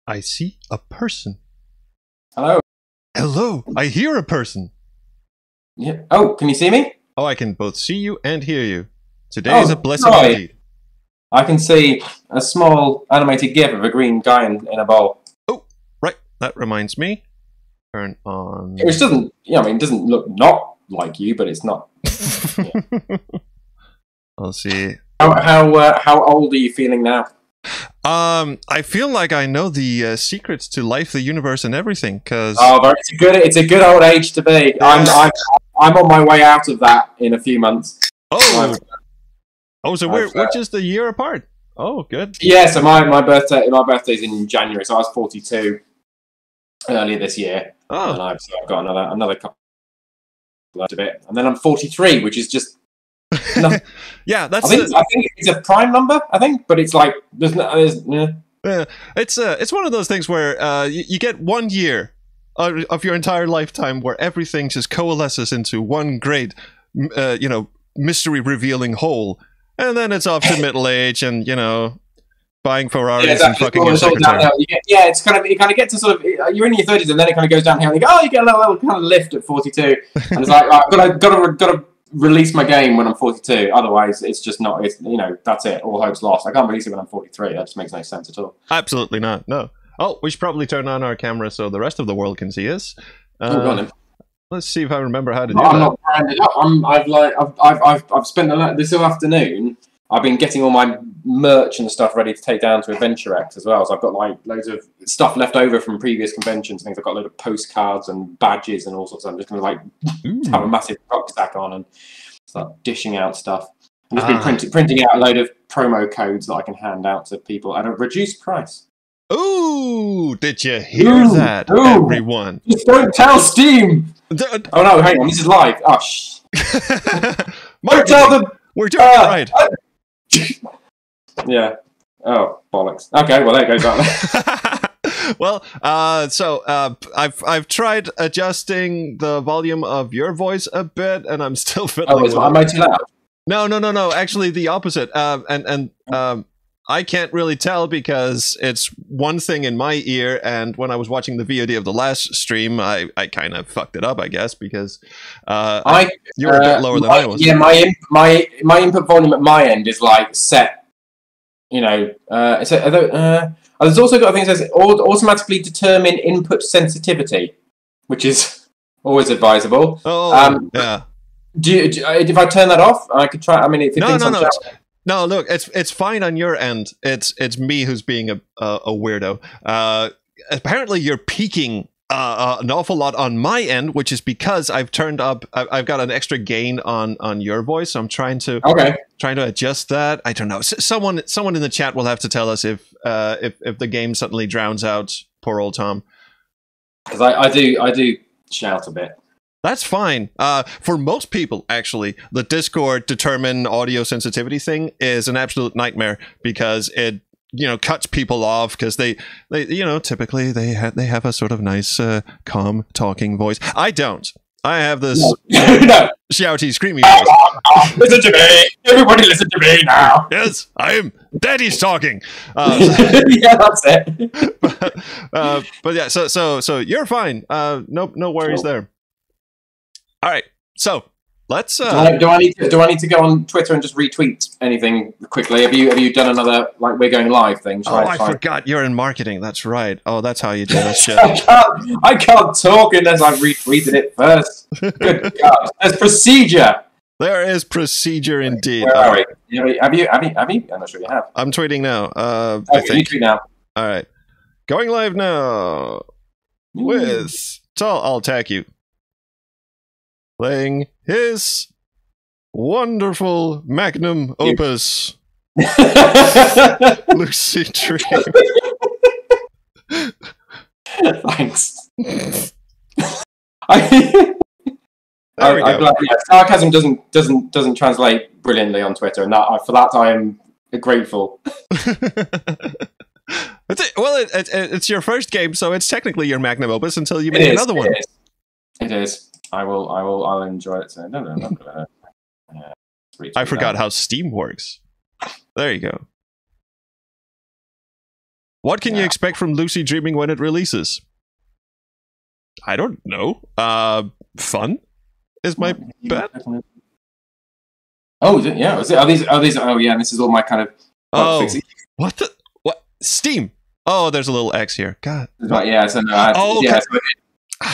I see a person. Hello. Hello, I hear a person. Yeah. Oh, can you see me? Oh, I can both see you and hear you. Today is a blessing right. indeed. I can see a small animated GIF of a green guy in a bowl. Oh, right. That reminds me. Turn on. Which doesn't, it doesn't look not like you, but it's not. I'll see. How old are you feeling now? I feel like I know the secrets to life, the universe, and everything. Cause it's a good old age to be. Yeah. I'm on my way out of that in a few months. So we're just a year apart. Oh, good. Yeah, so my birthday's in January, so I was 42 earlier this year, and I've got another couple of it, and then I'm 43, which is just. Yeah, that's. I think it's a prime number. I think, but it's like there's it's one of those things where you get 1 year of your entire lifetime where everything just coalesces into one great, mystery revealing whole, and then it's off to middle age and buying Ferraris and fucking your secretary. It's you kind of get to sort of you're in your 30s and then it kind of goes downhill. And you get a little kind of lift at 42, and it's like I've got to release my game when I'm 42. Otherwise, it's just not. It's that's it. All hope's lost. I can't release it when I'm 43. That just makes no sense at all. Absolutely not. No. Oh, we should probably turn on our camera so the rest of the world can see us. Let's see if I remember how to do that. I'm not branded up. I've spent this afternoon. I've been getting all my merch and stuff ready to take down to AdventureX as well. So I've got like loads of stuff left over from previous conventions. Things I've got a load of postcards and badges and all sorts. I'm just going to have a massive rucksack on and start dishing out stuff. I've just been printing out a load of promo codes that I can hand out to people at a reduced price. Ooh, did you hear that, everyone? Just don't tell Steam! Oh no, hang on, this is live. Oh, don't tell them! We're doing it right. Yeah. Oh, bollocks. Okay, well, there goes that. Well, I've tried adjusting the volume of your voice a bit, and I'm still fiddling with it. Am I too loud? No. Actually, the opposite. I can't really tell because it's one thing in my ear, and when I was watching the VOD of the last stream, I kind of fucked it up, I guess, because you were a bit lower than I was. Yeah, my input volume at my end is like set. There's also got a thing that says automatically determine input sensitivity, which is always advisable. Yeah. If I turn that off, I could try. I mean, if it thinks I'm shouting. No, look, it's fine on your end. It's me who's being a weirdo. Apparently, you're peaking an awful lot on my end, which is because I've turned up. I've got an extra gain on your voice. So I'm trying to adjust that. I don't know. Someone in the chat will have to tell us if the game suddenly drowns out poor old Tom. Because I do shout a bit. That's fine. For most people, actually, the Discord determine audio sensitivity thing is an absolute nightmare because it, cuts people off because they typically they have a sort of nice, calm talking voice. I don't. I have this shouty, screamy voice. Listen to me, everybody! Listen to me now. Yes, I am. Daddy's talking. Yeah, that's it. But yeah, so you're fine. No worries there. All right, so let's. Do I need to go on Twitter and just retweet anything quickly? Have you done another we're going live thing? I forgot you're in marketing. That's right. Oh, that's how you do this shit. I can't talk unless I've retweeted it first. Good God, there's procedure. There is procedure indeed. Where are we? Have you? I'm not sure you have. I'm tweeting now. I think. You tweet now. All right, going live now with Tall. I'll tag you. Playing his wonderful magnum opus, Lucid Dream. Thanks. Sarcasm doesn't translate brilliantly on Twitter, and for that I am grateful. It's your first game, so it's technically your magnum opus until you make another one. It is. I'll enjoy it. So no. I forgot how Steam works. There you go. What can you expect from Lucy Dreaming when it releases? I don't know. Fun is my bet. Oh, is it? Yeah. Is it? Are these? Oh, yeah. This is all my kind of. Oh, what? What? Steam. Oh, there's a little X here. God. Right, yeah. So no, I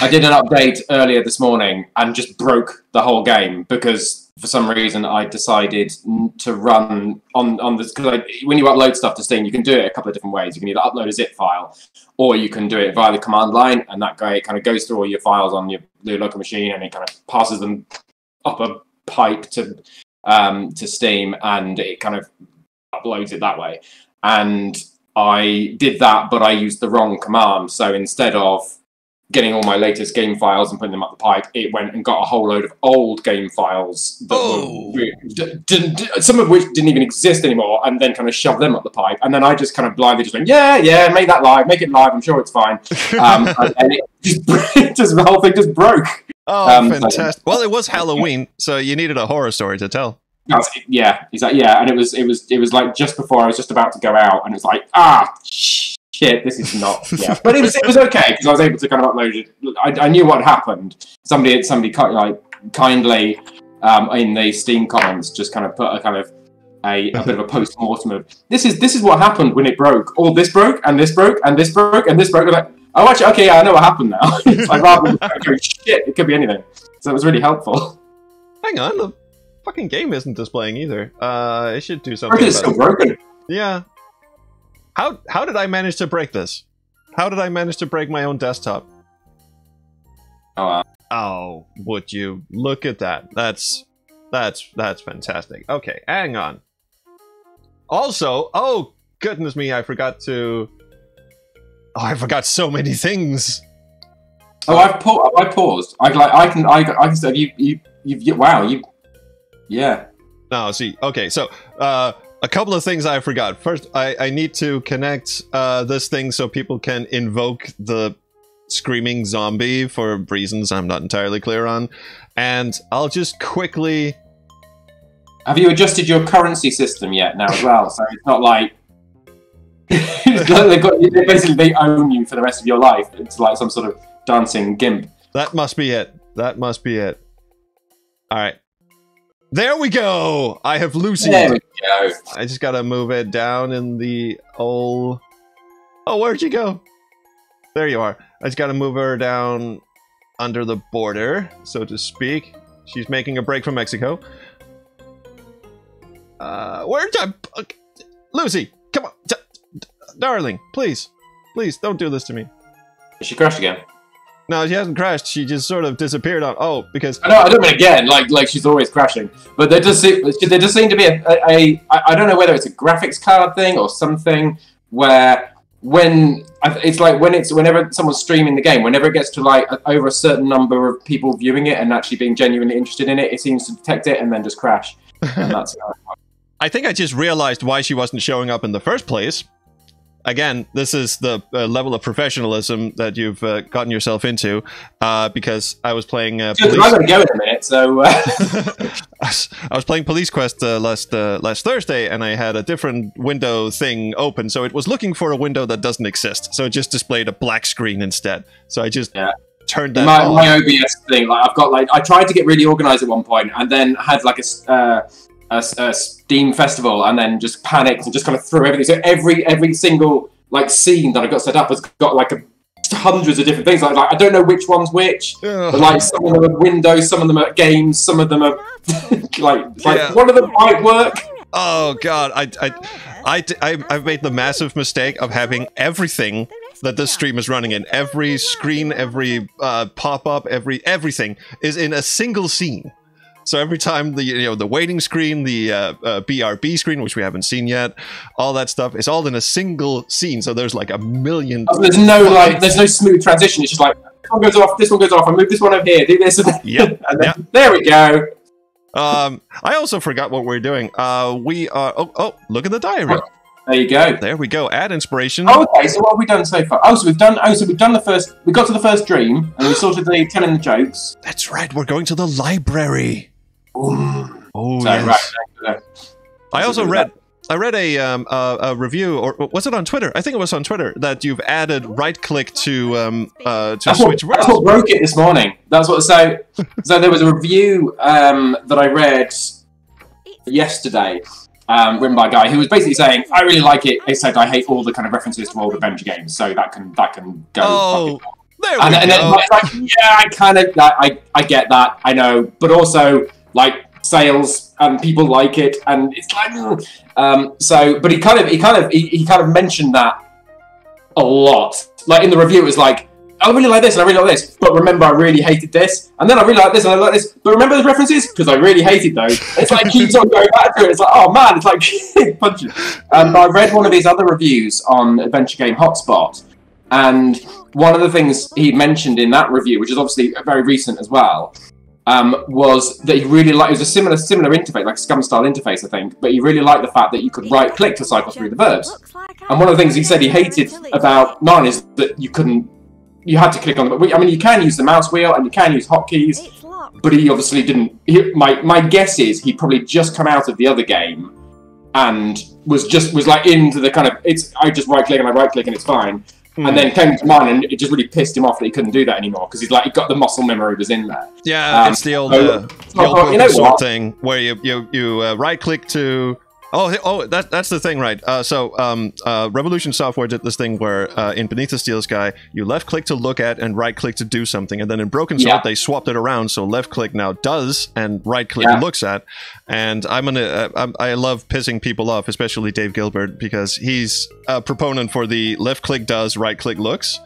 did an update earlier this morning and just broke the whole game because for some reason I decided to run on this. Because when you upload stuff to Steam, you can do it a couple of different ways. You can either upload a zip file, or you can do it via the command line, and that guy kind of goes through all your files on your local machine, and it kind of passes them up a pipe to Steam, and it kind of uploads it that way. And I did that, but I used the wrong command. So instead of getting all my latest game files and putting them up the pipe, it went and got a whole load of old game files that some of which didn't even exist anymore, and then kind of shoved them up the pipe. And then I just kind of blindly just went, yeah, make that live, make it live. I'm sure it's fine. And it just the whole thing just broke. Oh, fantastic! Well, it was Halloween, so you needed a horror story to tell. Yeah, exactly. Yeah, and it was like just before I was just about to go out, and it's like, shit, this is not. Yeah, but it was okay because I was able to kind of upload it. I knew what happened. Somebody kindly in the Steam comments just kind of put a bit of a post-mortem of this is what happened when it broke. Oh, this broke, and this broke, and this broke, and this broke. I'm like, oh, actually, okay, yeah, I know what happened now. It's like rather than going, shit, it could be anything. So it was really helpful. Hang on, the fucking game isn't displaying either. It should do something. It's still broken. Yeah. How did I manage to break this? How did I manage to break my own desktop? Oh, would you look at that? That's fantastic. Okay, hang on. Also, oh goodness me, I forgot so many things. Oh, I paused. I can say yeah. No, see, okay, so a couple of things I forgot. First, I need to connect this thing so people can invoke the screaming zombie for reasons I'm not entirely clear on. And I'll just quickly... Have you adjusted your currency system yet now as well? So it's not like... they own you for the rest of your life. It's like some sort of dancing gimp. That must be it. That must be it. Alright. There we go! I have Lucy. There we go. I just gotta move it down in the old... Oh, where'd you go? There you are. I just gotta move her down under the border, so to speak. She's making a break from Mexico. Where'd I... Lucy, come on! Darling, please. Please, don't do this to me. She crashed again. No, she hasn't crashed. She just sort of disappeared on... Oh, because... I don't mean again, like she's always crashing. But there does seem to be I don't know whether it's a graphics card thing or something, where whenever someone's streaming the game, whenever it gets to like over a certain number of people viewing it and actually being genuinely interested in it, it seems to detect it and then just crash. And that's how it works. I think I just realized why she wasn't showing up in the first place. Again, this is the level of professionalism that you've gotten yourself into, because I was playing... I'm going to go in a minute, so... I was playing Police Quest last Thursday, and I had a different window thing open, so it was looking for a window that doesn't exist, so it just displayed a black screen instead. So I just turned that on. My OBS thing, like I've got I tried to get really organized at one point, and then had like a Steam festival, and then just panicked and just kind of threw everything. So every single like scene that I got set up has got like hundreds of different things. Like I don't know which one's which. But, like some of them are Windows, some of them are games, some of them are one of them might work. Oh god, I've made the massive mistake of having everything that this stream is running in. Every screen, every pop-up, everything is in a single scene. So every time the waiting screen, the BRB screen, which we haven't seen yet, all that stuff is all in a single scene. So there's like a million. Oh, there's no smooth transition. It's just like this one goes off, this one goes off. I move this one over here, do this, and then, and then there we go. I also forgot what we're doing. We are. Oh, look at the diary. There you go. There we go. Add inspiration. Oh, okay. So what have we done so far? So we've done the first. We got to the first dream, and we sorted the telling the jokes. That's right. We're going to the library. Ooh. Oh, so, yes. Right. I also read a review, or was it on Twitter? I think it was on Twitter that you've added right click to switch words. That's what broke it this morning. That's what. So there was a review that I read yesterday, written by a guy who was basically saying, "I really like it, except I hate all the kind of references to old adventure games." So that can go. Oh, there we and go. then it's like, yeah, I kind of I get that, I know, but also like sales and people like it, and it's like but he kind of mentioned that a lot. Like in the review, it was like, I really like this and I really like this, but remember I really hated this, and then I really like this and I like this, but remember those references because I really hated those. It's like keeps on going back to it. It's like, oh man, it's like punching. I read one of his other reviews on Adventure Game Hotspot, and one of the things he mentioned in that review, which is obviously very recent as well, was that he really liked, it was a similar interface, like Scum style interface, I think, but he really liked the fact that you could right click to cycle through the verbs. And one of the things he said he hated about Narn is that you had to click on the, I mean, you can use the mouse wheel and you can use hotkeys, but he obviously didn't. My guess is he probably just come out of the other game and was like into the kind of, I just right click and it's fine. And then came to mine, and it just really pissed him off that he couldn't do that anymore because he's like, he got the muscle memory was in there. Yeah, it's the old Pokemon thing where you right click to. That's the thing, right? Revolution Software did this thing where in Beneath the Steel Sky, you left click to look at and right click to do something, and then in Broken Sword they swapped it around, so left click now does and right click looks at. And I love pissing people off, especially Dave Gilbert, because he's a proponent for the left click does, right click looks.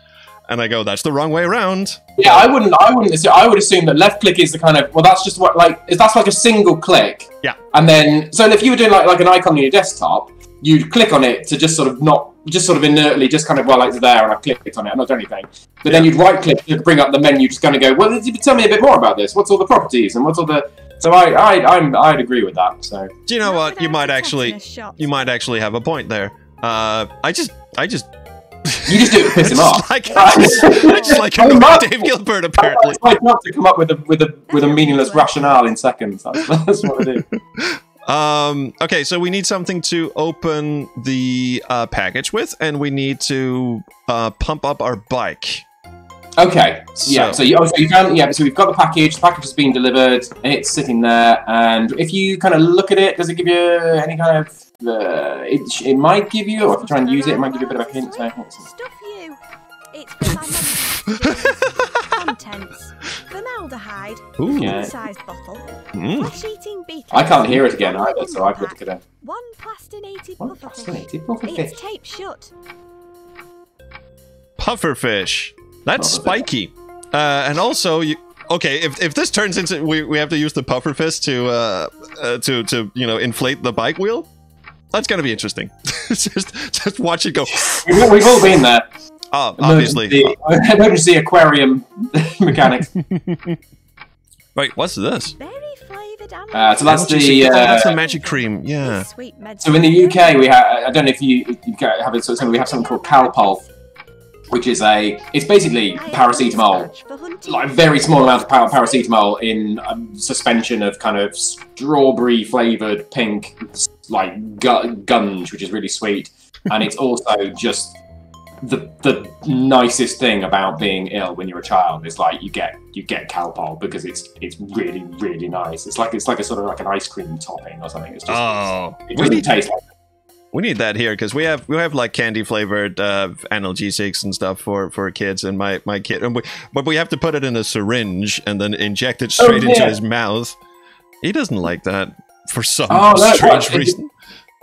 And I go, that's the wrong way around. Yeah, I wouldn't. I would assume that left click is the kind of, well, that's just what that's like a single click. Yeah. And then, so if you were doing like an icon on your desktop, you'd click on it to just sort of inertly, just kind of, well, like there, and I've clicked on it, I'm not doing anything. But then you'd right click to bring up the menu, just kind of go, well, tell me a bit more about this. What's all the properties and what's all the. So I'd agree with that. So. Do you know what? You might actually have a point there. I just. You just do it to piss him off. I just like Dave Gilbert, apparently. I like to come up with a meaningless rationale in seconds. That's what I do. Okay, so we need something to open the package with, and we need to pump up our bike. Okay. Yeah. So you found. Yeah. So we've got the package. The package has been delivered. It's sitting there, and if you kind of look at it, does it give you any kind of? It might give you, or if you try and use it, it might give you a bit of a hint. Stuff you. It's for my contents. Formaldehyde. Sized bottle. Flesh-eating beetle. I can't hear it again either, so I've looked at it. One plastinated pufferfish. It's taped shut. Pufferfish. That's spiky. And also, okay, if this turns into we have to use the pufferfish to inflate the bike wheel. That's gonna be interesting. just watch it go. We've all been there. Oh, obviously. Emergency aquarium mechanics. Wait, what's this? Berry flavored so that's that's the magic cream. Yeah. So in the UK, we have. I don't know if you have it. So we have something called Calpol, which is it's basically paracetamol, like a very small amount of paracetamol in suspension of kind of strawberry flavored pink, like gunge, which is really sweet, and it's also just the nicest thing about being ill when you're a child is like you get Calpol because it's really really nice. It's like a sort of like an ice cream topping or something. It's just it doesn't taste like. We need that here because we have like candy flavored analgesics and stuff for kids, and my kid, but we have to put it in a syringe and then inject it straight into his mouth. He doesn't like that for some strange reason.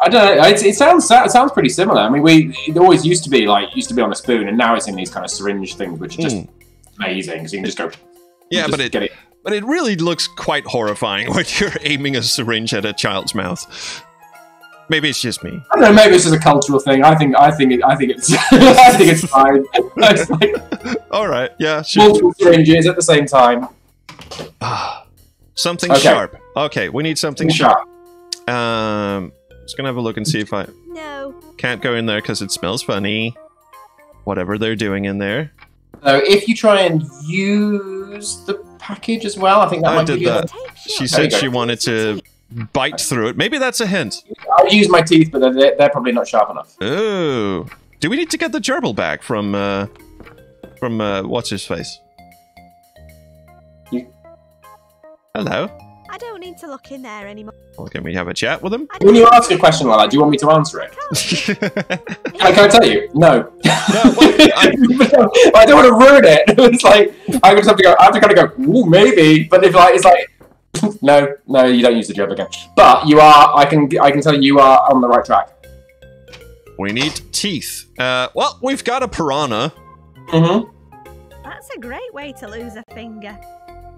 I don't know. It sounds pretty similar. I mean, it always used to be on a spoon, and now it's in these kind of syringe things, which are just amazing because you can just go. Yeah, but it really looks quite horrifying when you're aiming a syringe at a child's mouth. Maybe it's just me. I don't know. Maybe it's just a cultural thing. I think it's fine. It's like, all right. Yeah. Sure. Multiple syringes at the same time. Something sharp. Okay, we need something sharp. Just gonna have a look and see if I can't go in there because it smells funny. Whatever they're doing in there. So if you try and use the package as well, I think that might give you. She said she wanted to bite through it. Maybe that's a hint. I'll use my teeth, but they're probably not sharp enough. Oh. Do we need to get the gerbil back from what's his face? Hello. I don't need to look in there anymore. Well, can we have a chat with him? When you ask a question like that, do you want me to answer it? Can I tell you? No. I don't want to ruin it. It's like I just have to go. I have to kind of go. Ooh, maybe. But if like it's like, no, you don't use the gerbil again. But you are. I can tell you are on the right track. We need teeth. Well, we've got a piranha. Mm-hmm. That's a great way to lose a finger.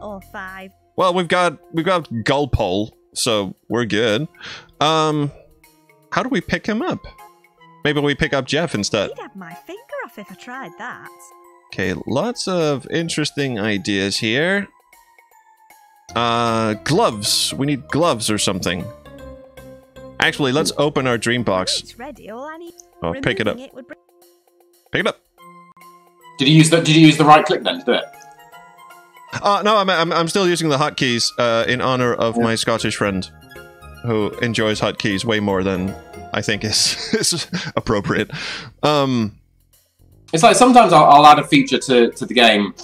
Or 5. Well, we've got Gulpole, so we're good. How do we pick him up? Maybe we pick up Jeff instead. He'd have my finger off if I tried that. Okay, lots of interesting ideas here. Gloves. We need gloves or something. Actually, let's open our dream box. It's ready. All I need. Oh, pick it up. Pick it up. Did you use the right click then to do it? No, I'm still using the hotkeys in honor of my Scottish friend, who enjoys hotkeys way more than I think is appropriate. It's like sometimes I'll add a feature to the game,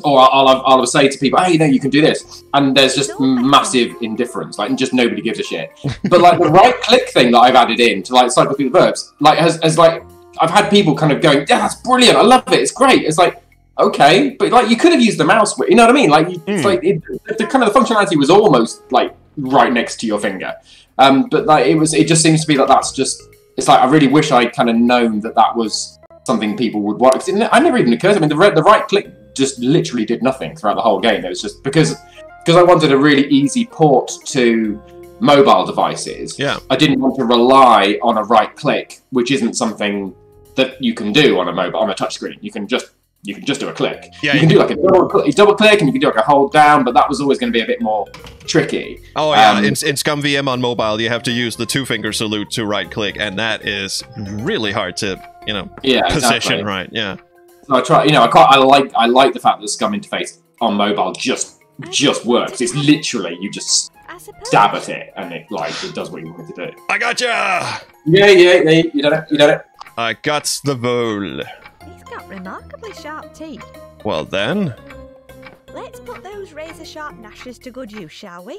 or I'll say to people, hey, you can do this, and there's just massive indifference, like just nobody gives a shit. But like the right click thing that I've added in to like cycle through the verbs, like has like I've had people kind of going, yeah, that's brilliant, I love it, it's great. It's like, okay, but like you could have used the mouse, you know what I mean? Like it's like the kind of the functionality was almost like right next to your finger, but like it just seems to be that that's just. It's like I really wish I'd kind of known that was something people would want. I never even occurred to me. The right click just literally did nothing throughout the whole game. It was just because I wanted a really easy port to mobile devices. Yeah, I didn't want to rely on a right click, which isn't something that you can do on a touchscreen. You can just do a click. Yeah, you can do like a double click, and you can do like a hold down, but that was always going to be a bit more tricky. Oh yeah, in ScumVM on mobile, you have to use the 2-finger salute to right click, and that is really hard to position exactly. right. Yeah. So I try. I like the fact that the Scum interface on mobile just works. It's literally you just stab at it, and it does what you want it to do. I gotcha. Yeah. You done it. I got the vole. He's got remarkably sharp teeth. Well then. Let's put those razor-sharp gnashes to good use, shall we?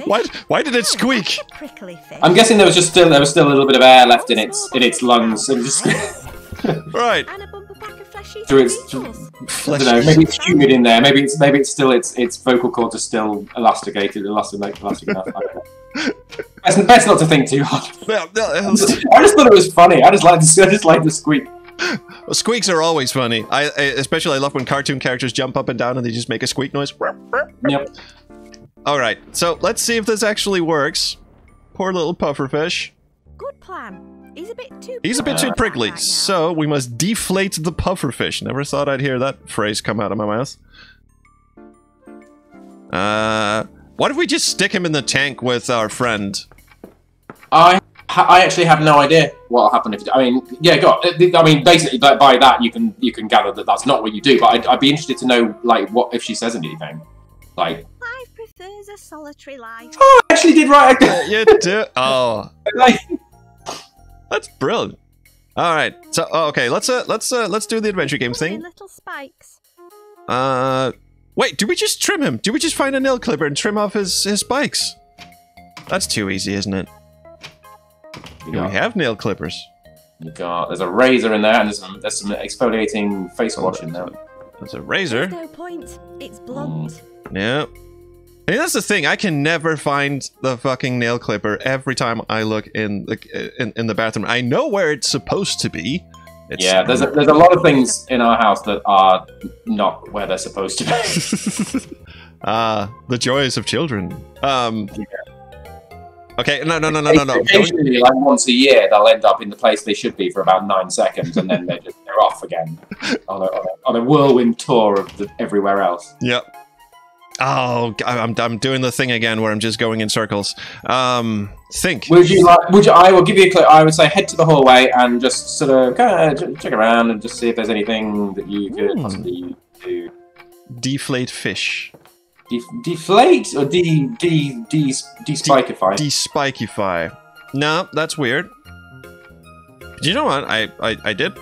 Why did it squeak? Prickly fish. I'm guessing there was still a little bit of air left in its lungs, and just right. And a bumper pack of fleshy I don't know, maybe it's humid in there. Maybe it's still its vocal cords are still elastic enough. I don't know. Best not to think too hard. I just thought it was funny. I just like the squeak. Well, squeaks are always funny. I especially love when cartoon characters jump up and down and they just make a squeak noise. Yep. All right, so let's see if this actually works. Poor little pufferfish. Good plan. He's a bit too prickly, right so we must deflate the pufferfish. Never thought I'd hear that phrase come out of my mouth. What if we just stick him in the tank with our friend? I actually have no idea what'll happen if. I mean, yeah, go on. I mean, basically, by that you can gather that that's not what you do. But I'd be interested to know, like, what if she says anything, like. Life prefers a solitary life. Oh, I actually did right. You do. Oh, that's brilliant. All right, so okay, let's do the adventure game thing. Little spikes. Wait, do we just trim him? Do we just find a nail clipper and trim off his spikes? That's too easy, isn't it? We have nail clippers. There's a razor in there, and there's some exfoliating face wash in there. There's a razor. There's no point. It's blunt. Yeah. I mean, that's the thing. I can never find the fucking nail clipper every time I look in the bathroom. I know where it's supposed to be. There's a lot of things in our house that are not where they're supposed to be. The joys of children. Okay, no. Occasionally, like once a year, they'll end up in the place they should be for about 9 seconds, and then they're off again on a whirlwind tour of everywhere else. Yep. Oh, I'm doing the thing again where I'm just going in circles. Think. I will give you a clue. I would say head to the hallway and just sort of check around and just see if there's anything that you could possibly do. Deflate fish. Deflate or de-spikeify? De-spikeify. No, that's weird. Do you know what? I did.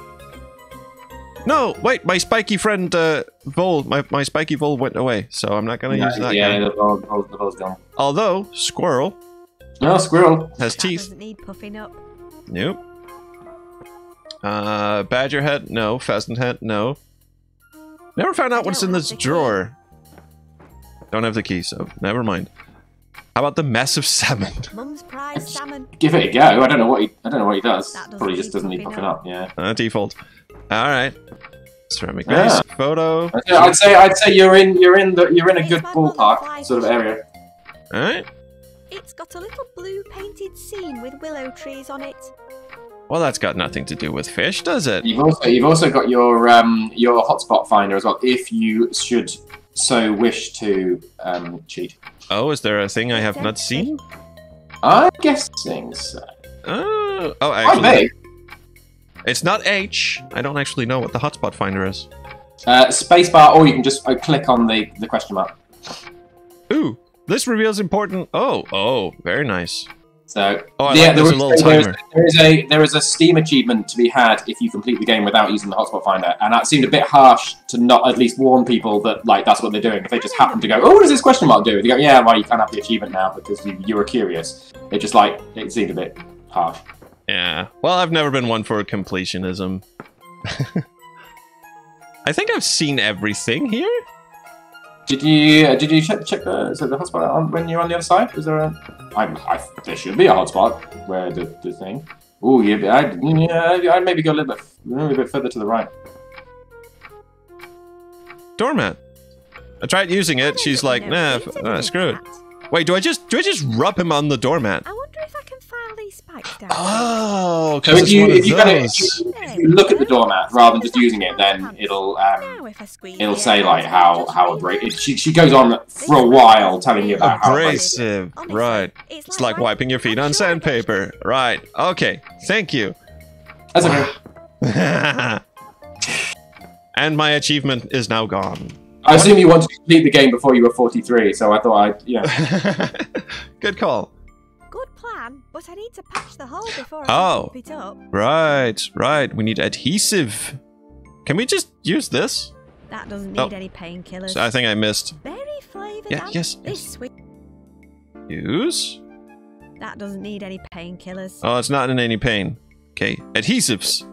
No, wait, my spiky friend Vol, my spiky Vol went away, so I'm not gonna use that. Yeah, the Vol's gone. Although Squirrel. No, Squirrel has teeth. Doesn't need puffing up. Nope. Badger head, no. Pheasant head, no. Never found out what's in this drawer. Don't have the key, so never mind. How about the mess of salmon? Mum's prize salmon. Give it a go. I don't know what he does. Probably just doesn't need puffing up. Yeah. Default. All right. Ceramic base photo. I'd say you're in a good ballpark sort of area. All right. It's got a little blue painted scene with willow trees on it. Well, that's got nothing to do with fish, does it? You've also got your hotspot finder as well, if you should so wish to cheat. Oh, is there a thing I have not seen? I'm guessing so. Oh, actually, it's not H. I don't actually know what the hotspot finder is. Spacebar, or you can just click on the question mark. Ooh, this reveals important. Oh, very nice. So there's a little timer. There is a Steam achievement to be had if you complete the game without using the hotspot finder, and that seemed a bit harsh to not at least warn people that that's what they're doing. If they just happen to go, oh, what does this question mark do? They go, yeah, well, you can't have the achievement now because you were curious. It seemed a bit harsh. Yeah. Well, I've never been one for completionism. I think I've seen everything here. Did you check the hotspot on when you're on the other side? Is there a? There should be a hotspot where the thing. Oh yeah, I'd maybe go a little bit further to the right. Doormat. I tried using it. She's like, nah, screw it. Wait, do I just rub him on the doormat? I wonder if I can file these spikes down. Oh, so if you look at the doormat rather than just using it, then it'll say like how abrasive. She goes on for a while telling you about how abrasive. Right. It's like wiping your feet on sandpaper. Right. Okay. Thank you. That's okay. And my achievement is now gone. I assume you wanted to complete the game before you were 43, so I thought Good call. Good plan, but I need to patch the hole before I pop it up. Right. We need adhesive. Can we just use this? That doesn't need any painkillers. So I think I missed. Berry flavored. Yes. Sweet. Use. That doesn't need any painkillers. Oh, it's not in any pain. Okay, adhesives.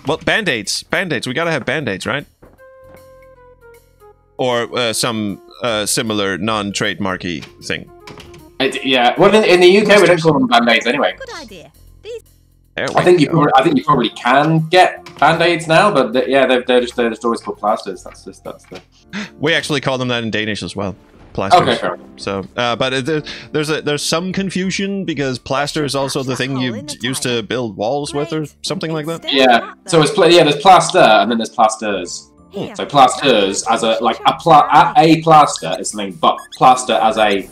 Well, band-aids. Band-aids. We gotta have band-aids, right? Or some similar non-trademarky thing. Yeah. Well, in the UK, we don't call them band-aids anyway. Good idea. I think you probably can get band-aids now, but they're just always called plasters. That's the. We actually call them that in Danish as well. Plasters. Okay, fair. So, but there's some confusion because plaster is also the thing you used to build walls with, or something like that. Yeah. So there's plaster and then there's plasters. So plasters as a plaster is something, but plaster as a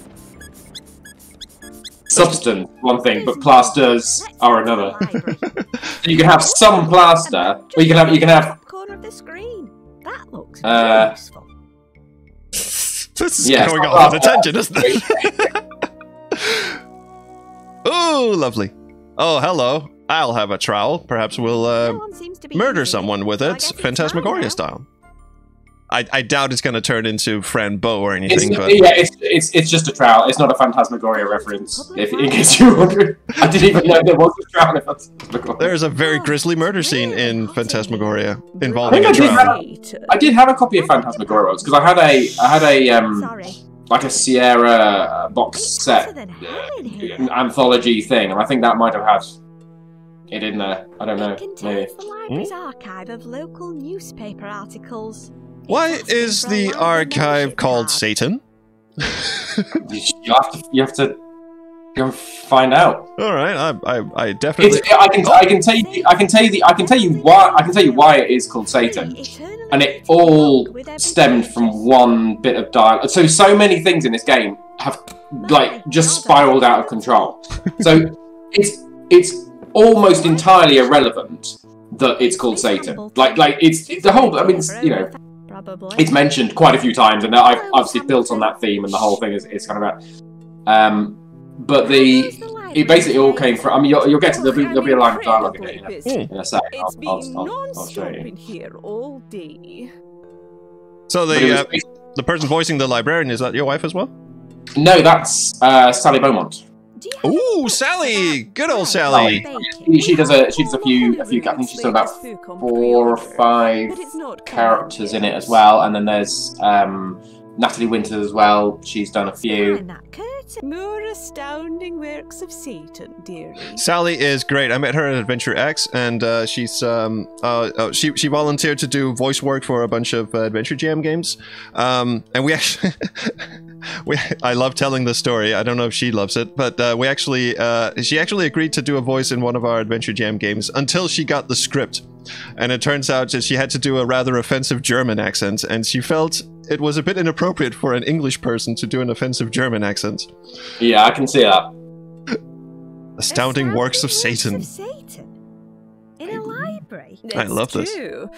substance one thing, but plasters are another. So you can have some plaster, or you can have corner of the screen. That looks useful. This is going off on a tangent, isn't it? Oh, lovely. Oh, hello. I'll have a trowel. Perhaps we'll murder someone with it, Phantasmagoria style. I doubt it's going to turn into Fran Bow or anything. It's just a trowel. It's not a Phantasmagoria reference. In case you wonder, I didn't even know there was a trowel in Phantasmagoria. There's a very grisly murder scene in Phantasmagoria involving a trowel. I did have a copy of Phantasmagoria because I had a like a Sierra box set anthology thing, and I think that might have had it in there. I don't know. Maybe. The library's archive of local newspaper articles. Why is the archive called Satan? You have to go find out. All right, I definitely. I can tell you why it is called Satan, and it all stemmed from one bit of dialogue. So many things in this game have just spiraled out of control. So it's almost entirely irrelevant that it's called Satan. Like it's the whole. I mean, Probably. It's mentioned quite a few times, and I've obviously built on that theme, and the whole thing is kind of about. But it basically all came from. I mean, you'll get to there'll be a line of dialogue in it in a second. It's been I'll show non-stop you. in here all day. So But it was the person voicing the librarian, is that your wife as well? No, that's Sally Beaumont. Do you have any Ooh, books Sally! about Good old bread Sally. and baking? She does a few. I think she's done about 4 or 5 But it's not characters in it as well, and then there's Natalie Winters as well. She's done a few. Behind that curtain. More astounding works of Satan, dearie. Sally is great. I met her at Adventure X, and she's she volunteered to do voice work for a bunch of Adventure Jam games, and we actually I love telling this story. I don't know if she loves it, but she actually agreed to do a voice in one of our Adventure Jam games until she got the script, and it turns out that she had to do a rather offensive German accent, and she felt it was a bit inappropriate for an English person to do an offensive German accent. Yeah, I can see that. Astounding works of Satan. In a library. I love this. True.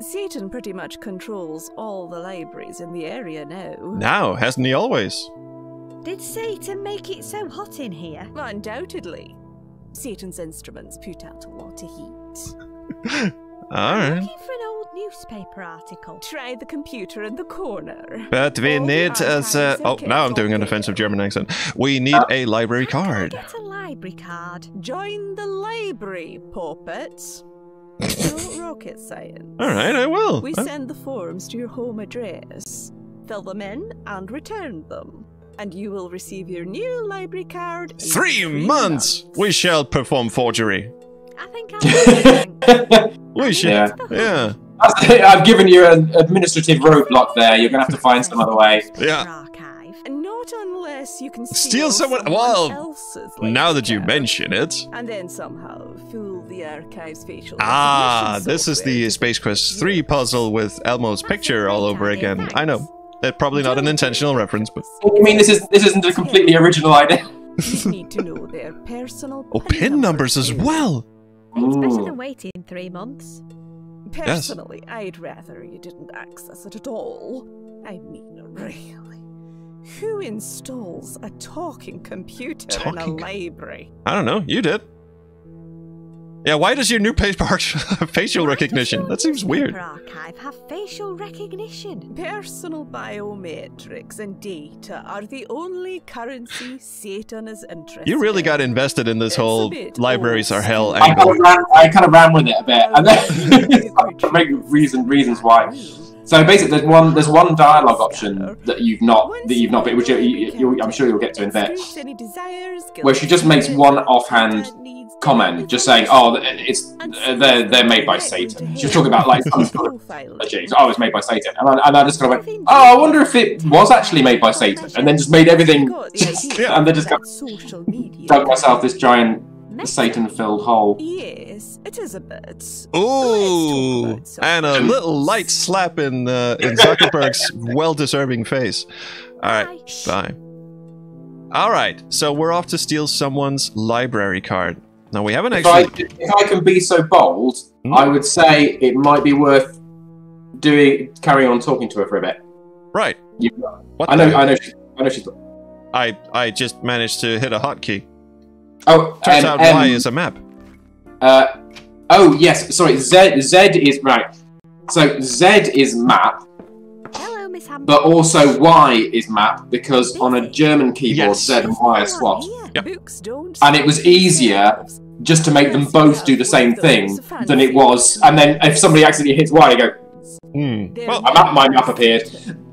Satan pretty much controls all the libraries in the area now. Now, hasn't he always? Did Satan make it so hot in here? Undoubtedly. Satan's instruments put out a lot of heat. Alright. Looking for an old newspaper article. Try the computer in the corner. But we All the need archives as are now I'm kept doing on an offensive video. German accent. We need a library How can I card. get a library card? Join the library, puppet. No rocket science. Alright, I will. We send the forms to your home address. Fill them in and return them. And you will receive your new library card in 3 months! We shall perform forgery. I think I'll We should. Yeah. Yeah. I've given you an administrative roadblock there. You're gonna have to find some other way. Yeah. Archive. Not unless you can Steal someone- well, else's Now library that you card. mention it. And then somehow fool the archive's facial Ah, recognition this is software the to Space Quest suggest 3 yours. puzzle with Elmo's picture all over again. I know. It's probably not an intentional reference, but. You mean this isn't a completely original idea? You need to know their personal Oh, pin numbers as too. well! It's better Ooh. than waiting 3 months. Personally, I'd rather you didn't access it at all. I mean, really. Who installs a talking computer in a Talking- library? I don't know. You did. Yeah, why does your new page mark facial recognition? That seems weird. Newspaper archive have facial recognition. Personal biometrics and data are the only currency Satan is interested You really in. got invested in this It's a whole bit libraries are hell old I angle. kind of ran with it a bit, and then to make reasons why. So basically, there's one dialogue option that you've not been, which I'm sure you'll get to in a bit, where she just makes one offhand comment, just saying, "Oh, they're made by Satan." She was talking about like some sort of legit. Oh, it's made by Satan, and I just kind of went, "Oh, I wonder if it was actually made by Satan," and then just made everything, and then just kind of dug myself this giant Satan-filled hole. Yes, it is a bit. Ooh, and a little light slap in Zuckerberg's well-deserving face. All right, bye. All right, so we're off to steal someone's library card. Now we haven't actually. If I can be so bold, Hmm? I would say it might be worth carrying on talking to her for a bit. Right. What I know she's. I just managed to hit a hotkey. Oh, Turns out Y is a map. Oh yes, sorry. Z is right. So Z is map, Hello, Miss Hampton. but also Y is map because on a German keyboard Yes. Z and Y are swapped. Yep. Books don't And it was easier just to make them both do the same thing than it was. And then if somebody accidentally hits Y, you go, Well, my map appeared.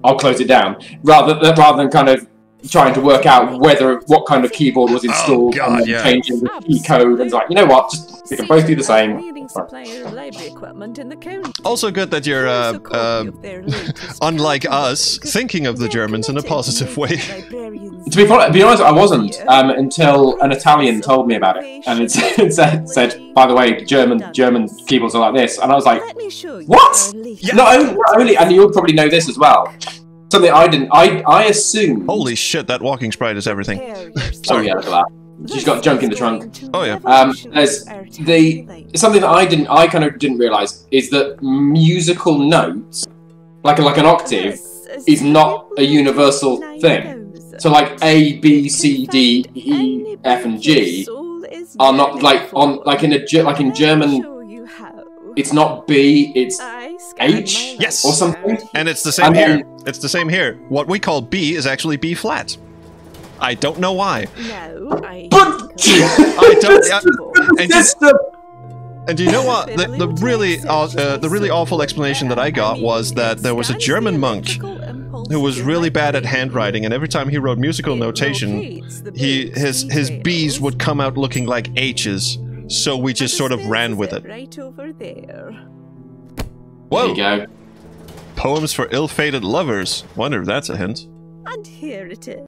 I'll close it down. Rather than kind of trying to work out what kind of keyboard was installed God, and then yeah. changing the key code and it's like, you know what, just we can both do the same. Leading supplier of library equipment in the county. also good that you're, Here's a copy of their latest unlike catalog. us, thinking of the Germans in a positive way. To be honest, I wasn't until an Italian told me about it, and it said, by the way, German keyboards are like this, and I was like, Let me show you what? our latest not only, and you'll probably know this as well. Something I didn't. I assumed. Holy shit, that walking sprite is everything. Prepare Oh yourself. yeah, look at that. She's got junk in the trunk. Oh, yeah. There's something that I kind of didn't realise is that musical notes like an octave, is not a universal thing. So like A, B, C, D, E, F, and G are not like in German. It's not B, it's H, Yes. or something. And it's the same here. It's the same here. What we call B is actually B flat. I don't know why. No, I And do you know what? The really awful explanation that I got was that there was a German monk who was really bad at handwriting, and every time he wrote musical notation, his B's would come out looking like H's. So we just sort of ran with it. Right over there. Whoa! There you go. Poems for ill-fated lovers. Wonder if that's a hint. And here it is.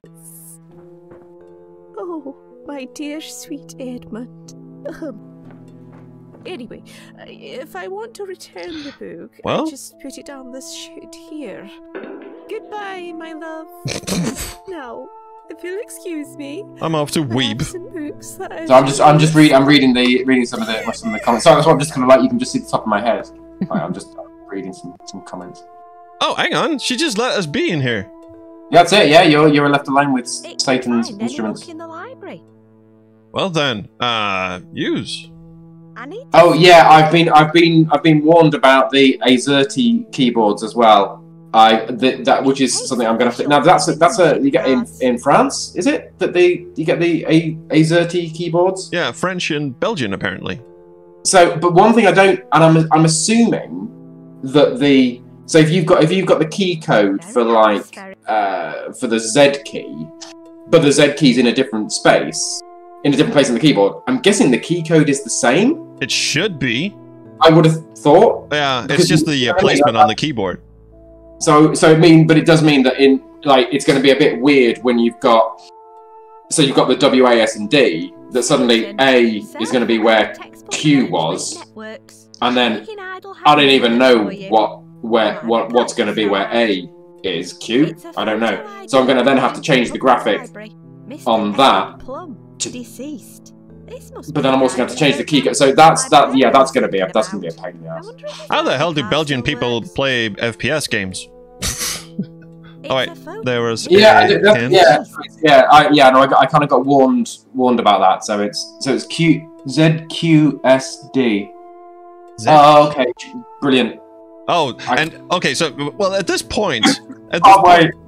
Oh, my dear sweet Edmund. Anyway, if I want to return the book, Well? I just put it on this chute here. Goodbye, my love. Now, if you'll excuse me. I'm off to I have Weeb. some books that I So I'm just reading some of the comments. So that's what I'm just kind of like. You can just see the top of my head. Like, I'm just reading some comments. Oh, hang on. She just let us be in here. Yeah, that's it. Yeah, you're left alone with It's Satan's fine, any instruments. book in the library. Well then, use. I need to Oh yeah, I've been warned about the Azerty keyboards as well. That which is something I'm gonna have to. Now that's a you get in France, is it? That you get the Azerty keyboards? Yeah, French and Belgian apparently. So, but one thing I don't, and I'm assuming that so if you've got the key code for like for the Z key, but the Z key's in a different space, in a different place on the keyboard, I'm guessing the key code is the same. It should be. I would have thought. Yeah, it's just the placement on the keyboard. So but it does mean that it's going to be a bit weird when you've got the W, A, S, and D. That suddenly A is going to be where Q was, and then I don't even know what's going to be where A is Q. I don't know. So I'm going to then have to change the graphic on that. Deceased. But then I'm also going to have to change the key code. So that's going to be a pain in the ass. How the hell do Belgian people play FPS games? Oh wait, there was I kind of got warned about that. So it's ZQSD. Oh, okay, brilliant. Oh, and okay, so well at this point,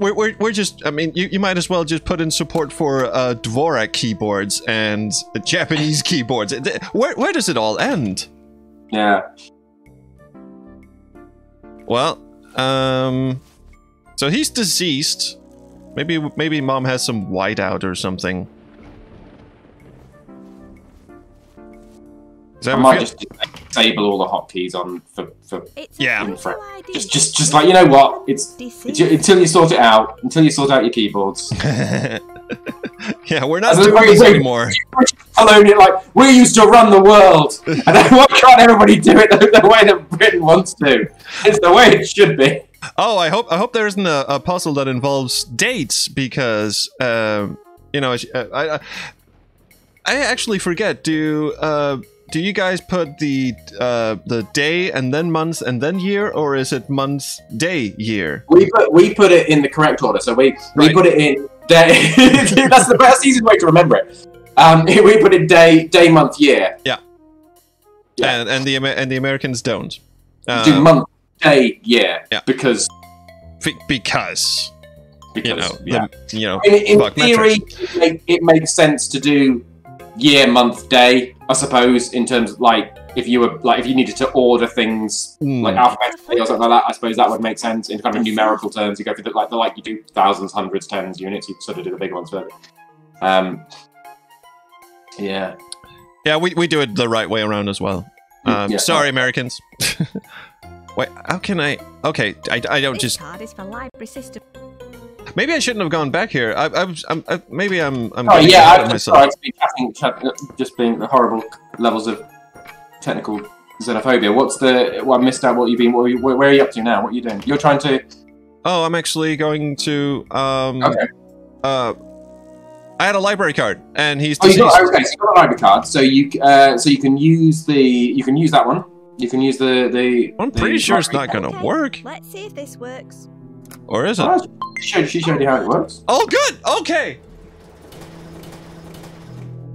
we're just. I mean, you might as well just put in support for Dvorak keyboards and Japanese keyboards. Where does it all end? Yeah. Well, so he's deceased. Maybe mom has some whiteout or something. I might just disable all the hotkeys on for Yeah. just like, you know what, it's until you sort it out, your keyboards. Yeah, we're not doing this anymore. Colonial, like, we used to run the world, and then why can't everybody do it the way that Britain wants to? It's the way it should be. Oh, I hope there isn't a puzzle that involves dates, because you know, I actually forget. Do you guys put the day and then month and then year, or is it month, day, year? We put it in the correct order. So we put it in day. That's the easiest way to remember it. We put it day, month, year. Yeah. And the Americans don't. Do month, day, year. Yeah. Because you know, yeah. In theory, it makes sense to do year, month, day, I suppose, in terms of like if you needed to order things like alphabetically or something like that. I suppose that would make sense in kind of numerical terms. You go through you do thousands, hundreds, tens, units. You sort of do the big ones first. Yeah. Yeah, we do it the right way around as well. Sorry, Americans. Wait, how can I? Okay, I don't just. for library system. Maybe I shouldn't have gone back here. Maybe I'm. Oh yeah, I'm sorry. Just being the horrible levels of technical xenophobia. I missed out. Where are you up to now? What are you doing? You're trying to. Oh, I'm actually going to. Okay. I had a library card, and he's. So you got a library card, so you can use that one. You can use the. I'm pretty sure it's not gonna work. Let's see if this works. Or is it? Oh, she showed you how it works. Oh, good. Okay.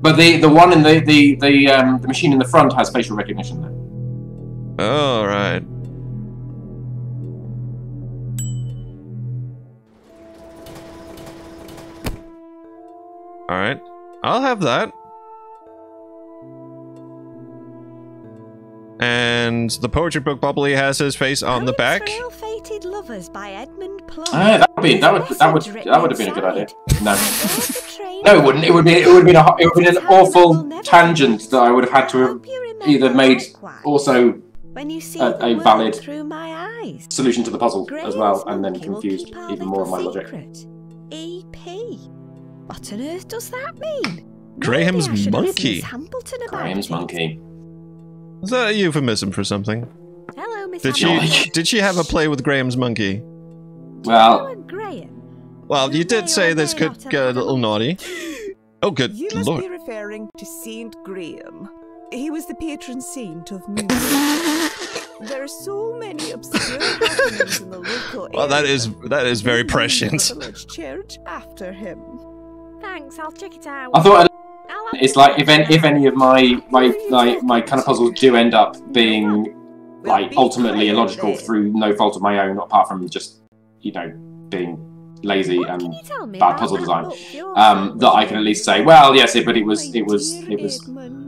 But the one in the machine in the front has facial recognition now. All right. All right. I'll have that. And the poetry book Bubbly has his face on the back. Ill-fated lovers by Edmund Plum. That would have been a good idea. No. No, it wouldn't. It would be an awful tangent that I would have had to have either made also a valid solution to the puzzle as well, and then confused even more of my logic. EP. What on earth does that mean? Graham's monkey. Graham's monkey. Is that a euphemism for something? Hello, Miss Did she have a play with Graham's monkey? Well, well, you did say this could get a little naughty. Oh, good You must lord. be referring to Saint Graham. He was the patron saint of music. There are so many obscure happenings in the local area. Well, that is very prescient. The village church after him. Thanks, I'll check it out. I thought it's like if any of my kind of puzzles do end up being like ultimately illogical through no fault of my own, apart from just being lazy and bad puzzle design, that I can at least say, well, yes, but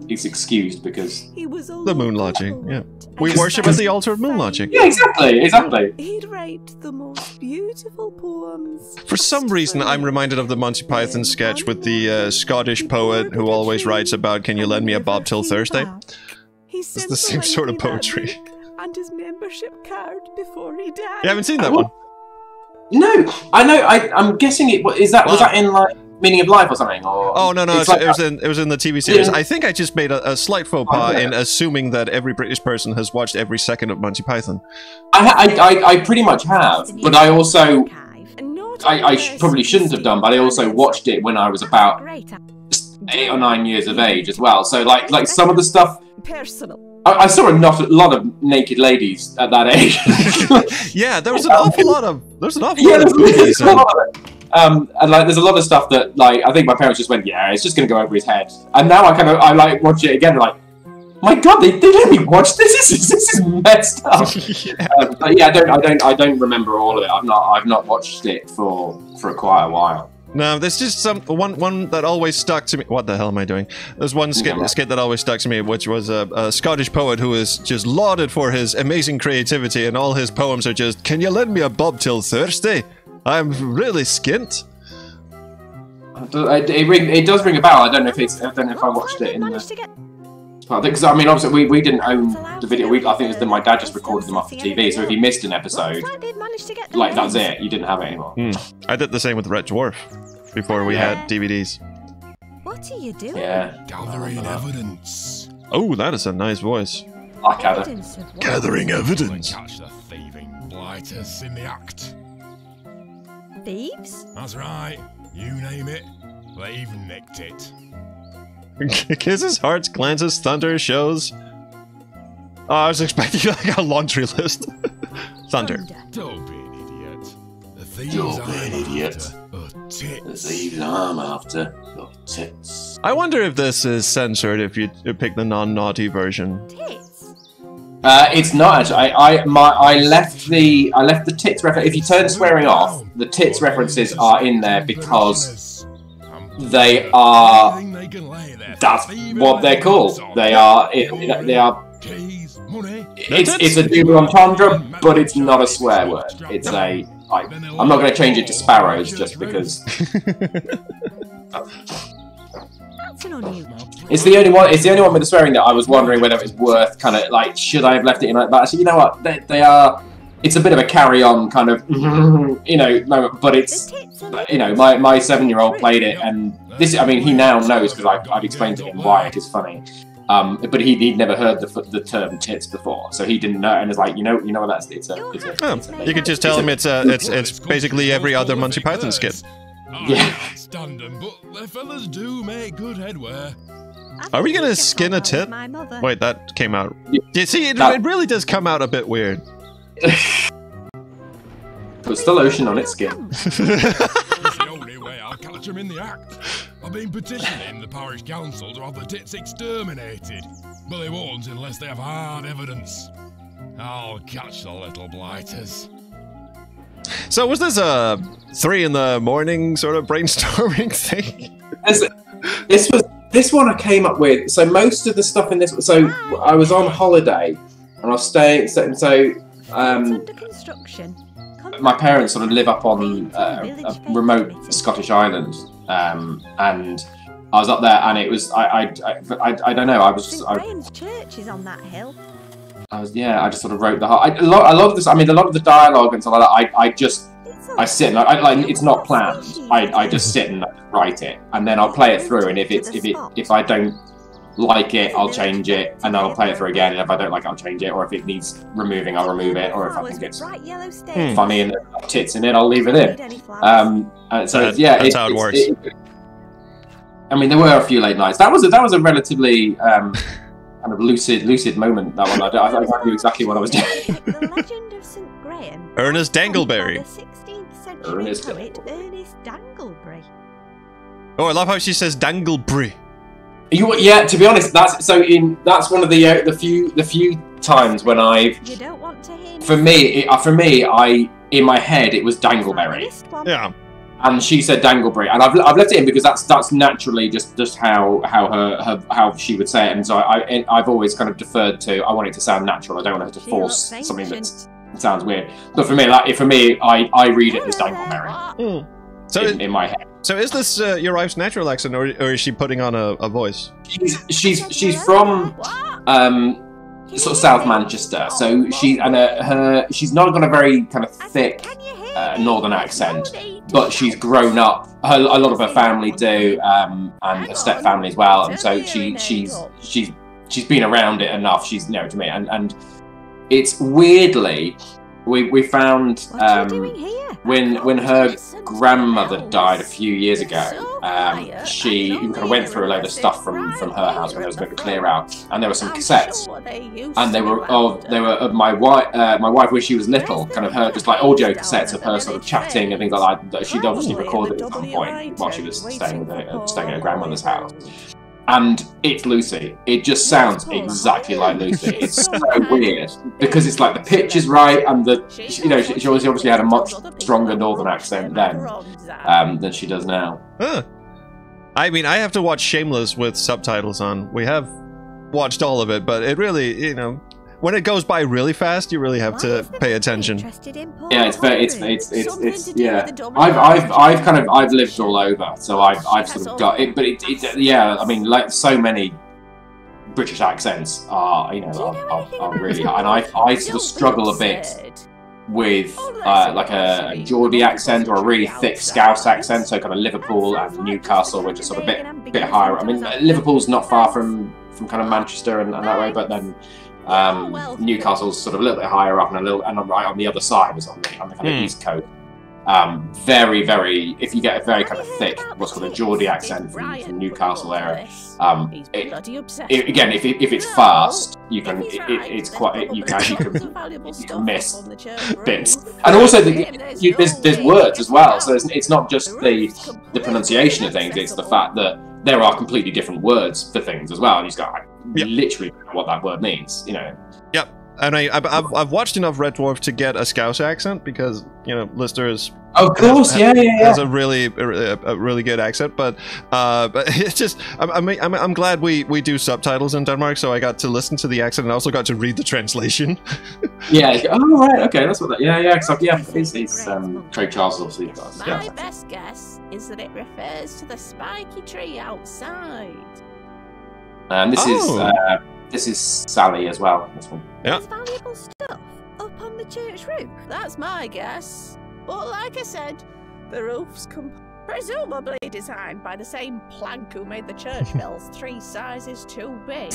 it's excused because The moon logic, yeah. We worship at the altar of moon logic. Yeah, exactly. He'd write the most beautiful poems. For some reason, I'm reminded of the Monty Python sketch with the Scottish poet who always writes about, "Can you lend me a bob till Thursday?" It's the same sort of poetry. And his membership card before he died. You haven't seen that one? No, I know. I'm guessing it was that in like Meaning of Life or something? Or oh no, it's like it was in the TV series. Yeah. I think I just made a slight faux pas in assuming that every British person has watched every second of Monty Python. I pretty much have, but I also probably shouldn't have done. But I also watched it when I was about 8 or 9 years of age as well. So like some of the stuff. Personal. I saw a lot of naked ladies at that age. Yeah, there was an awful lot of movies. And like, there's a lot of stuff that like I think my parents just went, yeah, it's just gonna go over his head. And now I like watch it again, like, my God, they let me watch this. This is messed up. Yeah. But yeah, I don't remember all of it. I've not watched it for quite a while. No, there's just one that always stuck to me. What the hell am I doing? There's one skit that always stuck to me, which was a Scottish poet who is just lauded for his amazing creativity, and all his poems are just, "Can you lend me a bob till Thursday? I'm really skint." It does ring a bell. I don't know if I watched it in the. Because I mean, obviously, we didn't own the video. I think it was that my dad just recorded them off the TV. So if he missed an episode, like that's it. You didn't have it anymore. I did the same with Red Dwarf before we had DVDs. What are you doing? Yeah. Gathering evidence. Oh, that is a nice voice. Blackadder. Gathering evidence. Catch the thieving blighters in the act. Thieves? That's right. You name it, they've nicked it. Kisses, hearts, glances, thunder, shows. Oh, I was expecting like a laundry list. Thunder. Don't be an idiot. The thieves Don't be an idiot. are tits. The thieves I'm after are tits. I wonder if this is censored if you pick the non-naughty version. Tits? It's not actually. I left the tits reference. If you turn swearing off, the tits references are in there because they are. That's what they're called. They are. They are. It's a double entendre, but it's not a swear word. It's a. I'm not going to change it to sparrows just because. That's an unusual. It's the only one. It's the only one with the swearing that I was wondering whether it was worth kind of like should I have left it in like that. Actually, you know what? They are. It's a bit of a carry-on kind of, moment, but it's, my 7-year-old played it, and this. I mean, he now knows because I've explained to him why it is funny. But he'd never heard the term tits before, so he didn't know, and it's like, you know what that's it's a you could just tell him it's basically every other Monty Python skit. Yeah. Stand 'em, but the fellas do make good headwear. Are we gonna skin a tit? My mother. Wait, that came out. Yeah. You see, it really does come out a bit weird. There's still ocean on its skin. It's the only way I'll catch them in the act. I've been petitioning the parish council to have the tits exterminated, but they won't unless they have hard evidence. I'll catch the little blighters. So was this a 3 in the morning sort of brainstorming thing? This one I came up with. So most of the stuff in this. So I was on holiday, and I was staying. So under construction. my parents sort of live up on a remote Scottish island, and I was up there, and it was I don't know. I was just Graham's church is on that hill. I just sort of wrote the whole. A lot of this. I mean, a lot of the dialogue and stuff like that. I sit and like it's not planned. I just sit and write it, and then I'll play it through. And if I don't like it, I'll change it, and then I'll play it through again. And if I don't like it, I'll change it. Or if it needs removing, I'll remove it. Or if I think it's funny and there's tits in it, I'll leave it in. So that's how it works. I mean, there were a few late nights. That was a relatively kind of lucid moment. That one, I knew exactly what I was doing. The legend of St. Graham. Ernest Dangleberry. The 16th century poet Ernest Dangleberry. Oh, I love how she says Dangleberry. Yeah, to be honest, that's one of the few times when I've. You don't want to hear. For me, in my head it was Dangleberry. Yeah. And she said Dangleberry, and I've left it in because that's naturally just how she would say it, and so I've always kind of deferred to. I want it to sound natural. I don't want her to force something that sounds weird. But for me, I read it as Dangleberry So in my head. So is this your wife's natural accent, or is she putting on a voice? She's from sort of South Manchester, so she's not got a very kind of thick northern accent, but she's grown up. A lot of her family do, and her step family as well, and so she's been around it enough. She's to me, and it's weirdly we found when her grandmother died a few years ago. She kind of went through a load of stuff from her house when there was a bit of a clear out, and there were some cassettes, and they were of my wife when she was little, kind of her just like audio cassettes of her sort of chatting and things like that she'd obviously recorded at some point while she was staying at her grandmother's house. And it's Lucy. It just sounds exactly like Lucy. It's so weird because it's like the pitch is right, and she obviously had a much stronger northern accent then than she does now. Huh. I mean, I have to watch Shameless with subtitles on. We have watched all of it, but it really, when it goes by really fast, you really have to pay attention. Yeah, it's yeah. I've lived all over, so I've sort of got it. But yeah, I mean, like so many British accents are really hard, and I sort of struggle a bit with like a Geordie accent or a really thick Scouse accent. So kind of Liverpool and Newcastle, which are sort of a bit higher. I mean, Liverpool's not far from kind of Manchester and that way, but then. Newcastle's sort of a little bit higher up and right on the other side is on the kind of east coast. Very, very. If you get a very kind of thick, what's called a Geordie accent from Newcastle area, again, if it's fast, you can. It's quite. You can miss bits, and also there's words as well. So it's not just the pronunciation of things; it's the fact that there are completely different words for things as well, and you just go, literally don't know what that word means, Yep. And I've watched enough Red Dwarf to get a Scouse accent because Lister is. Of course, has a really good accent, but it's just I'm glad we do subtitles in Denmark, so I got to listen to the accent and I also got to read the translation. Yeah. Oh right. Okay. That's what that. Yeah. It's Craig Charles obviously does. My best guess is that it refers to the spiky tree outside. And this is Sally as well. This one. Yeah. There's valuable stuff up on the church roof. That's my guess. But like I said, the roof's presumably designed by the same plank who made the church bells 3 sizes too big.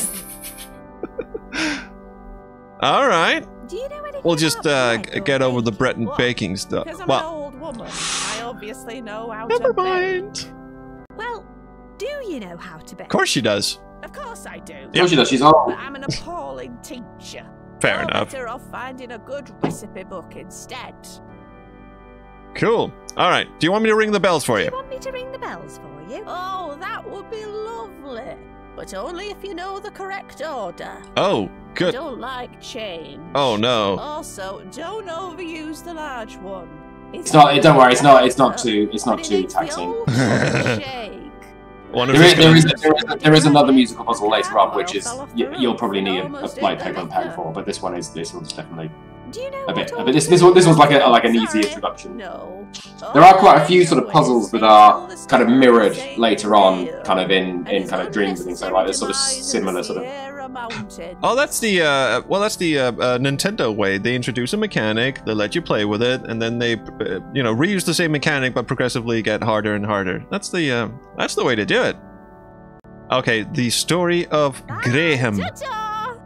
All right. Do you know anything We'll just about get over the bread and baking stuff. Because I'm an old woman, I obviously know how to never bake. mind. Well, do you know how to bake? Of course she does. Of course I do. Of course she does. She's old. But I'm an appalling teacher. Fair You're enough. better off finding a good recipe book instead. Cool. All right. Do you want me to ring the bells for Do you? you want me to ring the bells for you? Oh, that would be lovely. But only if you know the correct order. Oh, I good. don't like change. Oh no. Also, don't overuse the large one. It's not. Don't worry. It's not too. It's But not it too makes the taxing. old one shake. One of There us is, gonna- there is another musical puzzle later on, which is Fell off the roof. you'll probably need a Almost like hit paper the and pen letter. for, but this one's definitely Do you know a bit. what But this one's like an easy Sorry. introduction. No. There are quite a few sort of puzzles that are kind of mirrored later on, kind of in kind of dreams and things like that. There's sort of similar sort of. Oh, that's the Nintendo way. They introduce a mechanic, they let you play with it, and then they, reuse the same mechanic but progressively get harder and harder. That's the way to do it. Okay, the story of Graham. Ta-ta!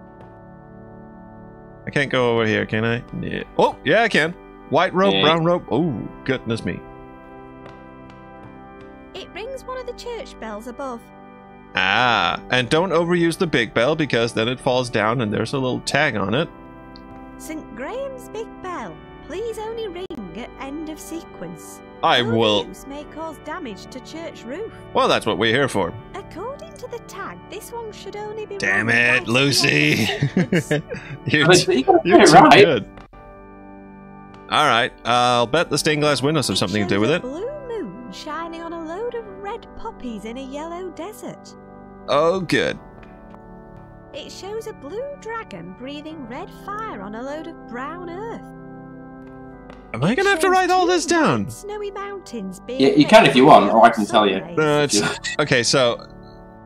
I can't go over here, can I? Yeah. Oh, yeah, I can. White rope, Yeah. brown rope. Oh, goodness me. It rings one of the church bells above. Ah, and don't overuse the big bell because then it falls down and there's a little tag on it. St. Graham's big bell. Please only ring at end of sequence. I will. Overuse may cause damage to church roof. Well, that's what we're here for. According to the tag, this one should only be. Damn rung it, twice Lucy. in one sequence. you're But you got you're it too right. good. All right, I'll bet the stained glass windows have something to do shows with a it. Blue moon shining on a load of red poppies in a yellow desert. Oh, good. It shows a blue dragon breathing red fire on a load of brown earth. Am I gonna have to write all this down? Snowy mountains being Yeah, you can if you want, or I can tell you. No, it's okay. So,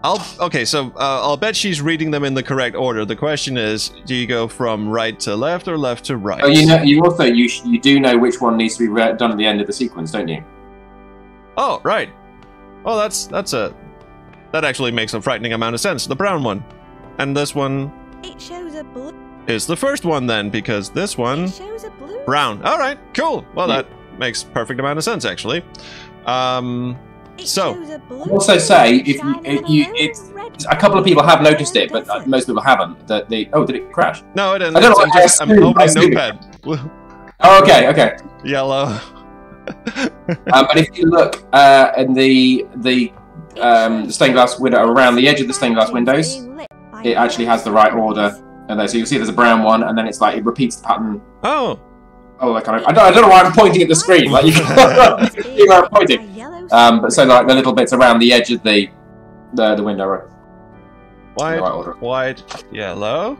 I'll bet she's reading them in the correct order. The question is, do you go from right to left or left to right? Oh, you do know which one needs to be done at the end of the sequence, don't you? Oh, right. Oh, that actually makes a frightening amount of sense. The brown one, and this one It shows a blue. is the first one then, because this one It shows a blue. brown. All right, cool. Well, Yeah. that makes perfect amount of sense actually. It So- shows a blue I'll also say, if shining you, on a load it's of red a couple of people have noticed it, but desert. most people haven't. That they did it crash? No, it didn't. I don't know I'm, what I just, I'm assumed, opening I assumed. Notepad. Oh, okay. Yellow. But if you look in the stained glass window around the edge of the stained glass windows, it actually has the right order. And there, so you'll see there's a brown one, and then it's like it repeats the pattern. Oh, Like kind of. I don't know why I'm pointing at the screen. Like you can see where I'm pointing. But so like the little bits around the edge of the window are in the right order. white, yellow.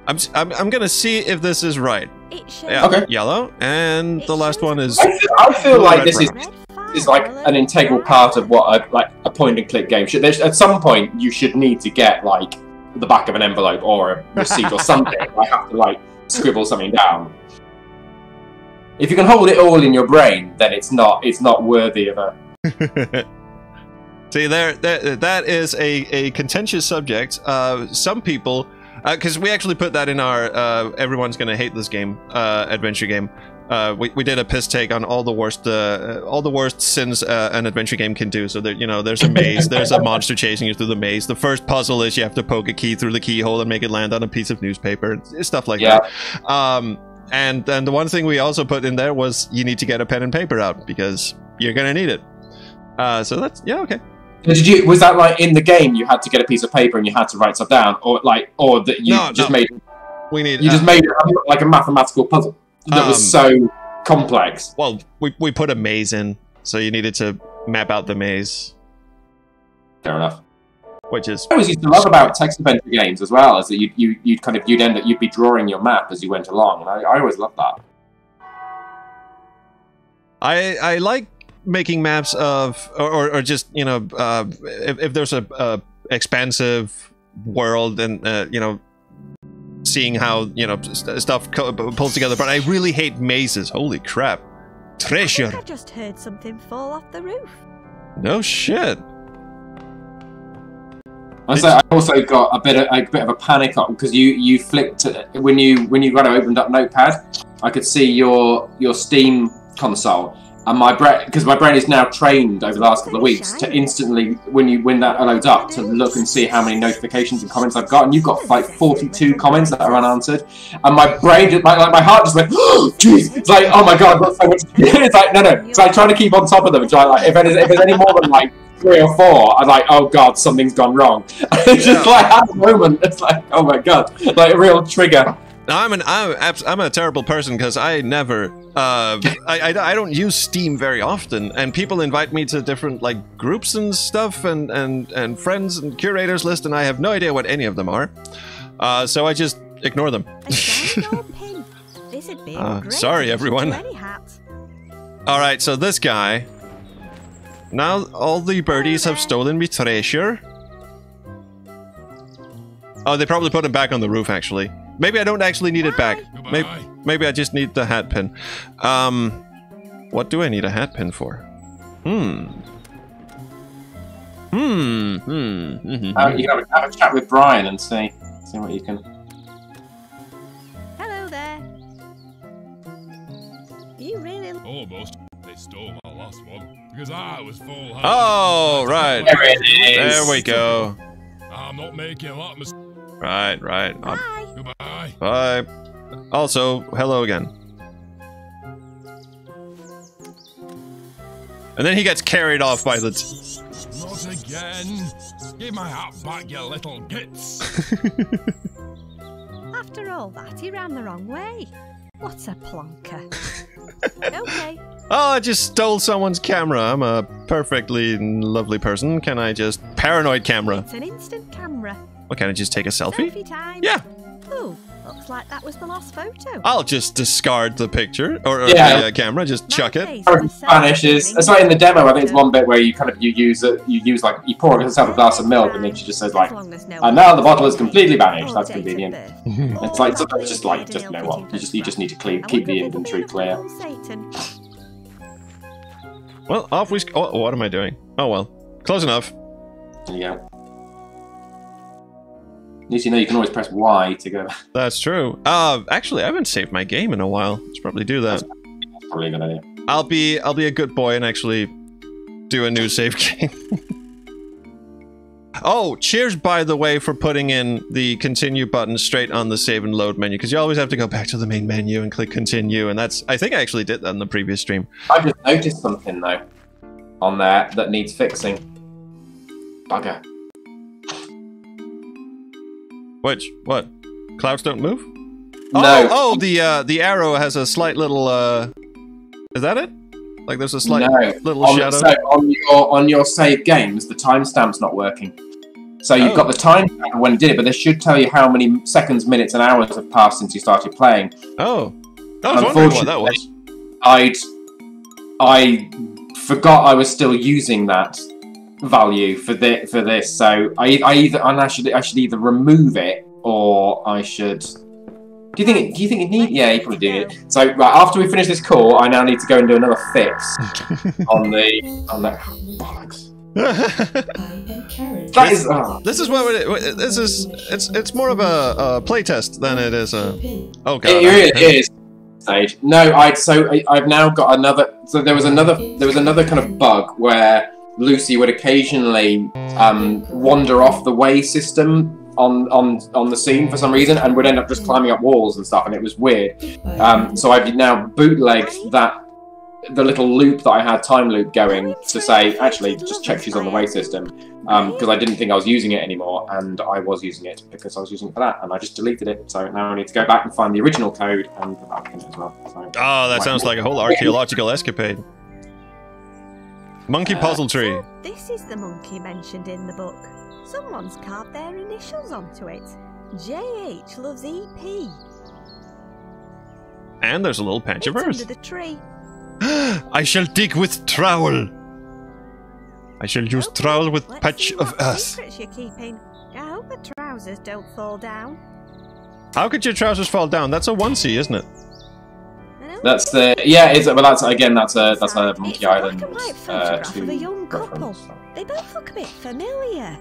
I'm gonna see if this is right. It shows Yeah, Okay. yellow, and the last one is. I feel like Red this is red fire is like on a load an of integral brown part of what a point and click game should. At some point, you should need to get like the back of an envelope or a receipt or something. I have to like scribble something down. If you can hold it all in your brain, then it's not worthy of a. See, that is a contentious subject. Some people, because we actually put that in our everyone's gonna hate this game adventure game. We did a piss take on all the worst sins an adventure game can do. So there's a maze, there's a monster chasing you through the maze. The first puzzle is you have to poke a key through the keyhole and make it land on a piece of newspaper, stuff like Yeah. that. And then the one thing we also put in there was you need to get a pen and paper out because you're gonna need it. So that's okay. Was that like in the game you had to get a piece of paper and you had to write stuff down, or that you No. made We need. just made it like a mathematical puzzle that was so complex? Well, we put a maze in, so you needed to map out the maze, Fair enough. which is I always used to love about text adventure games as well, is that you'd be drawing your map as you went along, and I always loved that. I like making maps of or just if there's a expansive world and seeing how stuff pulls together, but I really hate mazes. Holy crap. I think Treasure. I just heard something fall off the roof. No shit. I also got a bit of a panic because you flicked when you opened up Notepad, I could see your Steam console, And my brain, because my brain is now trained over the last couple of weeks to instantly, when that loads up, to look and see how many notifications and comments I've got. And you've got like 42 comments that are unanswered. And my brain, just, my heart just went, oh, jeez. It's like, oh my god, that's so much. It's like, no. It's like trying to keep on top of them. Try, like, if there's any more than like 3 or 4, I'm like, oh god, something's gone wrong. It's just like at the moment, it's like, oh my god, like a real trigger. I'm a terrible person because I never I don't use Steam very often, and people invite me to different like groups and stuff and friends and curators list, and I have no idea what any of them are. So I just ignore them. Sorry everyone. All right, so this guy. Now all the birdies have stolen me treasure. Oh, they probably put him back on the roof actually. Maybe I don't actually need it back. Maybe I just need the hat pin. What do I need a hat pin for? You can have a chat with Brian and see what you can. Hello there. You really? Almost. They stole my last one because I was full. Oh, right. There it is. There we go. I'm not making a lot of mistakes. Right. Bye. Goodbye. Bye. Also, hello again. And then he gets carried off by the... Not again. Give my hat back, you little gits. After all that, he ran the wrong way. What a plonker. Okay. Oh, I just stole someone's camera. I'm a perfectly lovely person. Can I just... Paranoid camera. It's an instant camera. Well, can I just take a selfie? Selfie time. Yeah. Ooh, looks like that was the last photo. I'll just discard the picture or Yeah. the camera. Just chuck it. Vanishes. It's like in the demo. I think it's one bit where you use like you pour yourself a glass of milk, and then she just says like, "And now the bottle is completely vanished." That's convenient. It's like sometimes just you know what, you just need to keep the inventory clear. Well, off we. Oh, what am I doing? Oh well, close enough. There you go. At least you know you can always press Y to go. That's true. Actually, I haven't saved my game in a while. Let's probably do that. That's probably a good idea. I'll be a good boy and actually do a new save game. Oh, cheers, by the way, for putting in the continue button straight on the save and load menu, because you always have to go back to the main menu and click continue, and that's... I think I actually did that in the previous stream. I just noticed something, though, on there that needs fixing. Bugger. Which? What? Clouds don't move? No. Oh, the arrow has a slight little, Is that it? Like there's a slight little shadow? So on your save games, the timestamp's not working. So you've got the timestamp when it did it, but this should tell you how many seconds, minutes, and hours have passed since you started playing. Oh. I was wondering what that was. I forgot I was still using that value for this, so I should either remove it or I should. Do you think it need? Yeah, you probably do it. So right after we finish this call, I now need to go and do another fix on that bollocks. This is what it's more of a playtest than it is a. Oh god! It really is. Stage. No, I've now got another. So there was another kind of bug where Lucy would occasionally wander off the way system on the scene for some reason, and would end up just climbing up walls and stuff, and it was weird. So I've now bootlegged the little loop that I had, time loop, going to say, actually, just check she's on the way system, because I didn't think I was using it anymore, and I was using it because I was using it for that, and I just deleted it. So now I need to go back and find the original code and put that in it as well. So, oh, that sounds like a whole archaeological escapade. Monkey puzzle tree. So this is the monkey mentioned in the book. Someone's carved their initials onto it. JH loves EP. And there's a little patch of earth. Under the tree. I shall dig with trowel. I shall use trowel with patch of earth. Secrets you're keeping. I hope the trousers don't fall down. How could your trousers fall down? That's a onesie, isn't it? That's the that's a Monkey Island. It's a black and white photograph of a young couple. They both look a bit familiar,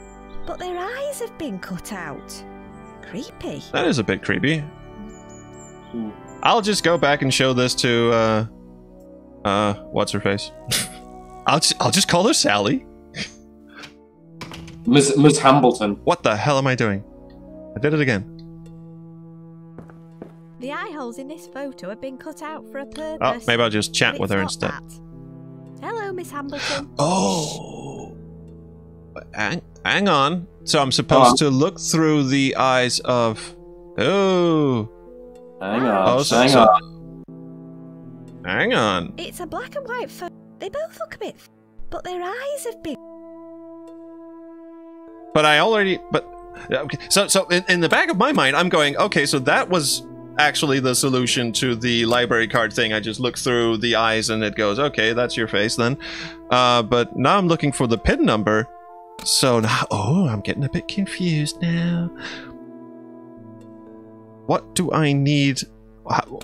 but their eyes have been cut out. Creepy. That is a bit creepy. I'll just go back and show this to What's her face? I'll just call her Sally. Ms. Hambleton. What the hell am I doing? I did it again. The eye holes in this photo have been cut out for a purpose. Oh, maybe I'll just chat But with it's her not instead. that. Hello, Miss Hambleton. Oh. Hang on. So I'm supposed to look through the eyes of... Oh. Hang on. Oh, hang on. Hang on. It's a black and white photo. They both look a bit... But their eyes have been... But I already... But... Okay. So in the back of my mind, I'm going, okay, so that was actually the solution to the library card thing. I just look through the eyes and it goes, okay, that's your face then. But now I'm looking for the PIN number. So now... Oh, I'm getting a bit confused now. What do I need?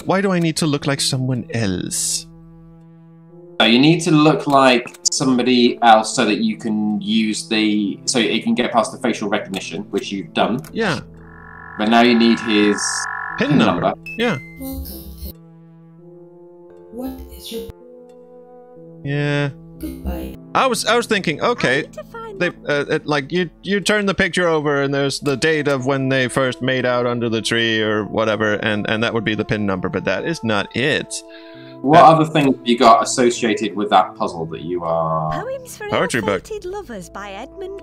Why do I need to look like someone else? You need to look like somebody else so that you can use the... So it can get past the facial recognition, which you've done. Yeah. But now you need his PIN number. Yeah. What is your Yeah. goodbye? I was thinking, I okay, need to find they like you turn the picture over and there's the date of when they first made out under the tree or whatever, and that would be the PIN number, but that is not it. What other things have you got associated with that puzzle that you are... Poems for Poetry book. Ill-Fated Lovers by Edmund.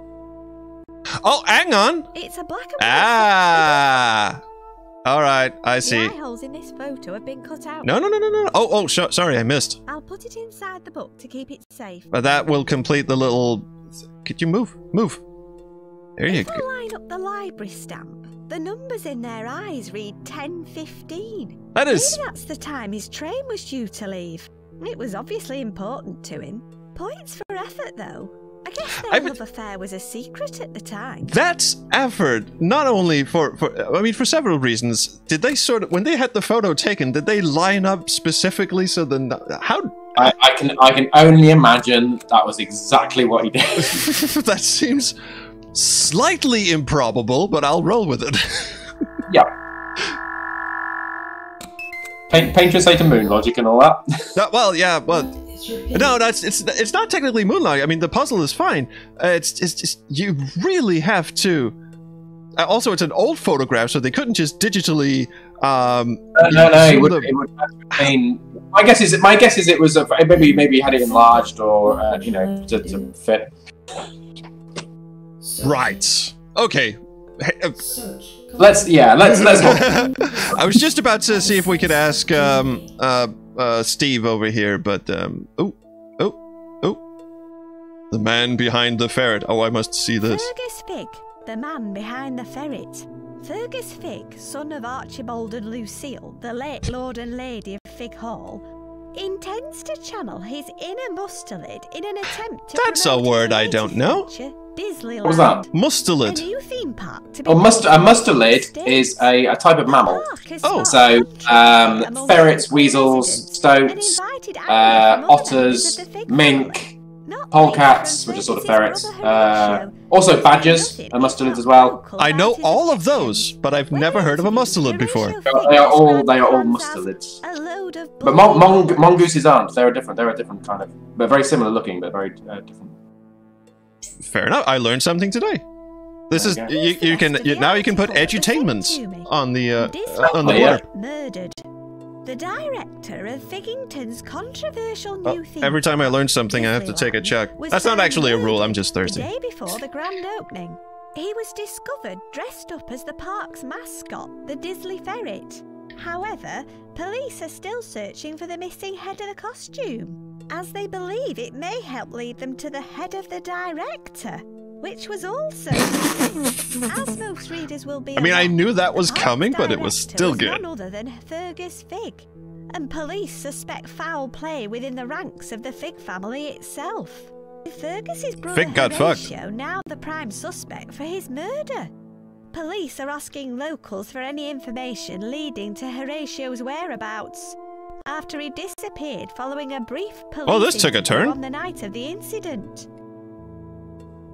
Oh, hang on. It's a black and white. Ah. All right, I The see. eye holes in this photo have been cut out. No. Oh, sorry, I missed. I'll put it inside the book to keep it safe. But that will complete the little... Could you move? Move. There you If I go. line up the library stamp, the numbers in their eyes read 10:15. That is... Maybe that's the time his train was due to leave. It was obviously important to him. Points for effort, though. I guess their love affair was a secret at the time. That's effort, not only for several reasons. Did they sort of, when they had the photo taken, did they line up specifically so how... I can only imagine that was exactly what he did. That seems slightly improbable, but I'll roll with it. Yeah. Painter say to moon logic and all that. Well, yeah, well... What is your PIN? No, it's not technically moonlight. I mean, the puzzle is fine. It's just you really have to. Also, it's an old photograph, so they couldn't just digitally. No. It would have been. My guess is it was maybe he had it enlarged or to fit. Search. Right. Okay. Search. Let's go. I was just about to see if we could ask Steve over here, but the man behind the ferret. Oh, I must see this. Fergus Fig, the man behind the ferret. Fergus Fig, son of Archibald and Lucille, the late Lord and Lady of Fig Hall, intends to channel his inner mustelid in an attempt to That's a promote his word I latest don't know. venture, Disneyland. What was that? A Mustelid. new theme park to be A built mustelid in is a type of mammal. Oh. So, ferrets, weasels, stoats, otters, mink, polecats, which are sort of ferrets. Also badgers are mustelids as well. I know all of those, but I've never heard of a mustelid before. They are all mustelids. But mongooses aren't. They're a different kind of, but very similar looking, but very different. Fair enough. I learned something today. This is There you can now you can put edutainment on the Oh, blurb. Murdered. The director of Figgington's controversial new theme Every time I learn park, something, I have to take a Disneyland, check. was That's not found actually a rule. I'm murdered just thirsty. The day before the grand opening, he was discovered dressed up as the park's mascot, the Disley Ferret. However, police are still searching for the missing head of the costume, as they believe it may help lead them to the head of the director, which was also missing. As most readers will be I mean, I aware, knew that was the park's coming, but it was director still was good. None other than Fergus Fig, and police suspect foul play within the ranks of the Fig family itself. Fergus's brother Fig got fucked. Horatio now the prime suspect for his murder. Police are asking locals for any information leading to Horatio's whereabouts after he disappeared following a brief police Oh, this took a interview turn. on the night of the incident.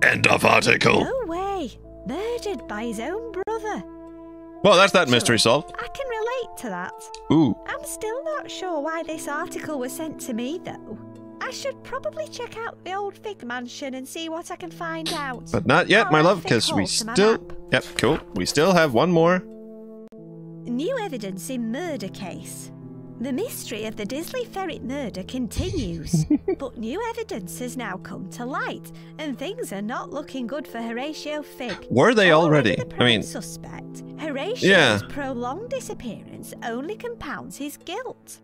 End of article. No way! Murdered by his own brother. Well, that's that mystery solved. I can relate to that. Ooh. I'm still not sure why this article was sent to me, though. I should probably check out the old Fig Mansion and see what I can find out. But not yet, I'll my add love, Fig because Hall we to my still... map. Yep, cool. We still have one more. New evidence in murder case. The mystery of the Disley Ferret murder continues, but new evidence has now come to light, and things are not looking good for Horatio Fig. Were they already? The I prime mean, suspect, Horatio's Yeah. prolonged disappearance only compounds his guilt.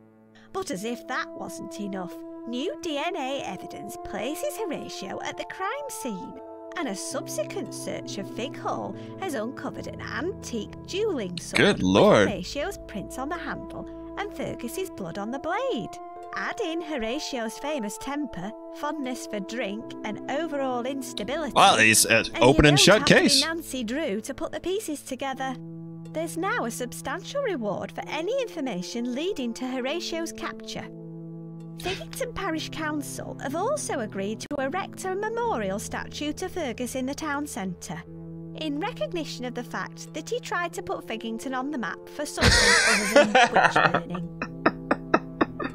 But as if that wasn't enough, new DNA evidence places Horatio at the crime scene, and a subsequent search of Fig Hall has uncovered an antique dueling sword Good lord. with Horatio's prints on the handle and Fergus's blood on the blade. Add in Horatio's famous temper, fondness for drink, and overall instability. well, it's an and open you and don't shut have to be case. Nancy Drew to put the pieces together. There's now a substantial reward for any information leading to Horatio's capture. Figington Parish Council have also agreed to erect a memorial statue to Fergus in the town centre, in recognition of the fact that he tried to put Figington on the map for something other than witch burning.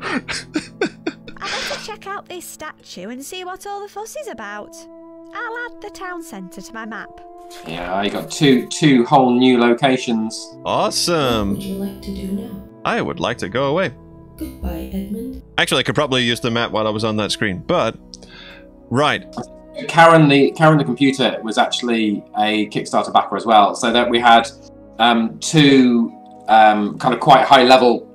I better check out this statue and see what all the fuss is about. I'll add the town centre to my map. Yeah, I got two whole new locations. What Awesome. would you like to do now? I would like to go away. Goodbye, Edmund. Actually, I could probably use the map while I was on that screen, but... Right. Karen the computer was actually a Kickstarter backer as well, so that we had two kind of quite high level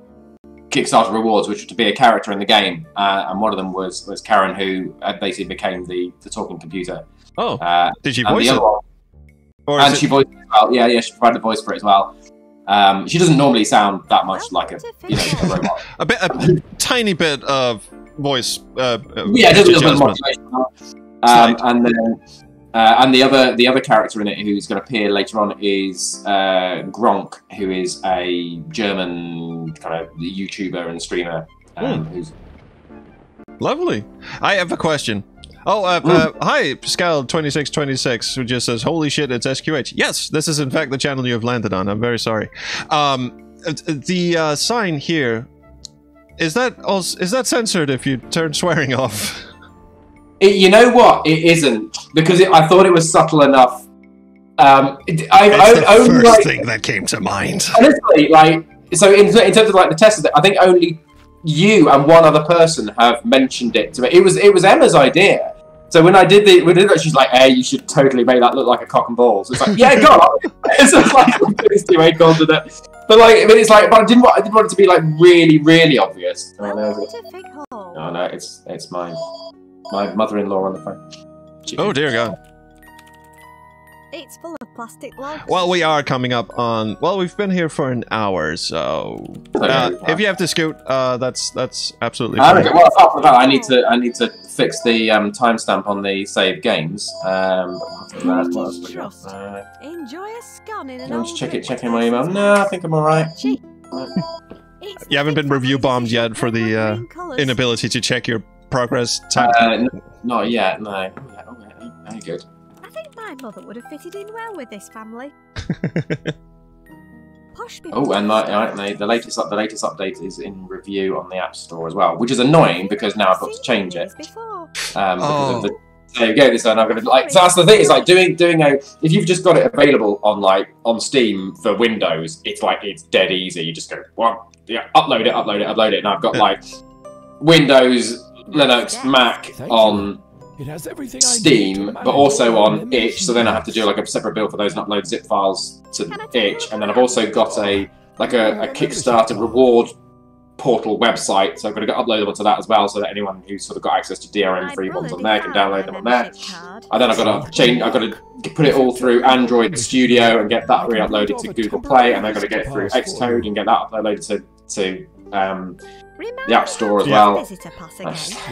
Kickstarter rewards, which were to be a character in the game, and one of them was Karen, who basically became the talking computer. Oh, did she And voice the it? other one- Or and is she it... voiced it as well. Yeah, she provided the voice for it as well. She doesn't normally sound that much like a robot. a tiny bit of voice... Yeah, there's a little bit of adjustment. modulation. And the other character in it who's going to appear later on is Gronk, who is a German kind of YouTuber and streamer. Who's Lovely. I have a question. Oh, hi, Pascal2626, who just says, holy shit, it's SQH. Yes, this is in fact the channel you have landed on. I'm very sorry. The sign here, is that censored if you turn swearing off? you know what? It isn't, because I thought it was subtle enough. It's the first thing that came to mind. Honestly, so in terms of the test of it, I think only you and one other person have mentioned it to me. It was Emma's idea. So when I did that, she's like, "Hey, you should totally make that look like a cock and balls." It's like, yeah, go on. It's just like these two acorns with it. But I didn't want it to be really, really obvious. Welcome to Fig Hall. No, it's my mother-in-law on the phone. Oh dear God. It's full of plastic logs. Well, we are coming up on... Well, we've been here for an hour, so... if you have to scoot, that's absolutely fine. Well, apart from that, I need to fix the timestamp on the saved games. Enjoy a scone in an I'm old just brick checking my email. No, I think I'm alright. Gee. You haven't been review bombed yet for the inability to check your progress time? Not yet, no. Okay, very good. I think my mother would have fitted in well with this family. Posh people. Oh, and the latest update is in review on the App Store as well, which is annoying because now I've got to change it. Because of the, there you go. This one I'm gonna So that's the thing. It's like doing a. If you've just got it available on Steam for Windows, it's dead easy. You just go upload it, and I've got Windows, Linux, Mac on It has everything Steam, but also on Itch. So then I have to do a separate build for those and upload zip files to Itch. And then I've also got a Kickstarter reward portal website, so I've got to upload them onto that as well, so that anyone who's sort of got access to DRM free ones on there can download them on there. And then I've got to put it all through Android Studio and get that re-uploaded to Google Play, and I've got to get it through Xcode and get that uploaded to the App Store as well.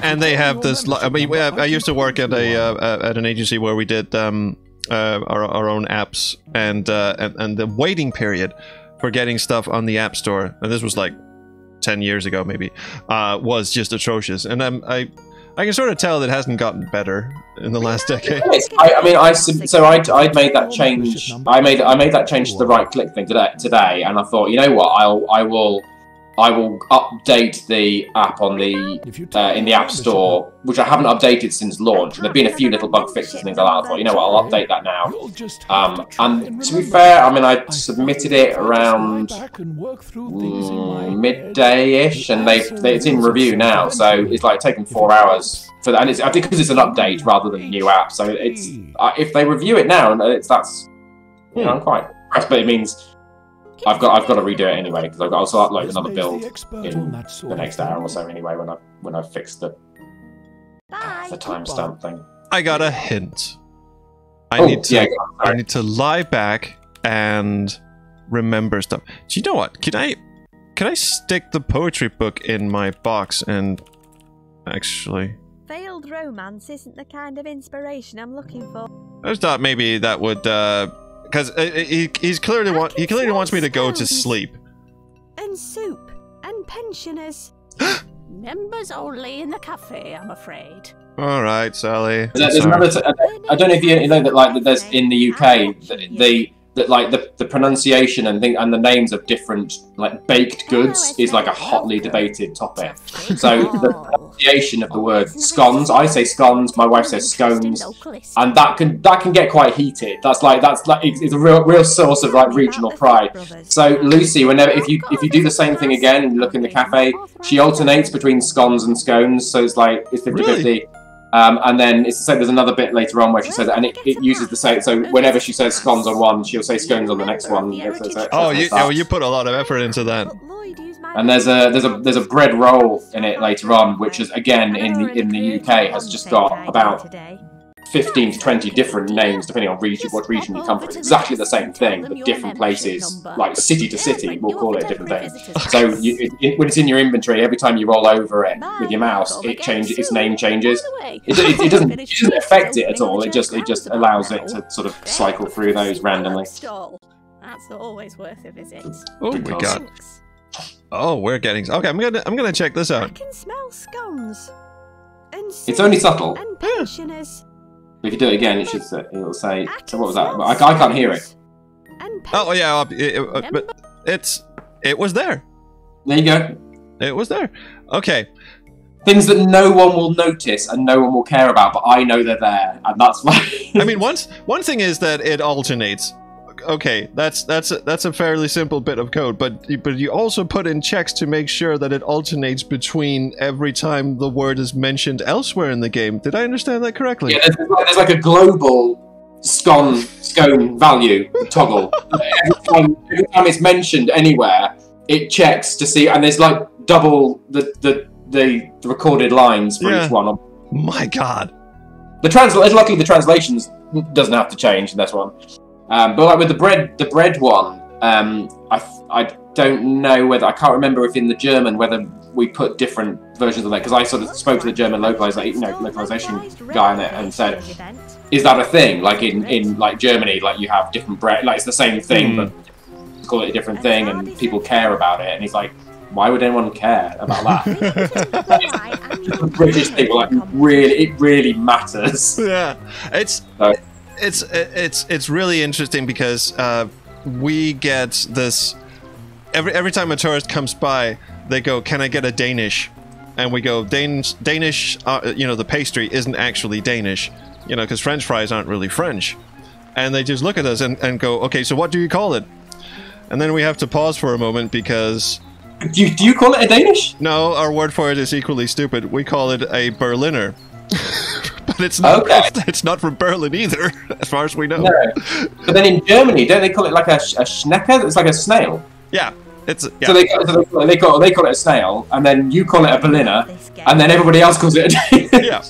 And they have this. I mean, I used to work at an agency where we did our own apps, and the waiting period for getting stuff on the App Store, and this was 10 years ago maybe, was just atrocious. And I can sort of tell that it hasn't gotten better in the last decade. Yes, I mean, I made that change. I made that change to the right-click thing today, and I thought, you know what, I will update the app on the in the App Store, which I haven't updated since launch. And there've been a few little bug fixes and things like that. I thought, you know what, I'll update that now. And to be fair, I mean, I submitted it around midday-ish, and it's in review now. So it's like taken 4 hours for that, and I think because it's an update rather than a new app. So it's if they review it now, that's you know, I'm quite impressed. But it means I've got to redo it anyway because I've got to also upload another build in the next hour or so anyway when I fix the timestamp thing. I got a hint. I need to lie back and remember stuff. Do you know what? Can I stick the poetry book in my box and actually? Failed romance isn't the kind of inspiration I'm looking for. I just thought maybe that would because he clearly wants me to go to sleep. And soup and pensioners. Members only in the cafe, I'm afraid. All right, Sally. There's another I don't know if you know that that there's in the UK the pronunciation and the names of different like baked goods is like a hotly debated topic. So the pronunciation of the word scones, I say scones, my wife says scones, and that can get quite heated. That's it's a real source of like regional pride. So Lucy, whenever if you do the same thing again and you look in the cafe, she alternates between scones and scones. So it's 50-50. And then there's another bit later on where she says, and it uses the same. So whenever she says scones on one, she'll say scones on the next one. You put a lot of effort into that. And there's a bread roll in it later on, which is again in the UK has just got about 15 to 20 different names depending on what region you come from. It's exactly the same thing, but different places, like city to city, we'll call it a different thing. So when it's in your inventory, every time you roll over it with your mouse, its name changes. It doesn't affect it at all. It just allows it to sort of cycle through those randomly. That's always worth a visit. Oh, we got. Oh, we're getting. Okay, I'm gonna check this out. I can smell scones. And it's only subtle. And pensioners. If you do it again, it'll say. So what was that? I can't hear it. Oh yeah, but it was there. There you go. It was there. Okay. Things that no one will notice and no one will care about, but I know they're there, and that's why. I mean, one thing is that it alternates. Okay, that's a fairly simple bit of code, but you also put in checks to make sure that it alternates between every time the word is mentioned elsewhere in the game. Did I understand that correctly? Yeah, there's like a global scone value toggle. every time it's mentioned anywhere, it checks to see, and there's like double the recorded lines for each one. My God. Luckily the translations doesn't have to change in this one. But like with the bread one, I don't know whether I can't remember if in the German whether we put different versions of that because I sort of spoke to the German localization guy on it and said, "Is that a thing? Like in like Germany, like you have different bread, like it's the same thing, but call it a different thing, and people care about it." And he's like, "Why would anyone care about that?" British people like it really matters. Yeah, It's really interesting because we get this every time a tourist comes by, they go, "Can I get a Danish?" And we go, Danish. The pastry isn't actually Danish, because French fries aren't really French, and they just look at us and go, "Okay, so what do you call it?" And then we have to pause for a moment because. Do you call it a Danish? No, our word for it is equally stupid. We call it a Berliner. But it's not. Okay. It's not from Berlin either, as far as we know. No. But then in Germany, don't they call it like a Schnecker? It's like a snail. Yeah, So they call it a snail, and then you call it a Berliner, and then everybody else calls it a Danish. Yeah.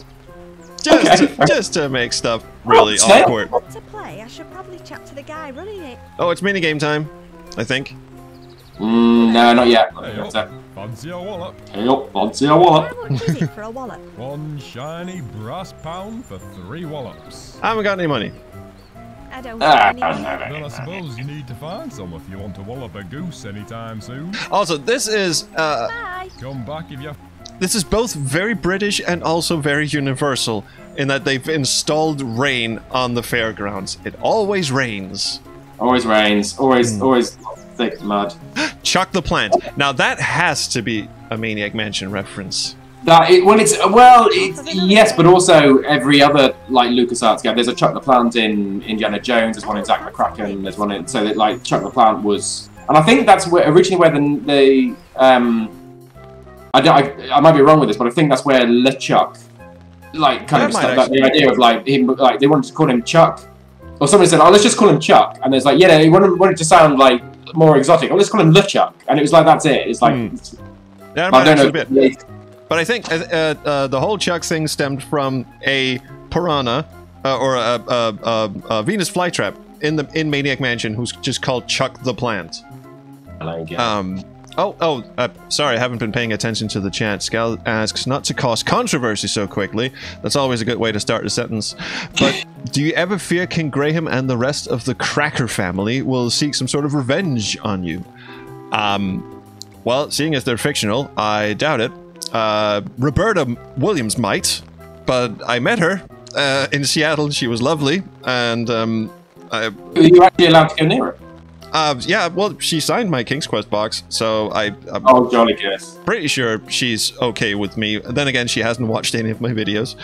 Just to make stuff really awkward. To play, I should probably chat to the guy running it. Oh, it's minigame time, I think. No, not yet. Fancy a wallop? Hey up, fancy a wallop. How much is it for a wallop? 1 shiny brass pound for 3 wallops. I haven't got any money. I don't have any money. Well, I suppose you need to find some if you want to wallop a goose anytime soon. Also, this is Bye. Come back if you... this is both very British and also very universal in that they've installed rain on the fairgrounds. It always rains. Always rains. Always thick mud. Chuck the Plant. Now that has to be a Maniac Mansion reference. Yes, but also every other like LucasArts game. There's a Chuck the Plant in Indiana Jones. There's one in Zack McCracken. There's one in like Chuck the Plant was, and I think that's originally where the I might be wrong with this, but I think that's where LeChuck, like, kind of like the idea of like him, like they wanted to call him Chuck, or somebody said, "Oh, let's just call him Chuck," and there's like, yeah, he wanted to sound like more exotic. Oh, let's call him LeChuck, and it was like that's it. It's like, yeah, I don't know. But I think the whole Chuck thing stemmed from a piranha or a Venus flytrap in Maniac Mansion who's just called Chuck the Plant. Sorry, I haven't been paying attention to the chat. Scal asks not to cause controversy so quickly. That's always a good way to start a sentence. But do you ever fear King Graham and the rest of the Cracker family will seek some sort of revenge on you? Well, seeing as they're fictional, I doubt it. Roberta Williams might, but I met her in Seattle. She was lovely, and Are you actually allowed to go near her? Yeah, well, she signed my King's Quest box, so I'm jolly good. pretty sure she's okay with me. Then again, she hasn't watched any of my videos.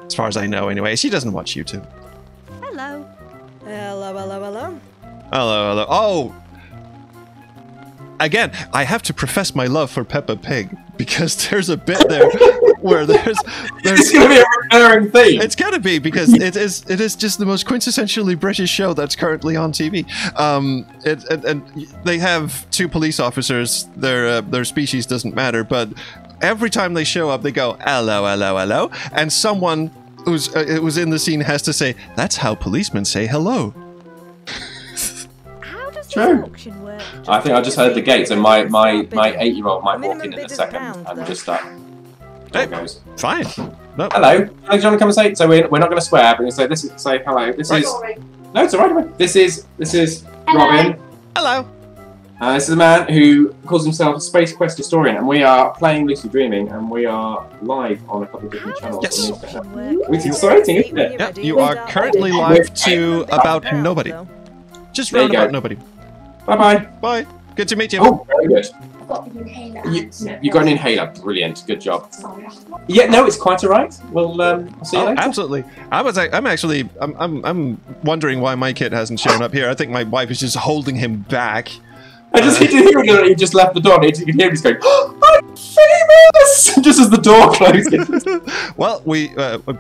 As far as I know, anyway. She doesn't watch YouTube. Hello. Hello, hello, hello. Hello, hello. Oh! Again, I have to profess my love for Peppa Pig, because there's a bit there where there's It's going to be a recurring theme. It's gotta be, because it is just the most quintessentially British show that's currently on TV. And they have two police officers. Their species doesn't matter, but every time they show up, they go hello, hello, hello, and someone who's in the scene has to say, "That's how policemen say hello." How does True. this auction work? I think I just heard the gate, so my 8-year-old might walk in a second and just start. There it goes. Fine. No. Hello. Do you want to come and say? So we're not going to swear. We're going to say this. Say hello. This is. No, it's alright. This is Robin. Hello. This is a man who calls himself a Space Quest historian, and we are playing Lucid Dreaming, and we are live on a couple of different channels. Yes. On the internet. It's exciting, isn't it? Yeah, you are currently live to About Nobody. Just There you round about go. nobody. Bye bye. Bye. Good to meet you. Oh, very good. You got an inhaler. Brilliant. Good job. Yeah, no, it's quite alright. Well, I'll see you later. Absolutely. I'm wondering why my kid hasn't shown up here. I think my wife is just holding him back. I just he did hear it. He just left the door, and you could hear him just going, "Oh, I'm famous!" Just as the door closes. Well, we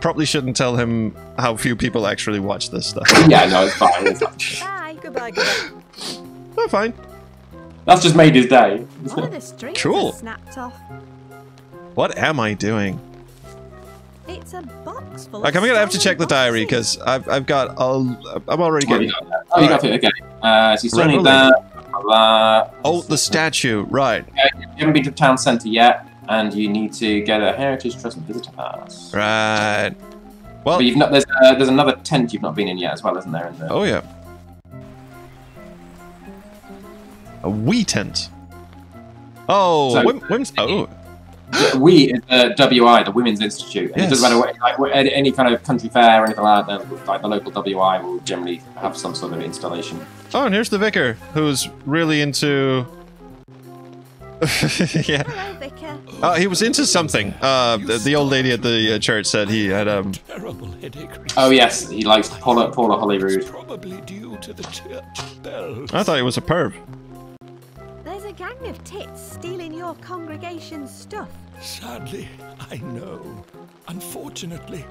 probably shouldn't tell him how few people actually watch this stuff. Yeah, no, it's fine. It's fine. Bye. Goodbye, goodbye. Oh, fine. That's just made his day. One of the strings Cool. is snapped off. What am I doing? It's a box full Like, of I'm gonna have to stolen check the diary boxes. because I've got I'm already Oh, you getting. got that. Oh, you got it. Okay. So you still need that. Oh, the statue, right? You haven't been to town centre yet, and you need to get a Heritage Trust visitor pass. Right. Well, But you've not. There's another tent you've not been in yet as well, isn't there? In the... oh yeah. A wee tent. Oh, So- women's. Oh, We is the WI, the Women's Institute. And Yes. it doesn't matter what, like any kind of country fair or anything like that. Like the local WI will generally have some sort of installation. oh, and here's the vicar who's really into. Yeah. Hello, Vicar. He was into something. The old lady at the church said he had Terrible headache. Oh yes, he likes Paula Holyrood. Probably due to the church bell. I thought he was a perv. There's a gang of tits stealing your congregation's stuff. Sadly, I know. Unfortunately,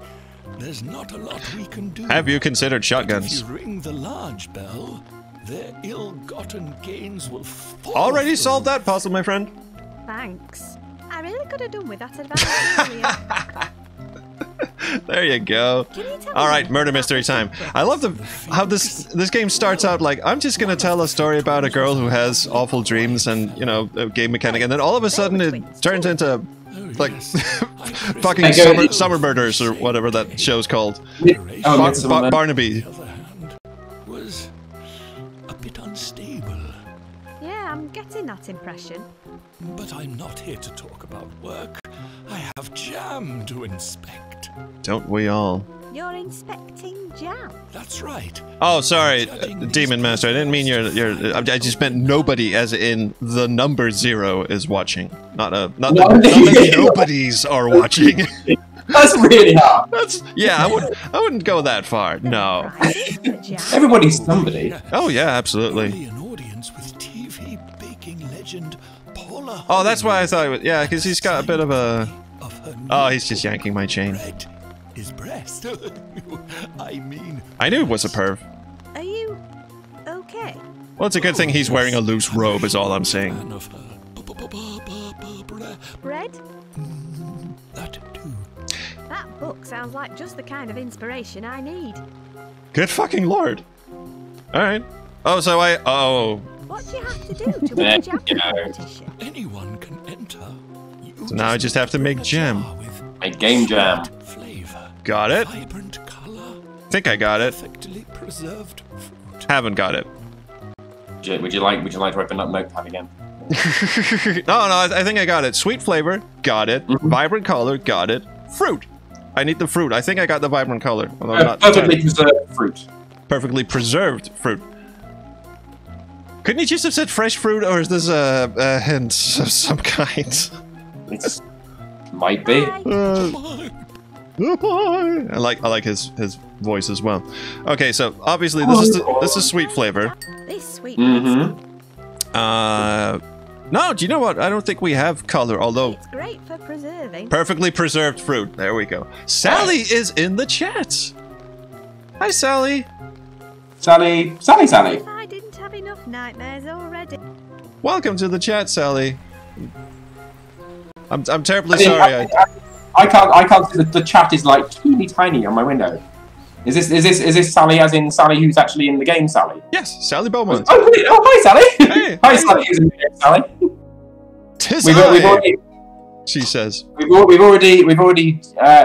there's not a lot we can do. Have you considered But shotguns? if you ring the large bell, their ill-gotten gains will fall. Already through. solved that puzzle, my friend. Thanks. I really could have done with that advice earlier. There you go. Can you tell All me right, more murder about mystery the time. culprit? I love how this game starts out like I'm just gonna tell a story about a girl who has awful dreams and a game mechanic, and then all of a sudden it turns into Oh, like yes. fucking I go- summer murders or whatever that show's called. Oh, Midsummer Man. Barnaby. On the other hand, was a bit unstable. Yeah, I'm getting giving that impression. But I'm not here to talk about work. I have jam to inspect. Don't we all? You're inspecting jam. That's right. Oh, sorry, Demon Master. I didn't mean I just meant nobody, as in the number 0 is watching. Not that nobodies are watching. That's really hard. Yeah, I wouldn't go that far. No. Everybody's somebody. Oh yeah, absolutely. Only an audience with TV baking legend Paula. Oh, that's why I thought it was, yeah, because he's got a bit of a. Oh, he's just yanking my chain. Red is breast. I mean, I knew it was a perv. Are you okay? Well, it's a good thing he's wearing a loose robe, is all I'm saying. fan of Bread? that too. That book sounds like just the kind of inspiration I need. Good fucking lord. Alright. Oh, so What do you have to do to win a jam competition? Anyone can enter. So now I just have to make jam. A game jam. Flavor. Got it. Vibrant color. Think I got it. Perfectly preserved fruit. Haven't got it. Would you like to open up Notepad again? No, I think I got it. Sweet flavor, got it. Vibrant color, got it. Fruit. I need the fruit. I think I got the vibrant color. Although not Perfectly preserved fruit. perfectly preserved fruit. Couldn't you just have said fresh fruit, or is this a hint of some kind? It might be. I like his voice as well. Okay, so obviously this is sweet flavor. This sweet No, do you know what? I don't think we have color, although It's great for preserving. perfectly preserved fruit. There we go. Sally is in the chat. Hi, Sally. Sally. If I didn't have enough nightmares already. Welcome to the chat, Sally. I'm terribly sorry. I can't see the chat is like teeny tiny on my window. Is this Sally as in Sally who's actually in the game, Sally? Yes, Sally Beaumont. Oh, hi Sally. Hey, Hi Sally who's in the game, Sally. Tis We've I, already she says. we've already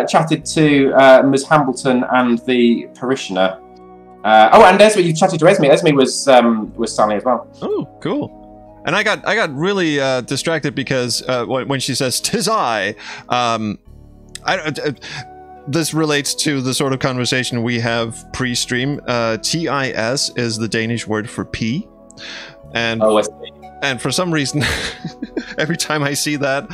chatted to Ms. Hambleton and the parishioner. And Esme, you chatted to Esme. Esme was Sally as well. Oh, cool. And I got really distracted because when she says "tis I," this relates to the sort of conversation we have pre-stream. TIS is the Danish word for pee, and and for some reason, every time I see that,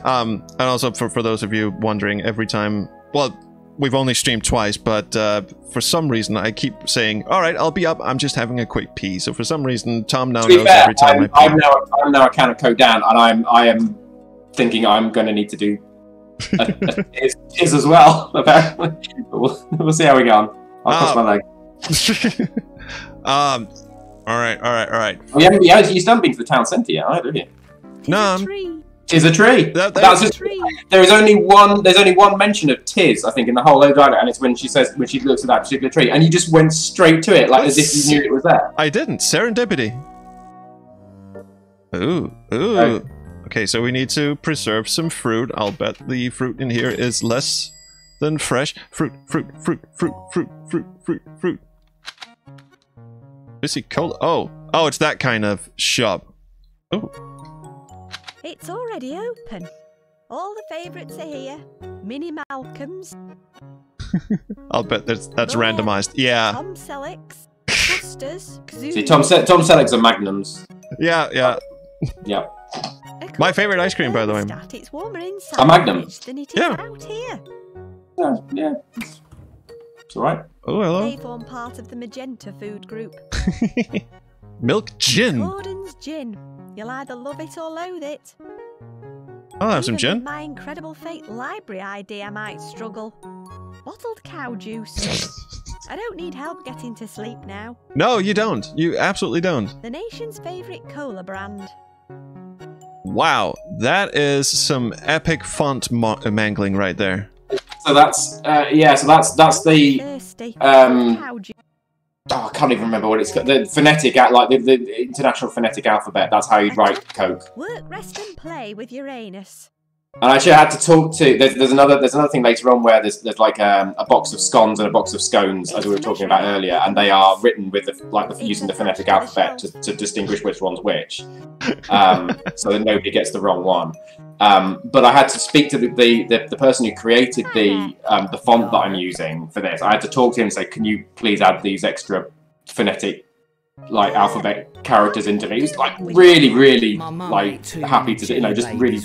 and also for those of you wondering, every time, well, we've only streamed twice, but for some reason I keep saying, "All right, I'll be up. I'm just having a quick pee." So for some reason, Tom now knows every time I pee. I'm now a can of Coke down, and I am thinking I'm going to need to do a tis as well. Apparently, but we'll see how we go on. I'll cross my leg. All right. You still haven't been to the town centre yet, have you? No, Tis a tree. That's a tree. There's only one mention of tis, I think, in the whole low dialogue, and it's when she looks at that particular tree, and you just went straight to it, like as if you knew it was there. I didn't. Serendipity. Ooh. Right. Okay, so we need to preserve some fruit. I'll bet the fruit in here is less than fresh. Fruit. Is he cold? Oh, it's that kind of shop. Oh. It's already open. All the favourites are here. Mini Malcolms. I'll bet that's randomized. Yeah. Tom Selleck's. Busters. See, Tom Selleck's are Magnums. Yeah. Yeah. My favourite ice cream, by the way. It's warmer inside A Magnum. than it is Yeah. out here. Yeah. It's alright. Oh, hello. They form part of the Magenta food group. Milk gin. Gordon's gin. You'll either love it or loathe it. I'll have some Even gin. with my Incredible Fate library idea, I might struggle. Bottled cow juice. I don't need help getting to sleep now. No, you don't. You absolutely don't. The nation's favourite cola brand. Wow, that is some epic font mangling right there. So that's that's the Thirsty. um, Cow juice. I can't even remember what it's called. The phonetic, like the international phonetic alphabet. That's how you'd write Coke. Work, rest and play with Uranus. And I actually had to talk to. There's another thing later on where there's like a box of scones and a box of scones, as we were talking about earlier, and they are written with using the phonetic alphabet to distinguish which one's which, so that nobody gets the wrong one. But I had to speak to the person who created the font that I'm using for this. I had to talk to him and say, "Can you please add these extra phonetic alphabet characters into me?" He was really happy to do, just really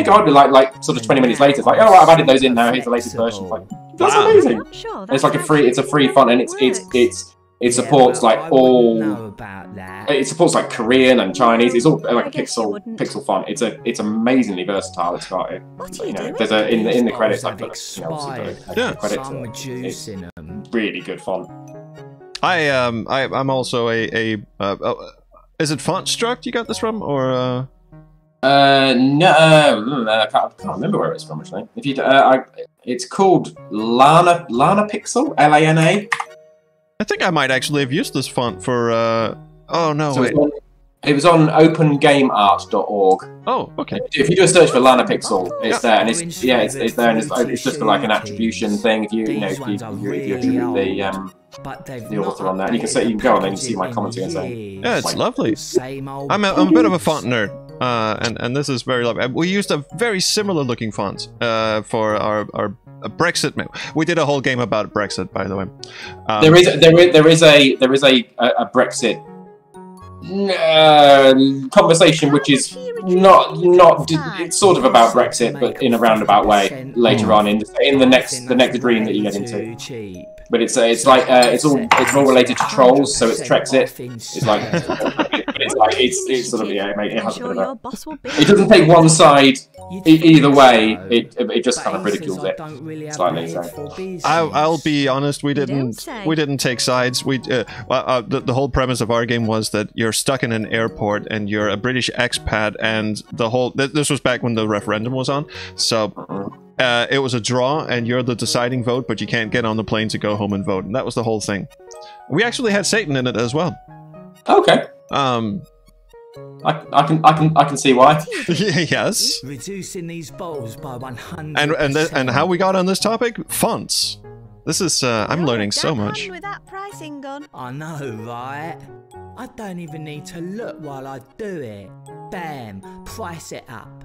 go on. Like sort of 20 minutes later, it's like, "Oh, right, I've added those in now. Here's the latest version." Like, that's amazing. Sure, It's like it's a free font, and it supports all. It supports like Korean and Chinese. It's all like a pixel font. It's amazingly versatile. It's got it. There's in the credits. I've got credits. It's really good font. I'm also a is it Fontstruct you got this from, or no, I can't remember where it's from actually. If you it's called Lana Pixel, Lana. I think I might actually have used this font for oh no, so wait. It was on opengameart.org. Oh, okay. If you do a search for Lana Pixel, it's there, and it's there, and it's just for like an attribution thing. If you attribute the author on there, and you can go on there and you see my commentary and say, yeah, it's lovely. I'm a bit of a font nerd, and this is very lovely. We used a very similar looking font for our Brexit. We did a whole game about Brexit, by the way. There is a Brexit conversation which is not it's sort of about Brexit, but in a roundabout way later on in the next dream that you get into. But it's all related to trolls, so it's Trexit. It's sort of it has a bit of a. It doesn't take one side either way. It just kind of ridicules it slightly. So. I'll be honest. We didn't take sides. The whole premise of our game was that you're stuck in an airport and you're a British expat, and this was back when the referendum was on. So. It was a draw, and you're the deciding vote, but you can't get on the plane to go home and vote, and that was the whole thing. We actually had Satan in it as well. Okay. I can see why. Yes. Reducing these bowls by 100%. And how we got on this topic? Fonts. This is I'm learning so much. With that pricing gun. I know, right? I don't even need to look while I do it. Bam, price it up.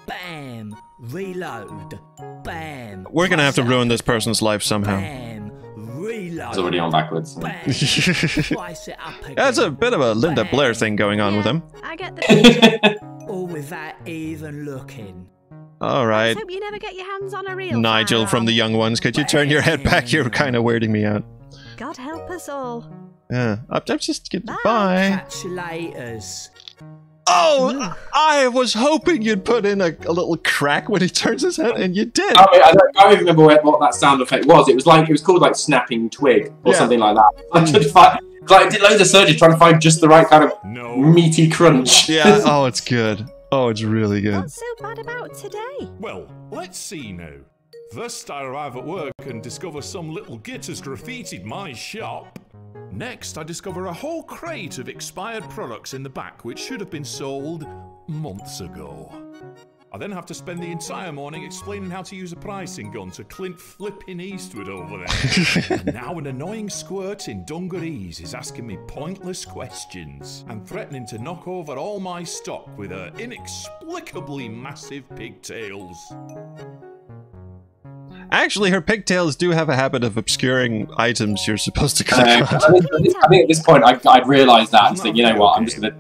Bam, reload. Bam. We're gonna have to ruin this person's life somehow. Bam, reload. It's already on backwards. Bam, price it up again. That's a bit of a Linda Blair thing going on with him. I get the picture. All without even looking. All right. I hope you never get your hands on a real Nigel from the Young Ones, could you turn your head back? You're kind of weirding me out. God help us all. Yeah, I'm just kidding. Bye. Bye. Catch you laters. Oh, I was hoping you'd put in a little crack when he turns his head, and you did. I don't even remember what that sound effect was. It was called like snapping twig or something like that. I did loads of searches trying to find just the right kind of meaty crunch. Yeah. Oh, it's good. Oh, it's really good. What's so bad about today? Well, let's see now. First, I arrive at work and discover some little git has graffitied my shop. Next, I discover a whole crate of expired products in the back which should have been sold months ago. I then have to spend the entire morning explaining how to use a pricing gun to Clint flipping Eastwood over there. And now an annoying squirt in dungarees is asking me pointless questions and threatening to knock over all my stock with her inexplicably massive pigtails. Actually, her pigtails do have a habit of obscuring items you're supposed to click on. I think at this point I'd realised that and think, you know what, I'm just going to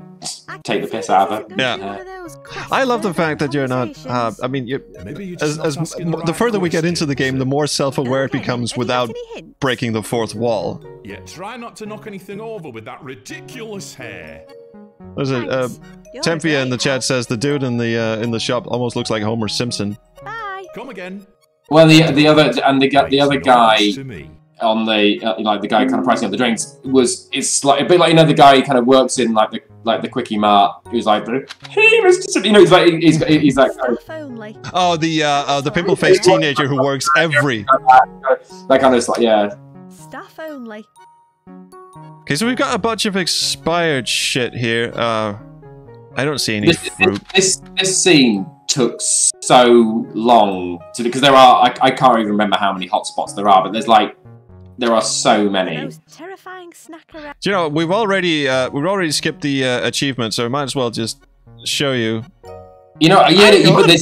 take the piss out of it. Yeah. I love the fact that you're not, I mean, the further we get into the game, the more self-aware it becomes without breaking the fourth wall. Yeah, try not to knock anything over with that ridiculous hair. There's Tempia in the chat says the dude in the shop almost looks like Homer Simpson. Bye. Come again. Well, the other guy on the guy kind of pricing up the drinks it's like a bit like the guy who kind of works in like the Quickie Mart who's like, hey Mr. he's like only. Oh, the pimple faced teenager who works every that kind of Staff only. Okay, so we've got a bunch of expired shit here. I don't see any fruit. This scene took so long to, because there are, I can't even remember how many hotspots there are, but there are so many. Most terrifying snack around. Do you know, we've already skipped the achievement, so I might as well just show you. You know, but there's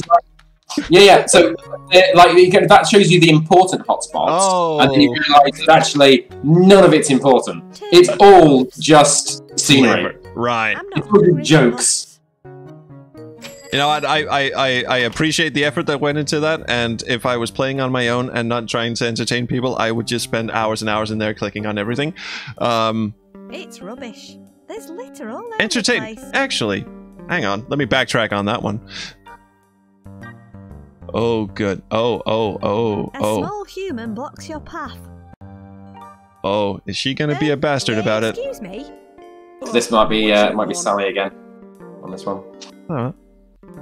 yeah. So, that shows you the important hotspots, and then you realise that actually none of it's important. It's all just scenery. Right. It's all jokes. You know what? I appreciate the effort that went into that, and if I was playing on my own and not trying to entertain people, I would just spend hours and hours in there clicking on everything. It's rubbish. There's litter all over Entertain. the place. Actually, hang on. Let me backtrack on that one. Oh, good. A small human blocks your path. Oh, is she gonna be a bastard about it? Excuse me. This might be Sally again on this one. Oh.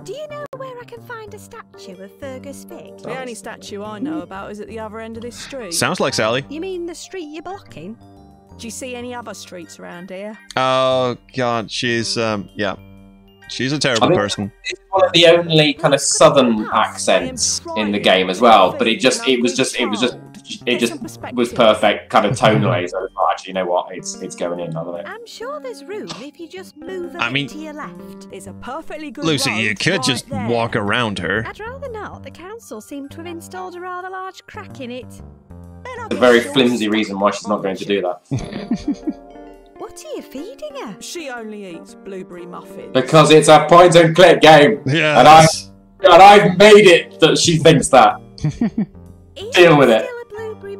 Do you know where I can find a statue of Fergus Fig? The only statue I know about is at the other end of this street. Sounds like Sally. You mean the street you're blocking? Do you see any other streets around here? Oh God, she's yeah, she's a terrible person. It's one of the only kind of southern accents in the game as well, but it just was perfect kind of tonally. So it's not actually, you know what, it's going in, I don't know. I'm sure there's room if you just move I mean, to your left. There's a perfectly good Lucy, road you could right just there. walk around her. I'd rather not. The council seem to have installed a rather large crack in it. A very flimsy reason why she's not going to do that. What are you feeding her? She only eats blueberry muffins. Because it's a point and click game. Yeah. And I've made it that she thinks that. Deal with it.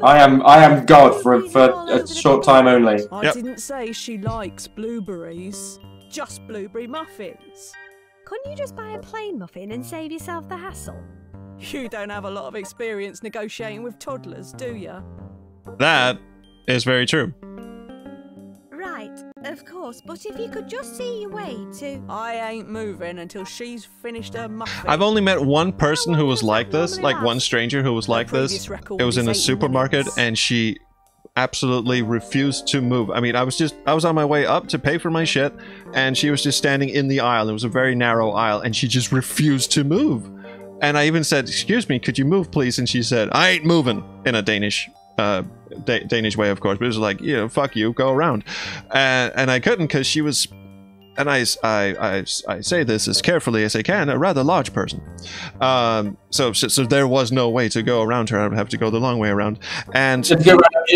I am God for a short time only. I didn't say she likes blueberries. Just blueberry muffins. Couldn't you just buy a plain muffin and save yourself the hassle? You don't have a lot of experience negotiating with toddlers, do you? That is very true. Right, of course, but if you could just see your way to... I ain't moving until she's finished her muffin. I've only met one person who was like this, like one stranger who was like this. It was in a supermarket, and she absolutely refused to move. I mean, I was on my way up to pay for my shit, and she was just standing in the aisle. It was a very narrow aisle, and she just refused to move. And I even said, "Excuse me, could you move, please?" And she said, "I ain't moving," in a Danish way, of course. But it was like, you know, fuck you, go around. And I couldn't, because she was, and I say this as carefully as I can, a rather large person. So there was no way to go around her. I would have to go the long way around. And you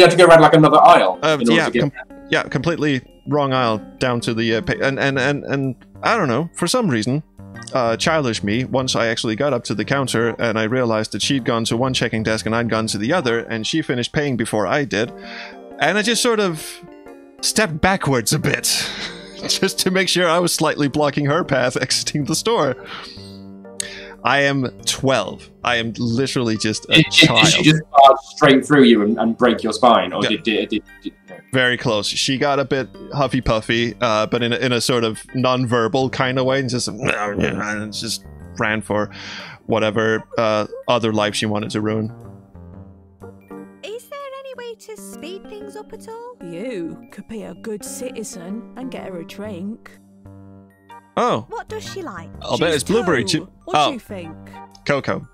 have to go around like another aisle. Completely wrong aisle down to the and I don't know, for some reason. Childish me, once I actually got up to the counter and I realized that she'd gone to one checking desk and I'd gone to the other, and she finished paying before I did, and I just sort of stepped backwards a bit just to make sure I was slightly blocking her path exiting the store. I am 12. I am literally just a child. Did she just charge straight through you and break your spine, or did very close. She got a bit huffy puffy, but in a sort of non-verbal kind of way, and just ran for whatever other life she wanted to ruin. Is there any way to speed things up at all? You could be a good citizen and get her a drink. Oh. What does she like? I'll bet it's blueberry too. What do you think? Cocoa.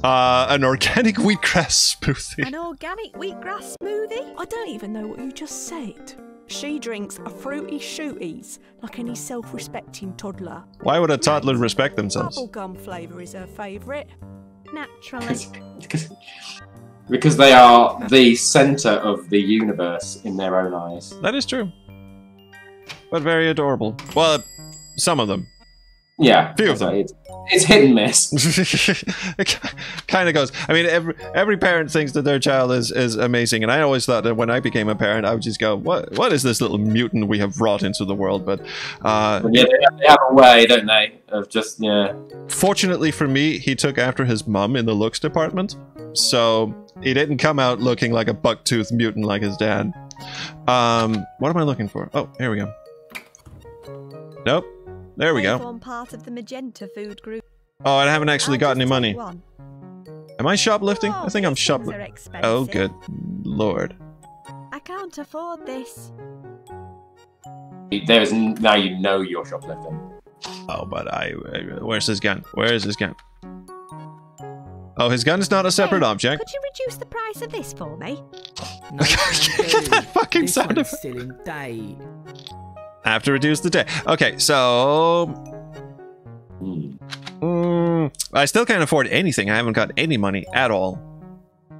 An organic wheatgrass smoothie. An organic wheatgrass smoothie? I don't even know what you just said. She drinks a fruity shooties like any self-respecting toddler. Why would a toddler respect themselves? Bubblegum flavour is her favourite. Naturally. Because they are the centre of the universe in their own eyes. That is true. But very adorable. Well, some of them. Yeah. Few of them. It's hit and miss. It kind of goes. I mean, every parent thinks that their child is amazing, and I always thought that when I became a parent, I would just go, "What is this little mutant we have brought into the world?" But yeah, they have a way, don't they, of just Fortunately for me, he took after his mum in the looks department, so he didn't come out looking like a buck-toothed mutant like his dad. What am I looking for? Oh, here we go. Nope. There we go. Form part of the Magenta food group. Oh, I haven't actually got any money. One. Am I shoplifting? I think I'm shoplifting. Oh, good lord. I can't afford this. Now you know you're shoplifting. Oh, but where's his gun? Where is his gun? Oh, his gun is not a separate object. Could you reduce the price of this for me? No, That fucking this sound one's effect. still in date. I have to reduce the day. Okay, so I still can't afford anything. I haven't got any money at all.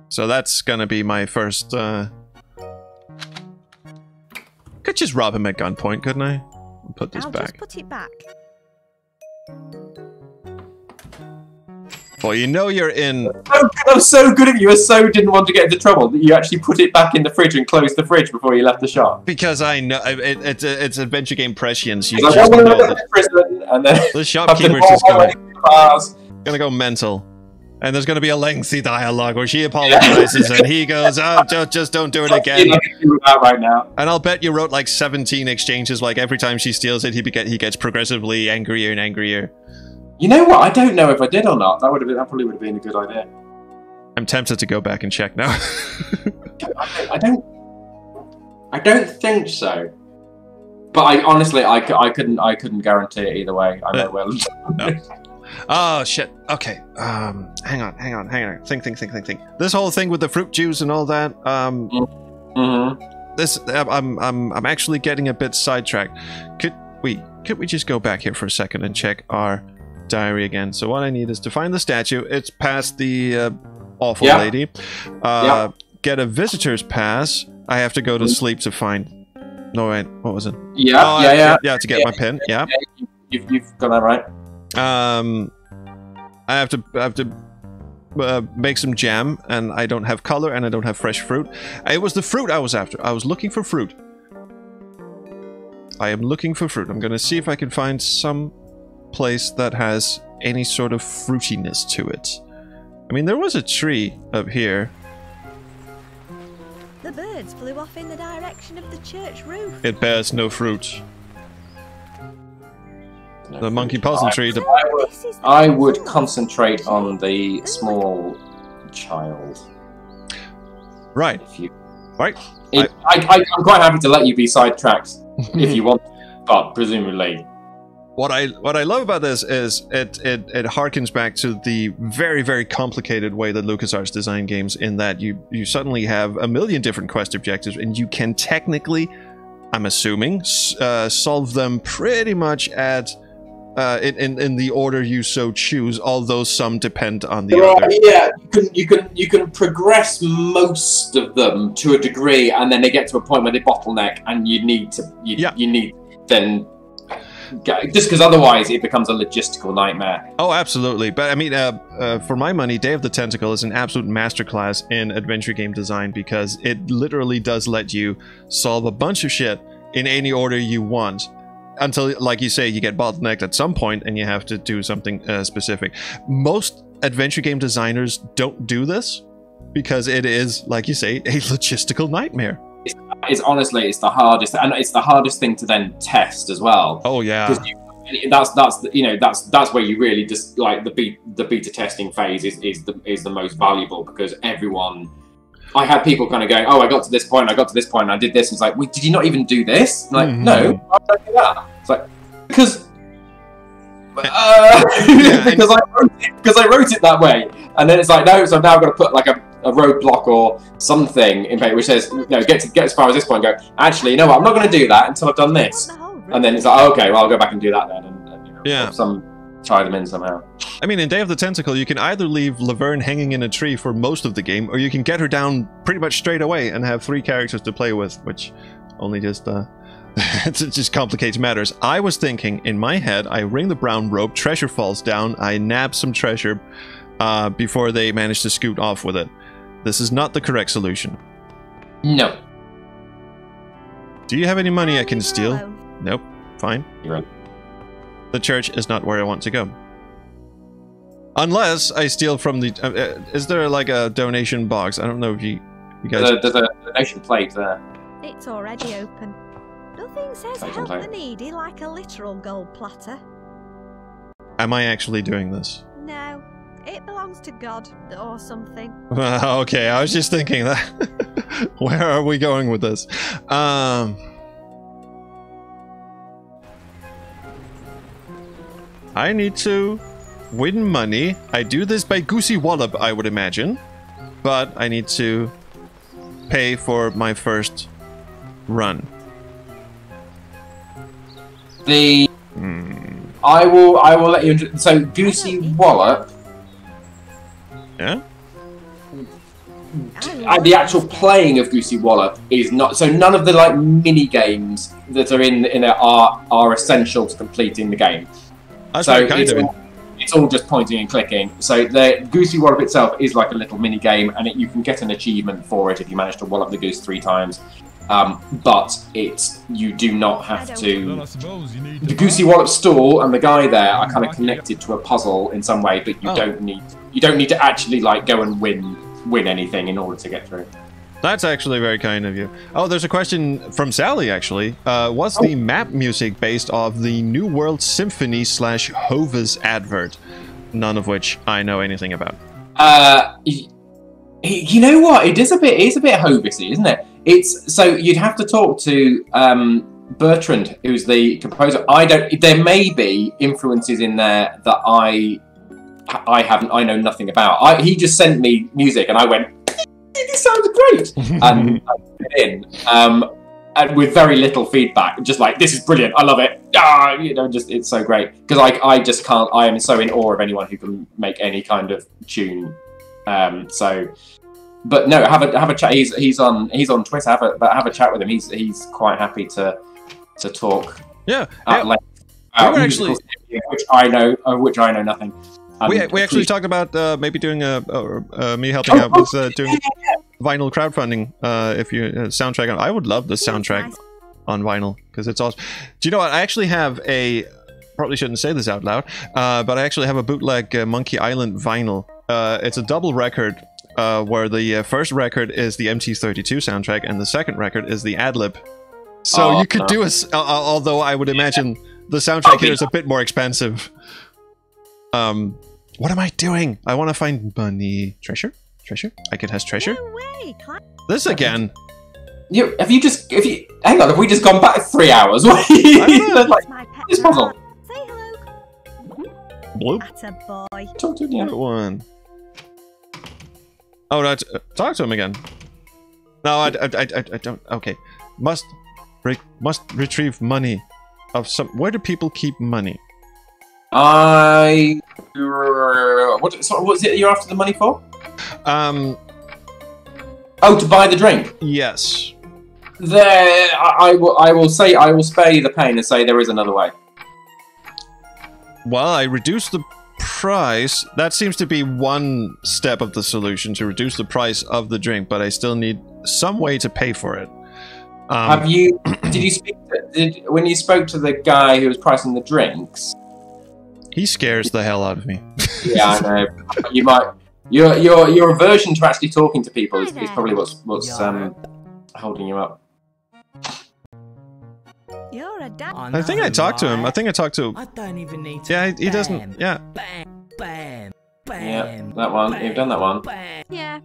So that's gonna be my first. Could just rob him at gunpoint, couldn't I? I'll put this I'll back. just put it back. Well, you know you're in. That was so good of you. You so didn't want to get into trouble that you actually put it back in the fridge and closed the fridge before you left the shop. Because I know it's adventure game prescience. You Like, just I'm know gonna go that to prison and then the shopkeeper's just gonna go mental, and there's gonna be a lengthy dialogue where she apologizes and he goes, "Oh, just don't do it again." Right now. And I'll bet you wrote like 17 exchanges. Like every time she steals it, he gets progressively angrier and angrier. You know what? I don't know if I did or not. That probably would have been a good idea. I'm tempted to go back and check now. I don't think so. But I honestly, I couldn't guarantee it either way. I know well. No. Oh shit. Okay. Hang on. Think. This whole thing with the fruit juice and all that. This. I'm actually getting a bit sidetracked. Could we just go back here for a second and check our diary again? So what I need is to find the statue. It's past the awful lady. Get a visitor's pass. I have to go to sleep to find. No wait, what was it? Yeah, to get my pin. Yeah. You've got that right. I have to make some jam, and I don't have color, and I don't have fresh fruit. It was the fruit I was after. I was looking for fruit. I am looking for fruit. I'm gonna see if I can find some place that has any sort of fruitiness to it. I mean, there was a tree up here. The birds flew off in the direction of the church roof. It bears no fruit. The monkey possum tree. I would concentrate on the small child. Right. I'm quite happy to let you be sidetracked if you want, but presumably. What I love about this is it harkens back to the very, very complicated way that LucasArts design games, in that you suddenly have a million different quest objectives, and you can technically, I'm assuming, solve them pretty much at in the order you so choose, although some depend on the other. Yeah, you can progress most of them to a degree, and then they get to a point where they bottleneck, and you need then. Just because otherwise it becomes a logistical nightmare. Oh, absolutely. But I mean, for my money, Day of the Tentacle is an absolute masterclass in adventure game design, because it literally does let you solve a bunch of shit in any order you want. Until, like you say, you get bottlenecked at some point and you have to do something specific. Most adventure game designers don't do this because it is, like you say, a logistical nightmare. It's honestly, it's the hardest, and it's the hardest thing to then test as well. Oh yeah, that's where you really just like the beta testing phase is the most valuable, because everyone. I had people kind of going, "Oh, I got to this point, and I did this." And it's like, "Wait, did you not even do this?" I'm like, no, why did I do that? It's like because I wrote it that way, and then it's like, no, so now I've got to put like a roadblock or something in which says, no, get as far as this point and go, actually, you know what, I'm not going to do that until I've done this. And then it's like, oh, okay, well, I'll go back and do that then, and tie them in somehow. I mean, in Day of the Tentacle, you can either leave Laverne hanging in a tree for most of the game, or you can get her down pretty much straight away and have 3 characters to play with, which only just it just complicates matters. I was thinking in my head, I ring the brown rope, treasure falls down, I nab some treasure before they manage to scoot off with it. This is not the correct solution. No. Do you have any money I can steal? Nope. Fine. You're right. The church is not where I want to go. Unless I steal from the... is there like a donation box? I don't know if you guys... There's a donation plate there. It's already open. Nothing says help the needy like a literal gold platter. Am I actually doing this? No. It belongs to God, or something. Okay, I was just thinking that. Where are we going with this? I need to win money. I do this by Goosey Wallop, I would imagine. But I need to pay for my first run. I will let you. So Goosey Wallop. Yeah. The actual playing of Goosey Wallop is not. So none of the like mini games that are in it are essential to completing the game. That's so kind of it. It's all just pointing and clicking. So the Goosey Wallop itself is like a little mini game, and you can get an achievement for it if you manage to wallop the goose 3 times. But you do not have to. Well, I suppose you need The Goosey Wallop stall and the guy there are kind of connected to a puzzle in some way, but you don't need to actually like go and win anything in order to get through. That's actually very kind of you. Oh, there's a question from Sally, actually. Was the map music based off the New World Symphony / Hovis advert? None of which I know anything about. You know what? It is a bit Hovisy, isn't it? It's so you'd have to talk to Bertrand, who's the composer. There may be influences in there that I know nothing about. He just sent me music, and I went, "This sounds great," and I put it in, and with very little feedback, just like, "This is brilliant, I love it." It's so great because I just can't. I am so in awe of anyone who can make any kind of tune. But no, have a chat. He's on Twitter. Have a chat with him. He's quite happy to talk. Yeah. At length. We were actually, which I know nothing. We actually talked about maybe doing me helping out with doing vinyl crowdfunding. If you soundtrack, I would love the soundtrack on vinyl because it's awesome. Do you know what? I actually have probably shouldn't say this out loud, but I actually have a bootleg Monkey Island vinyl. It's a double record where the first record is the MT32 soundtrack and the second record is the ad-lib. So you could do although I would imagine the soundtrack here is a bit more expensive. What am I doing? I want to find money. Treasure? It has treasure? No way, This again. Have we just gone back 3 hours? What are you like, this puzzle. Say hello. Bloop. That's a boy. Talk to him, Good one. Oh, no, talk to him again. No, I don't. Okay. Must retrieve money of some. Where do people keep money? What's it you're after the money for? To buy the drink. Yes. I will spare you the pain and say there is another way. Well, I reduced the price. That seems to be one step of the solution, to reduce the price of the drink, but I still need some way to pay for it. Have you? When you spoke to the guy who was pricing the drinks? He scares the hell out of me. Yeah, I know. You might. Your aversion to actually talking to people is probably what's holding you up. You're a dad. I think I talked to him. I think I talked to. I don't even need to. Yeah, he doesn't. Yeah. Bam, bam, bam. Yeah, that one. You've done that one. Bam. Yeah.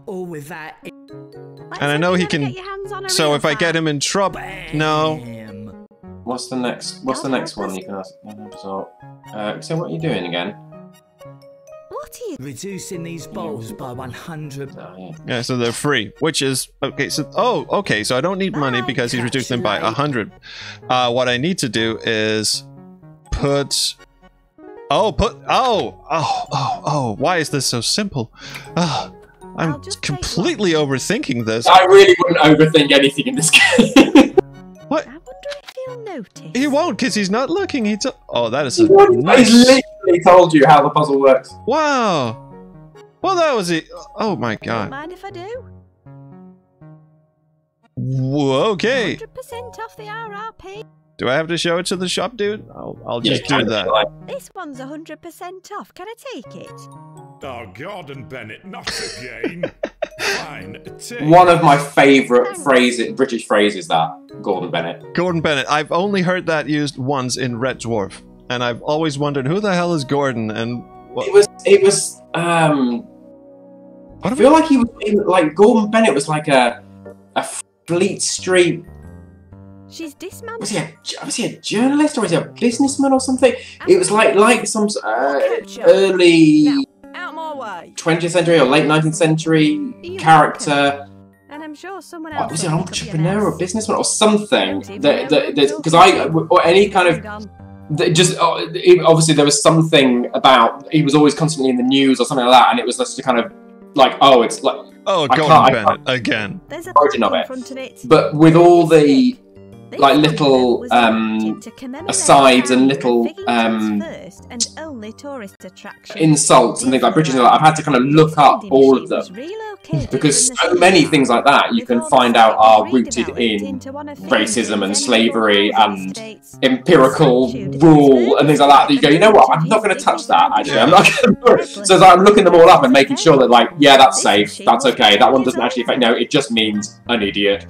All with that. Let's And I know hope he you can. never get your hands on a So real if I get fan. him in trouble, no. Bam. What's the next one you can ask? So what are you doing again? What are you? Reducing these bowls by 100. Oh, yeah. Yeah, so they're free, which is okay. So okay. So I don't need money because he's reduced them by 100. What I need to do is put. Why is this so simple? I'm I'll just completely overthinking this. I really wouldn't overthink anything in this game. What? I wonder if he'll notice. He won't, because he's not looking. That is a He's nice. literally told you how the puzzle works. Wow. Well, that was it. Oh my Don't god. mind if I do. Whoa, okay. 100% off the RRP. Do I have to show it to the shop, dude? I'll just do that. This one's 100% off. Can I take it? Oh, Gordon Bennett, not again. Fine, take. One of my favourite British phrases, that Gordon Bennett. Gordon Bennett. I've only heard that used once in Red Dwarf, and I've always wondered who the hell is Gordon and what. It was. I feel like he was like Gordon Bennett was like a Fleet Street She's dismantled. Was he a journalist or was he a businessman or something? It was like some early Out my way. 20th century or late 19th century character. And I'm sure someone else. Was he an entrepreneur or businessman or something? Because or any kind of. Obviously there was something about he was always constantly in the news or something like that, and it was just kind of like, oh, it's like, oh, Gordon Bennett again. There's a origin of plaque it. in front of it. But with all the like little asides and little insults and things like British, I've had to kind of look up all of them because so many things like that you can find out are rooted in racism and slavery and empirical rule and things like that. You go, you know what? I'm not going to touch that. Actually, I'm not going to. So it's like I'm looking them all up and making sure that, like, yeah, that's safe. That's okay. That one doesn't actually affect. No, it just means an idiot.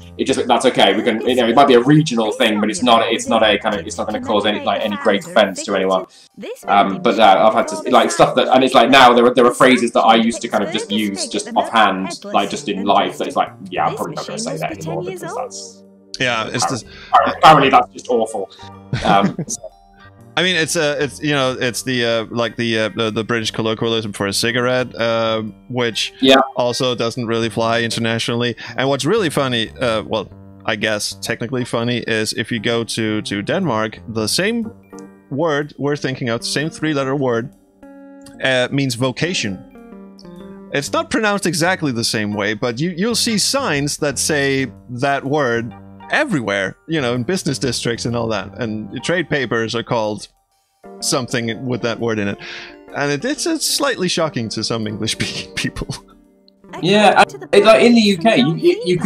That's okay. We can. It might be a regional thing, but it's not a kind of. It's not going to cause any great offence to anyone. But I've had to like stuff that, and it's like now there are phrases that I used to kind of just use just offhand, like just in life. That it's like, yeah, I'm probably not going to say that anymore because that's. Yeah, it's just apparently that's just awful. I mean, it's the British colloquialism for a cigarette, which also doesn't really fly internationally. And what's really funny, well, I guess technically funny, is if you go to Denmark, the same word we're thinking of, the same three-letter word, means vocation. It's not pronounced exactly the same way, but you'll see signs that say that word everywhere, in business districts and all that, and trade papers are called something with that word in it, and it's slightly shocking to some English people. Yeah, like in the UK, you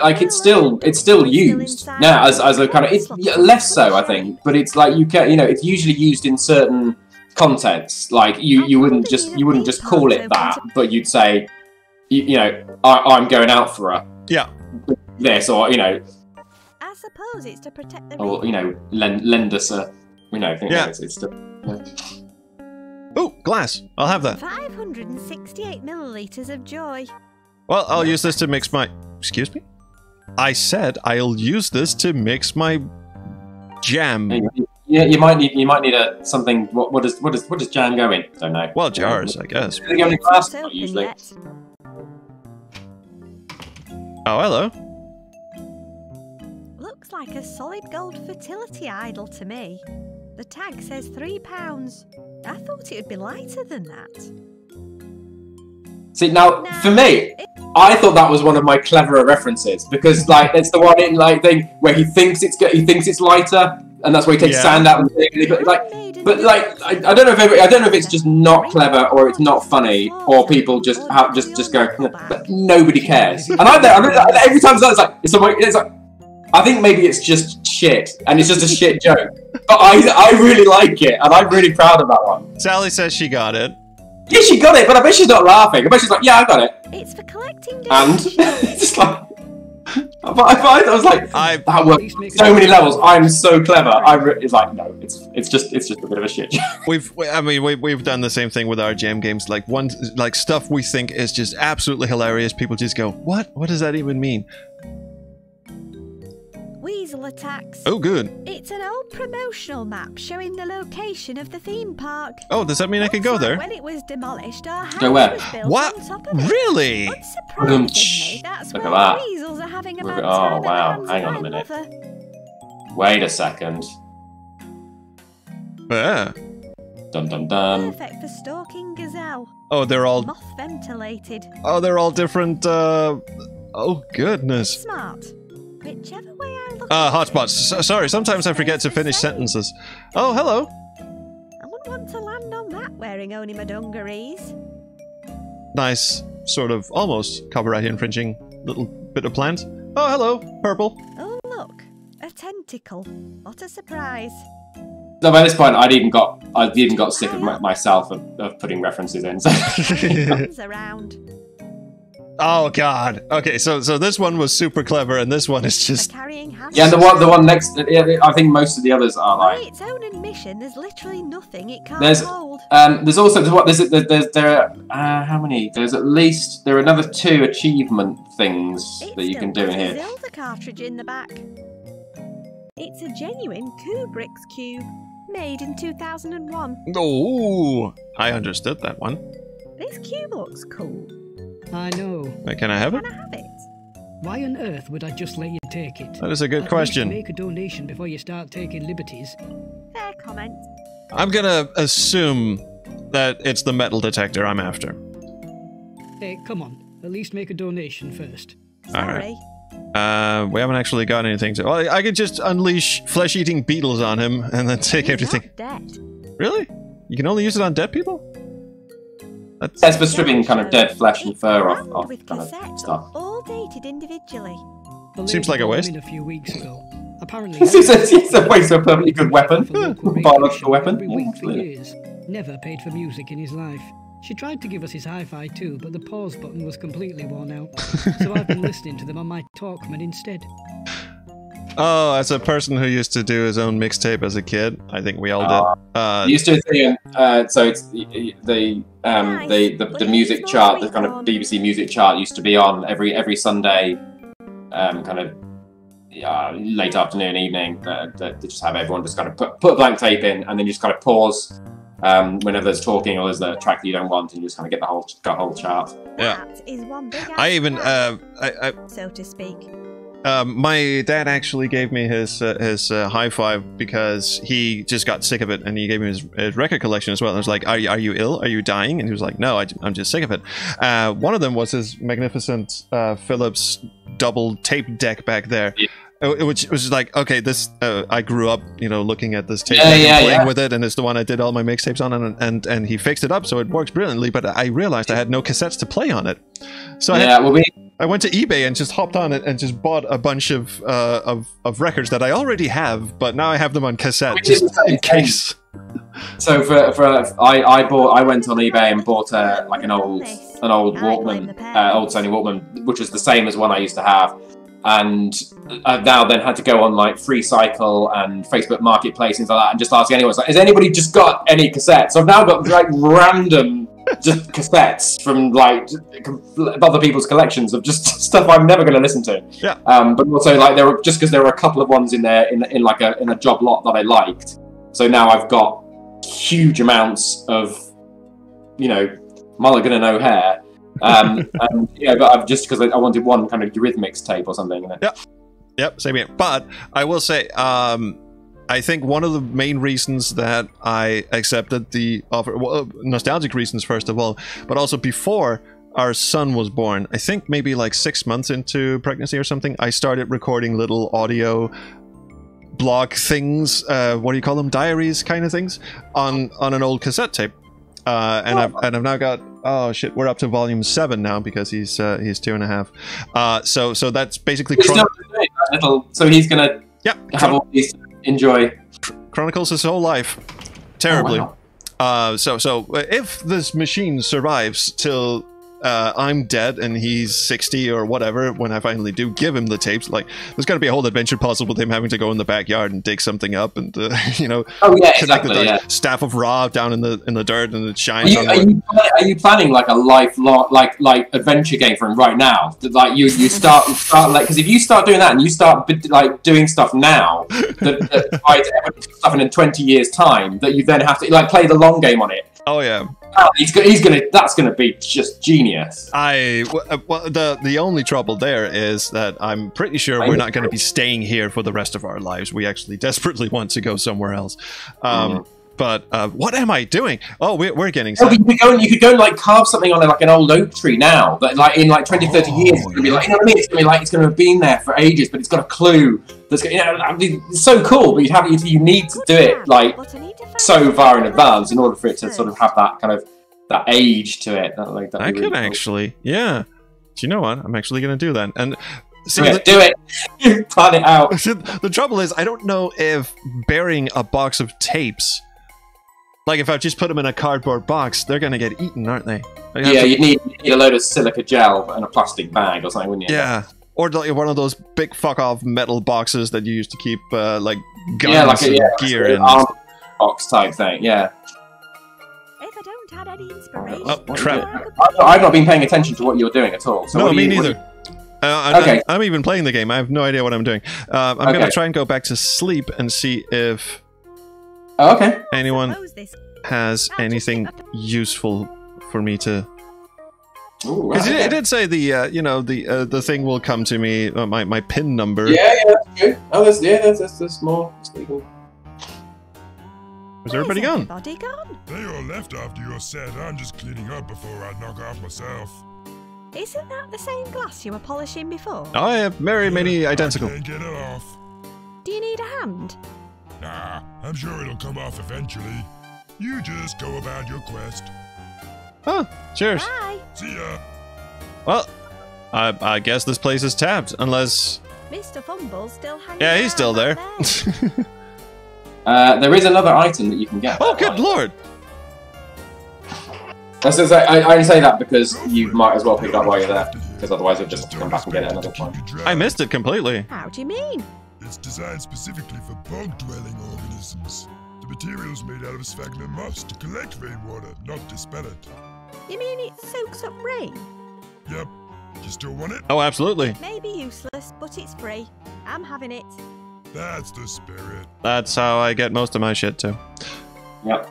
like it's still used now as a kind of, it's less so I think, but it's like it's usually used in certain contexts. Like you wouldn't just call it that, but you'd say, I'm going out for this, or I suppose it's to protect the. Or lend us a, it's still. Oh, glass! I'll have that. 568 milliliters of joy. Well, I'll use this to mix my. Excuse me? I said I'll use this to mix my jam. Yeah, you might need something. What does jam go in? Don't know. Well, jars, I guess. Do they go in glass? Not usually. Oh, hello. Looks like a solid gold fertility idol to me. The tag says £3. I thought it would be lighter than that. See, now for me, I thought that was one of my cleverer references because, like, it's the one in like thing where he thinks it's lighter, and that's why he takes sand out and but like I don't know if it's just not clever or it's not funny or people just go, but nobody cares. And every time it's like. I think maybe it's just shit, and it's just a shit joke. But I really like it, and I'm really proud of that one. Sally says she got it. Yeah, she got it, but I bet she's not laughing. I bet she's like, yeah, I got it. It's for collecting dust. And it's just like, I was like, that works so many levels. I'm so clever. It's like, no, it's just a bit of a shit joke. We've done the same thing with our jam games. Like stuff we think is just absolutely hilarious. People just go, what? What does that even mean? Weasel attacks. Oh, good. It's an old promotional map showing the location of the theme park. Oh, does that mean I can go there? When it was demolished, our house go where? was built what? on top of it. Really? Unsurprisingly, that's look where at that. The weasels are having a bad Oh time wow! at Hang on a my minute. mother. Wait a second. Yeah. Dun dun dun. Perfect for stalking gazelle. Oh, they're all. Moth ventilated. Oh, they're all different. Oh goodness. Smart. Whichever way I look. Hotspots. Sorry, sometimes I forget to finish sentences. Oh, hello. I wouldn't want to land on that wearing only my dungarees. Nice, sort of, almost copyright infringing little bit of plant. Oh, hello, purple. Oh, look, a tentacle. What a surprise. No, by this point, I'd even got sick of myself of putting references in. So. Around. Oh God. Okay, so this one was super clever, and this one is just. Yeah, the one next. I think most of the others are like. By its own admission, there's literally nothing it can't hold. There's also how many? There are another 2 achievement things that you can do in here. Zelda cartridge in the back. It's a genuine Kubrick's cube, made in 2001. Oh, I understood that one. This cube looks cool. I know. Can I have it? Can I have it? Why on earth would I just let you take it? That is a good At question. least make a donation before you start taking liberties. Fair comment. I'm gonna assume that it's the metal detector I'm after. Hey, come on. At least make a donation first. Sorry. We haven't actually got anything to... Well, I could just unleash flesh-eating beetles on him and then take He's everything. not dead. Really? You can only use it on dead people? That's for stripping kind of dead flesh and fur off Bound with kind of cassettes, stuff. all dated individually. The Seems lady like a brought waste. him in a few weeks ago. Apparently, It's a waste of a perfectly good weapon. Biological weapon. Every Yeah, week for absolutely. years. Never paid for music in his life. She tried to give us his hi-fi too, but the pause button was completely worn out. So I've been listening to them on my Talkman instead. Oh, as a person who used to do his own mixtape as a kid, I think we all did. Used to do a thing, so it's the music chart, the kind of BBC music chart used to be on every Sunday, kind of late afternoon, evening. They just have everyone just kind of put a blank tape in, and then you just kind of pause whenever there's talking or there's a track that you don't want, and you just kind of get the whole chart. Yeah. That is one big I even so to speak. my dad actually gave me his high five because he just got sick of it, and he gave me his record collection as well. And I was like, "Are you ill? Are you dying?" And he was like, "No, I'm just sick of it." One of them was his magnificent Philips double tape deck back there. Yeah. Which was like, okay, this I grew up, looking at this tape Yeah, deck and playing yeah. with it, and it's the one I did all my mixtapes on, and he fixed it up so it works brilliantly. But I realized I had no cassettes to play on it, so I went to eBay and just hopped on it and just bought a bunch of records that I already have, but now I have them on cassette just in case. So I went on eBay and bought an old Walkman, old Sony Walkman, which was the same as one I used to have. And I've now then had to go on like FreeCycle and Facebook Marketplace and things like that, and just ask anyone. It's like, has anybody just got any cassettes? So I've now got like random just cassettes from like other people's collections of just stuff I'm never going to listen to. Yeah. But also like there were a couple of ones in there in a job lot that I liked. So now I've got huge amounts of, Mulligan and O'Hare. But I've just because I wanted one kind of Eurythmics tape or something. Yep, same here. But I will say, I think one of the main reasons that I accepted the offer, well, nostalgic reasons first of all, but also before our son was born, I think maybe like 6 months into pregnancy or something, I started recording little audio blog things, what do you call them, diaries kind of things, on an old cassette tape. I've now got, oh shit, we're up to volume 7 now because he's 2.5. So that's basically so he's gonna have all these to enjoy. Chronicles his whole life terribly. Oh, wow. So if this machine survives till I'm dead and he's 60 or whatever, when I finally do give him the tapes, like there's got to be a whole adventure puzzle with him having to go in the backyard and dig something up and connect the staff of Ra down in the dirt and it shines. Are you planning like a lifelong like adventure game for him right now? Like you start like, because if you start doing that and you start like doing stuff now that stuff in 20 years time that you then have to like play the long game on it. Oh yeah. That's gonna be just genius. The only trouble there is that I'm pretty sure we're not going to be staying here for the rest of our lives. We actually desperately want to go somewhere else. But what am I doing? Oh, we're getting. You could go and like carve something on like an old oak tree now. That like in like 20, 30 years, it's gonna be like, you know what I mean? It's gonna be like it's gonna have been there for ages, but it's got a clue. That's it's so cool. But you need to do it like so far in advance in order for it to sort of have that kind of that age to it. I could actually, yeah. Do you know what? I'm actually gonna do that and. So do it. Plan it out. The trouble is, I don't know if burying a box of tapes. Like, if I just put them in a cardboard box, they're going to get eaten, aren't they? You'd need a load of silica gel and a plastic bag or something, wouldn't you? Yeah. Or like one of those big fuck-off metal boxes that you used to keep, like, guns and gear in. Arm box type thing, yeah. If I don't have any inspiration... Oh, crap. I've not been paying attention to what you're doing at all. So no, me neither. Okay. I'm even playing the game. I have no idea what I'm doing. I'm going to try and go back to sleep and see if anyone has anything useful for me to... Because it did say the thing will come to me, my PIN number. Yeah, that's good. Oh, that's more. Is everybody gone? They all left after your set. I'm just cleaning up before I knock off myself. Isn't that the same glass you were polishing before? I have very many identical. Can't get it off. Do you need a hand? Nah, I'm sure it'll come off eventually. You just go about your quest. Oh, cheers. Bye. See ya. Well, I guess this place is tapped, unless... Mr. Fumble's still hanging Yeah, he's still there. There is another item that you can get. Oh, good lord! I only say that because you might as well pick it up while you're there, because otherwise you'll just have to come back and get it another time. I missed it completely. How do you mean? It's designed specifically for bug-dwelling organisms. The material's made out of sphagnum moss to collect rainwater, not dispel it. You mean it soaks up rain? Yep. You still want it? Oh, absolutely. Maybe useless, but it's free. I'm having it. That's the spirit. That's how I get most of my shit, too. Yep.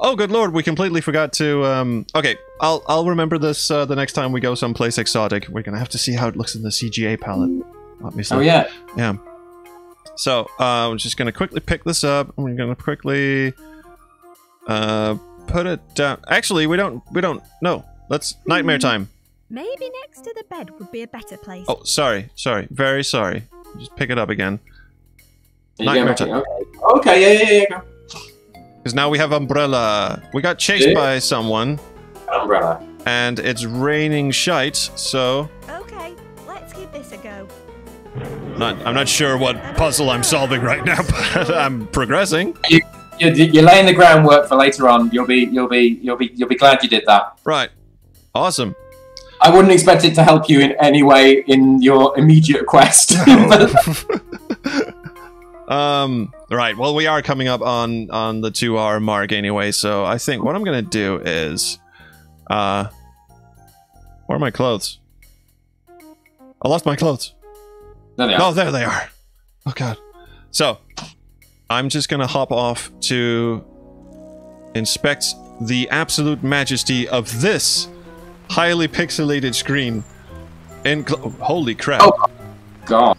Oh, good lord, we completely forgot to, okay, I'll remember this, the next time we go someplace exotic. We're gonna have to see how it looks in the CGA palette, obviously. Oh, yeah. Yeah. So, I'm just gonna quickly pick this up, and we're gonna quickly, put it down. Actually, we don't, no. Let's, nightmare time. Maybe next to the bed would be a better place. Oh, sorry, very sorry. Just pick it up again. Nightmare time. Okay, yeah. Because now we have umbrella. We got chased by someone. Umbrella. And it's raining shite, so... Okay, let's give this a go. I'm not sure what puzzle I'm solving right now, but I'm progressing. You're laying the groundwork for later on. You'll be glad you did that. Right. Awesome. I wouldn't expect it to help you in any way in your immediate quest. Right, well, we are coming up on the 2-hour mark anyway, so I think what I'm gonna do is, where are my clothes? I lost my clothes. There they are. Oh, there they are. Oh, God. So, I'm just gonna hop off to inspect the absolute majesty of this highly pixelated screen. Holy crap. Oh, God.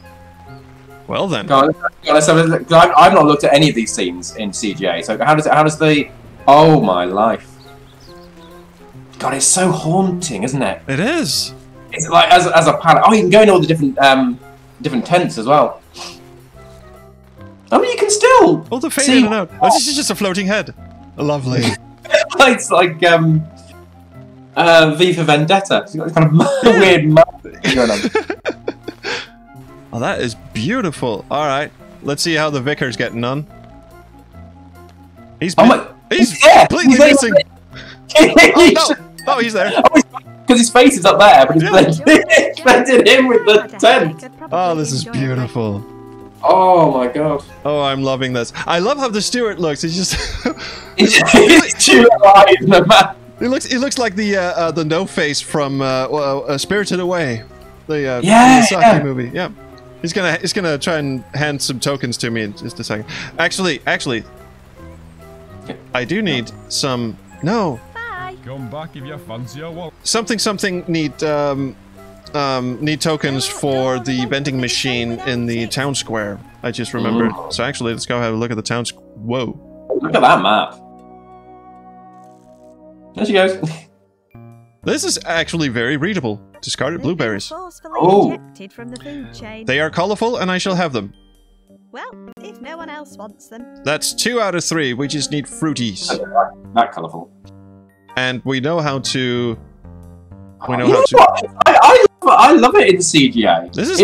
Well then. God, let's have a look. I've not looked at any of these scenes in CGA. So how does the? Oh my life! God, it's so haunting, isn't it? It is. It's like as a palette. Oh, you can go in all the different tents as well. I mean, you can still. Oh, the fade in and out. Oh, this is just a floating head. Lovely. It's like V for Vendetta. It's got this kind of weird mask going on. Oh, that is beautiful. All right, let's see how the vicar's getting on. He's completely missing. Oh, he's there. Because his face is up there, but he's blended in with the tent. Oh, this is beautiful. Oh my god. Oh, I'm loving this. I love how the steward looks. He's just. He's too alive, no man. He looks like the no face from Spirited Away, the Miyazaki movie. Yeah. He's gonna try and hand some tokens to me in just a second. Actually, I do need some. No. Bye. Come back if you fancy a walk. Something need tokens for the vending machine in the town square. I just remembered. So actually, let's go have a look at the town. Whoa. Look at that map. There she goes. This is actually very readable. Discarded blueberries. From the food chain. They are colourful, and I shall have them. Well, if no one else wants them. That's 2 out of 3. We just need fruities. That colourful. And we know how to. I love it in CGA. This is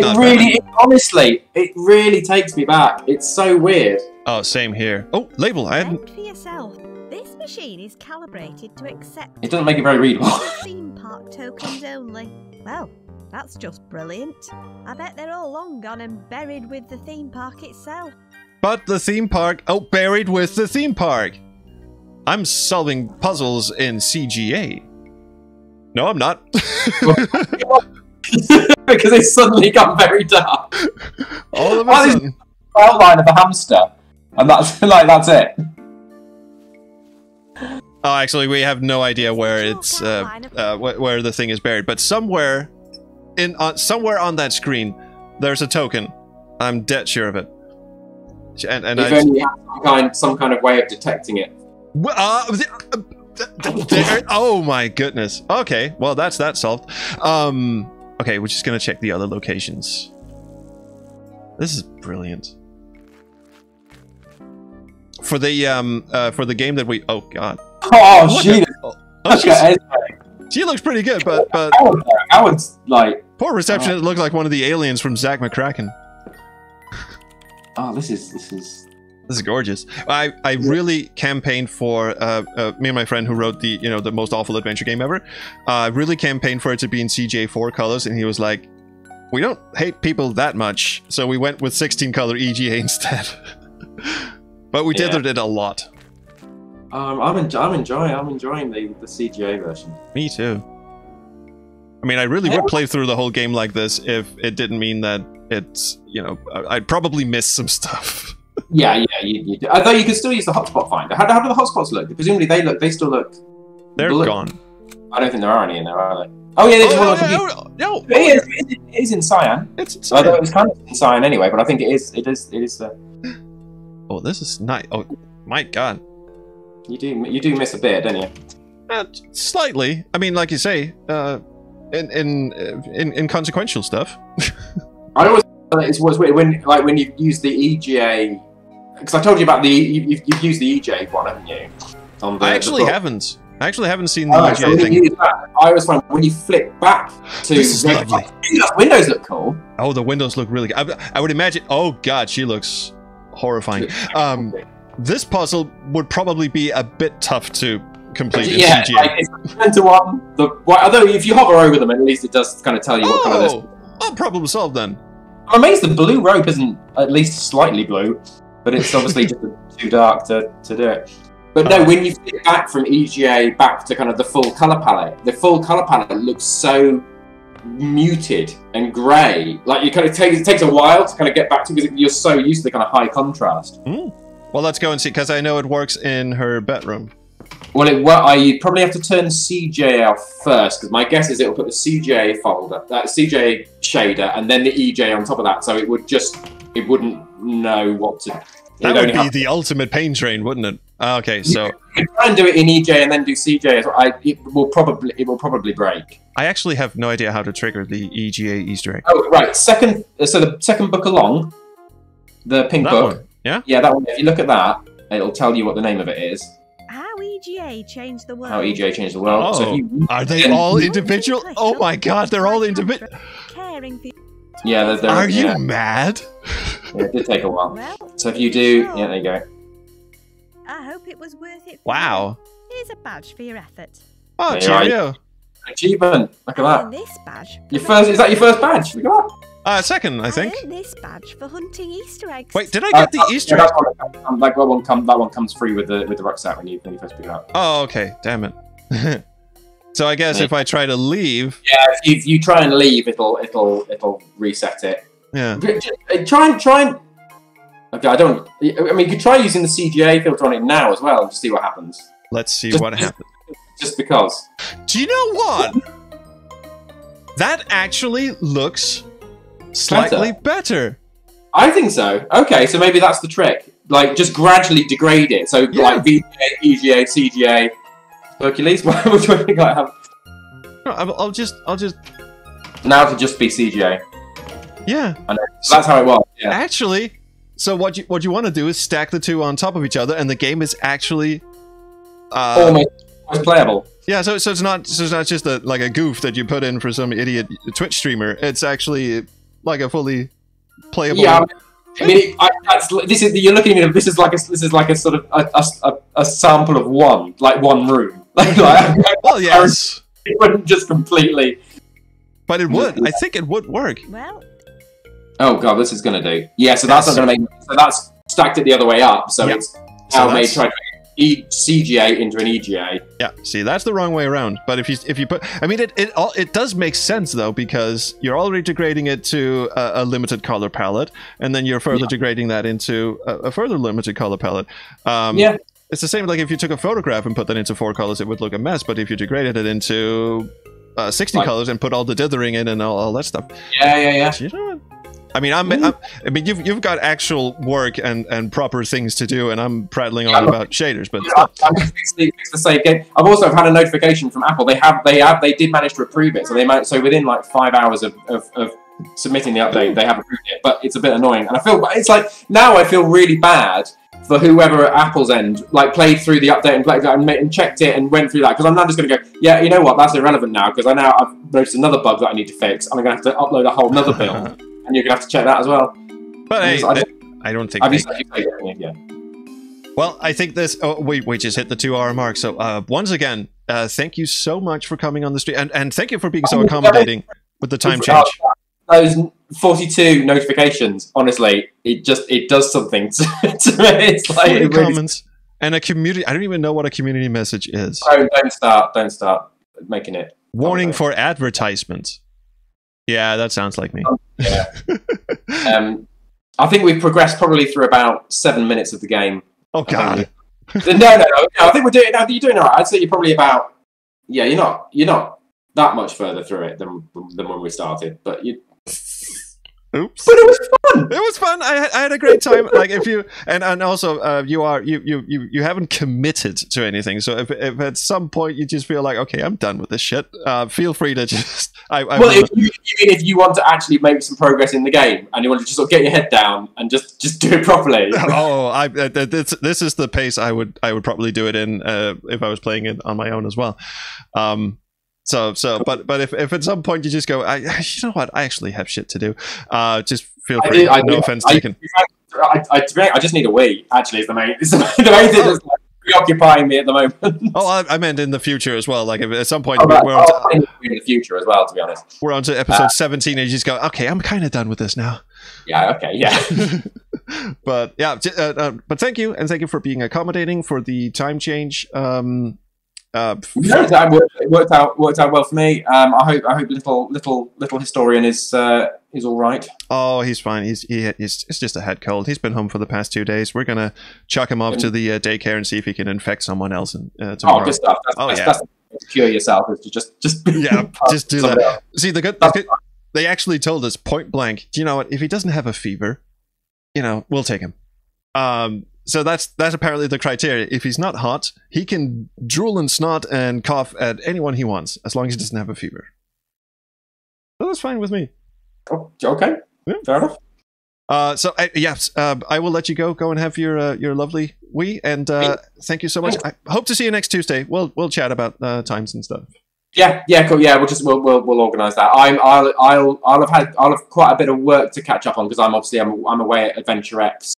honestly, it really takes me back. It's so weird. Oh, same here. Oh, label. I hadn't. Think for yourself. This machine is calibrated to accept. It doesn't make it very readable. Theme park tokens only. Well, that's just brilliant. I bet they're all long gone and buried with the theme park itself. But the theme park. Oh, buried with the theme park. I'm solving puzzles in CGA. No, I'm not. Because it's suddenly gone very dark. All of a sudden. Outline of a hamster, and that's like that's it. Oh, actually, we have no idea where it's where the thing is buried, but somewhere somewhere on that screen, there's a token. I'm dead sure of it. And if only you have some kind of way of detecting it. Oh my goodness. Okay, well that's that solved. Okay, we're just gonna check the other locations. This is brilliant. For the game that we god. Oh shit! She looks pretty good, but Howard's like poor reception. It looks like one of the aliens from Zack McCracken. Oh, this is gorgeous. I really campaigned for me and my friend who wrote the the most awful adventure game ever. Really campaigned for it to be in CGA4 colors, and he was like, "We don't hate people that much, so we went with 16 color EGA instead." But we dithered it a lot. I'm enjoying the CGA version. Me too. I mean, I really would play through the whole game like this if it didn't mean that it's I'd probably miss some stuff. Yeah, you do. Although you can still use the hotspot finder. How do the hotspots look? Presumably they still look. They're gone. I don't think there are any in there, are they? Oh yeah, there's one. No, it is in cyan. It's in cyan. Although it's kind of in cyan anyway, but I think it is. Oh, this is nice. Oh my god. You do miss a bit, don't you? Slightly. I mean, like you say, in consequential stuff. I always it's weird when you use the EGA, because I told you about you've used the EGA one, haven't you? I actually haven't. I actually haven't seen the EGA thing. I always find when you flip back to this is lovely. Windows look cool. Oh, the windows look really good. I would imagine. Oh god, she looks horrifying. This puzzle would probably be a bit tough to complete in CGA. Like it's 10-to-1. Although if you hover over them, at least it does kind of tell you what kind of this. Oh, problem solved then. I'm amazed the blue rope isn't at least slightly blue, but it's obviously just too dark to do it. But no, when you flip back from EGA back to kind of the full color palette looks so muted and grey. Like you kind of it takes a while to kind of get back to, because you're so used to the kind of high contrast. Well, let's go and see, because I know it works in her bedroom. Well, you probably have to turn CJ off first, because my guess is it'll put the CJ folder, that CJ shader, and then the EJ on top of that, so it wouldn't know what to. That would be the ultimate pain train, wouldn't it? Okay, so you can try and do it in EJ and then do CJ as well. It will probably break. I actually have no idea how to trigger the EGA Easter egg. Oh right, so the second book along, the pink book. One. Yeah? Yeah, that one. If you look at that, it'll tell you what the name of it is. How EGA changed the world. How EGA changed the world. Oh, so are they all individual? Oh my god, they're all individual. Yeah, they're Are you mad? Yeah, it did take a while. So if you do, yeah, there you go. I hope it was worth it. Wow. Here's a badge for your effort. Oh, cheerio. Achievement. Look at that. This badge. Is that your first badge? Look at that. Second, I think. I earned this badge for hunting Easter eggs. Wait, did I get the Easter egg? That one comes free with the rucksack when you first pick it up. Oh, okay. Damn it. So I guess if I try to leave. Yeah, if you try and leave, it'll reset it. Yeah. Try and. Okay, I mean, you could try using the CGA filter on it now as well and just see what happens. Let's see what happens. Just because. Do you know what? That actually looks slightly better. I think so. Okay, so maybe that's the trick. Like, just gradually degrade it. So, like, VGA, EGA, CGA, Hercules. Which one do you think I have? No, I'll just. Now to just be CGA. Yeah. I know. So that's how it was. Yeah. Actually, so what you want to do is stack the two on top of each other, and the game is actually almost playable. Yeah, so it's not just like a goof that you put in for some idiot Twitch streamer. It's actually like a fully playable. Yeah, I mean, you're looking at this is like a sort of a sample of one room. Well, yes, it wouldn't just completely. But it would. I think it would work. Well. Oh god, this is gonna do. Yeah, so that's not gonna make. So that's stacked it the other way up. So it's how May try. CGA into an EGA. Yeah, see, that's the wrong way around. But if you put, I mean, it does make sense though, because you're already degrading it to a limited color palette, and then you're further degrading that into a further limited color palette. It's the same like if you took a photograph and put that into 4 colors, it would look a mess. But if you degraded it into 60 colors and put all the dithering in and all that stuff, yeah. You know what? I mean, I mean, you've got actual work and proper things to do, and I'm prattling on about shaders. But I'm fix the save game. I've also had a notification from Apple. They did manage to approve it. So within like 5 hours of submitting the update, they have approved it. But it's a bit annoying, and it's like now I feel really bad for whoever at Apple's end like played through the update and checked it and went through that, because I'm now just going to go, yeah, you know what, that's irrelevant now, because I've noticed another bug that I need to fix, and I'm going to have to upload a whole nother build. And you're going to have to check that as well. But hey, I don't think... Well, I think this... Oh, we just hit the 2-hour mark. So once again, thank you so much for coming on the stream. And thank you for being so accommodating with the time change. Those 42 notifications, honestly, it does something to me. It's like... 40 comments and a community... I don't even know what a community message is. Oh, don't start making it. Warning for advertisement. Yeah, that sounds like me. Yeah. I think we've progressed probably through about 7 minutes of the game. Oh God. No. I think we're doing. No, you're doing all right. I'd say you're probably about. Yeah, you're not that much further through it than when we started, but you. Oops. But it was fun. It was fun. I had a great time. Like if you and also you haven't committed to anything. So if at some point you just feel like, okay, I'm done with this shit, feel free to just. If you want to actually make some progress in the game and you want to just sort of get your head down and just do it properly. This is the pace I would probably do it in if I was playing it on my own as well. But if at some point you just go, you know what, I actually have shit to do. Just feel free. No offense taken. I just need a Wii. Actually, is the main thing that's like preoccupying me at the moment. Oh, I meant in the future as well. Like if at some point we're in the future as well. To be honest, we're on to episode 17, and you just go, okay, I'm kind of done with this now. Yeah. Okay. Yeah. But yeah. But thank you, and thank you for being accommodating for the time change. It worked out well for me. I hope little historian is all right. Oh, he's fine. It's just a head cold. He's been home for the past 2 days. We're gonna chuck him off to the daycare and see if he can infect someone else. Tomorrow. Oh, good stuff. That's cure yourself. Is to just just do that. See, they actually told us point blank. Do you know what? If he doesn't have a fever, we'll take him. So that's apparently the criteria. If he's not hot, he can drool and snot and cough at anyone he wants, as long as he doesn't have a fever. So that's fine with me. Oh, okay. Yeah. Fair enough. I will let you go and have your lovely Wii, and thank you so much. I hope to see you next Tuesday. We'll chat about times and stuff. Yeah, cool. Yeah, we'll organise that. I'll have quite a bit of work to catch up on, because I'm away at Adventure X.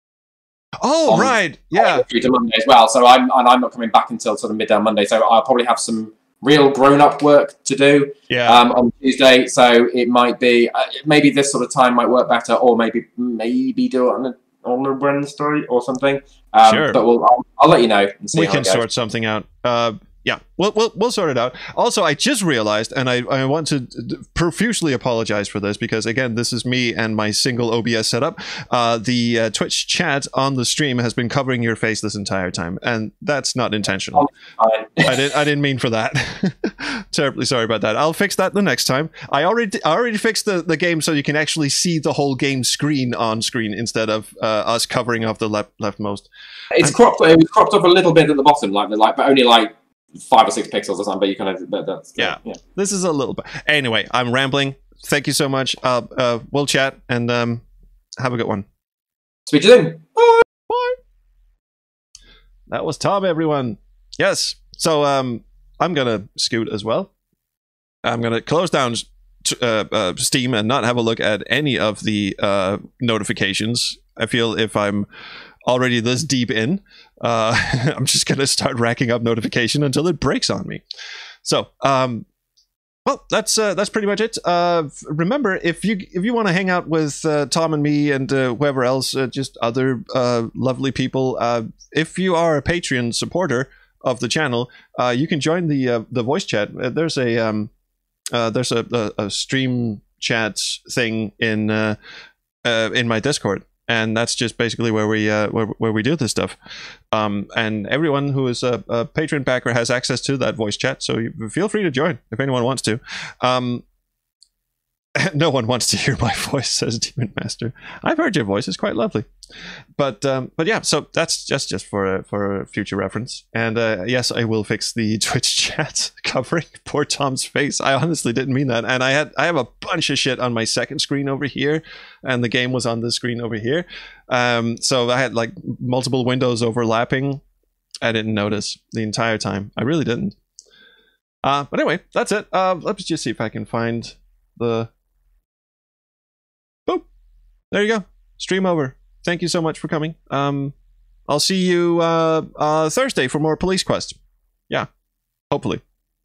Oh, right. Yeah. Through to Monday as well. So I'm not coming back until sort of midday on Monday. So I'll probably have some real grown-up work to do on Tuesday. So it might be maybe this sort of time might work better, or maybe do it on a Wednesday or something. Sure. But I'll let you know and see we how can it goes. sort something out. Yeah, we'll sort it out. Also, I just realized, and I want to profusely apologize for this, because again, this is me and my single OBS setup. The Twitch chat on the stream has been covering your face this entire time, and that's not intentional. I didn't mean for that. Terribly sorry about that. I'll fix that the next time. I already fixed the game so you can actually see the whole game screen on screen instead of us covering off the leftmost. It was cropped up a little bit at the bottom, but only like 5 or 6 pixels or something, but you kind of that's yeah. This is a little bit. Anyway, I'm rambling. Thank you so much. We'll chat and have a good one. Speak to you soon. Bye. Bye. That was Tom, everyone. Yes. So I'm gonna scoot as well. I'm gonna close down Steam and not have a look at any of the notifications. I feel if I'm already this deep in, I'm just gonna start racking up notification until it breaks on me. So Well, that's pretty much it. Remember, if you want to hang out with Tom and me and whoever else, just other lovely people, if you are a Patreon supporter of the channel, you can join the voice chat. There's a stream chat thing in my Discord, and that's just basically where we do this stuff. And everyone who is a Patreon backer has access to that voice chat, so feel free to join if anyone wants to. No one wants to hear my voice, says Demon Master. I've heard your voice; it's quite lovely. But yeah, so that's just for future reference. And yes, I will fix the Twitch chat covering poor Tom's face. I honestly didn't mean that. And I have a bunch of shit on my second screen over here, and the game was on the screen over here. So I had like multiple windows overlapping. I didn't notice the entire time. I really didn't. But anyway, that's it. Let's just see if I can find the. Boop. There you go. Stream over. Thank you so much for coming. I'll see you Thursday for more Police Quest. Yeah, hopefully.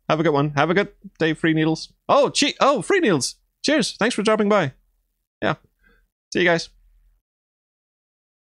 Have a good one. Have a good day, Free Needles. Oh, Free Needles. Cheers. Thanks for dropping by. Yeah. See you guys.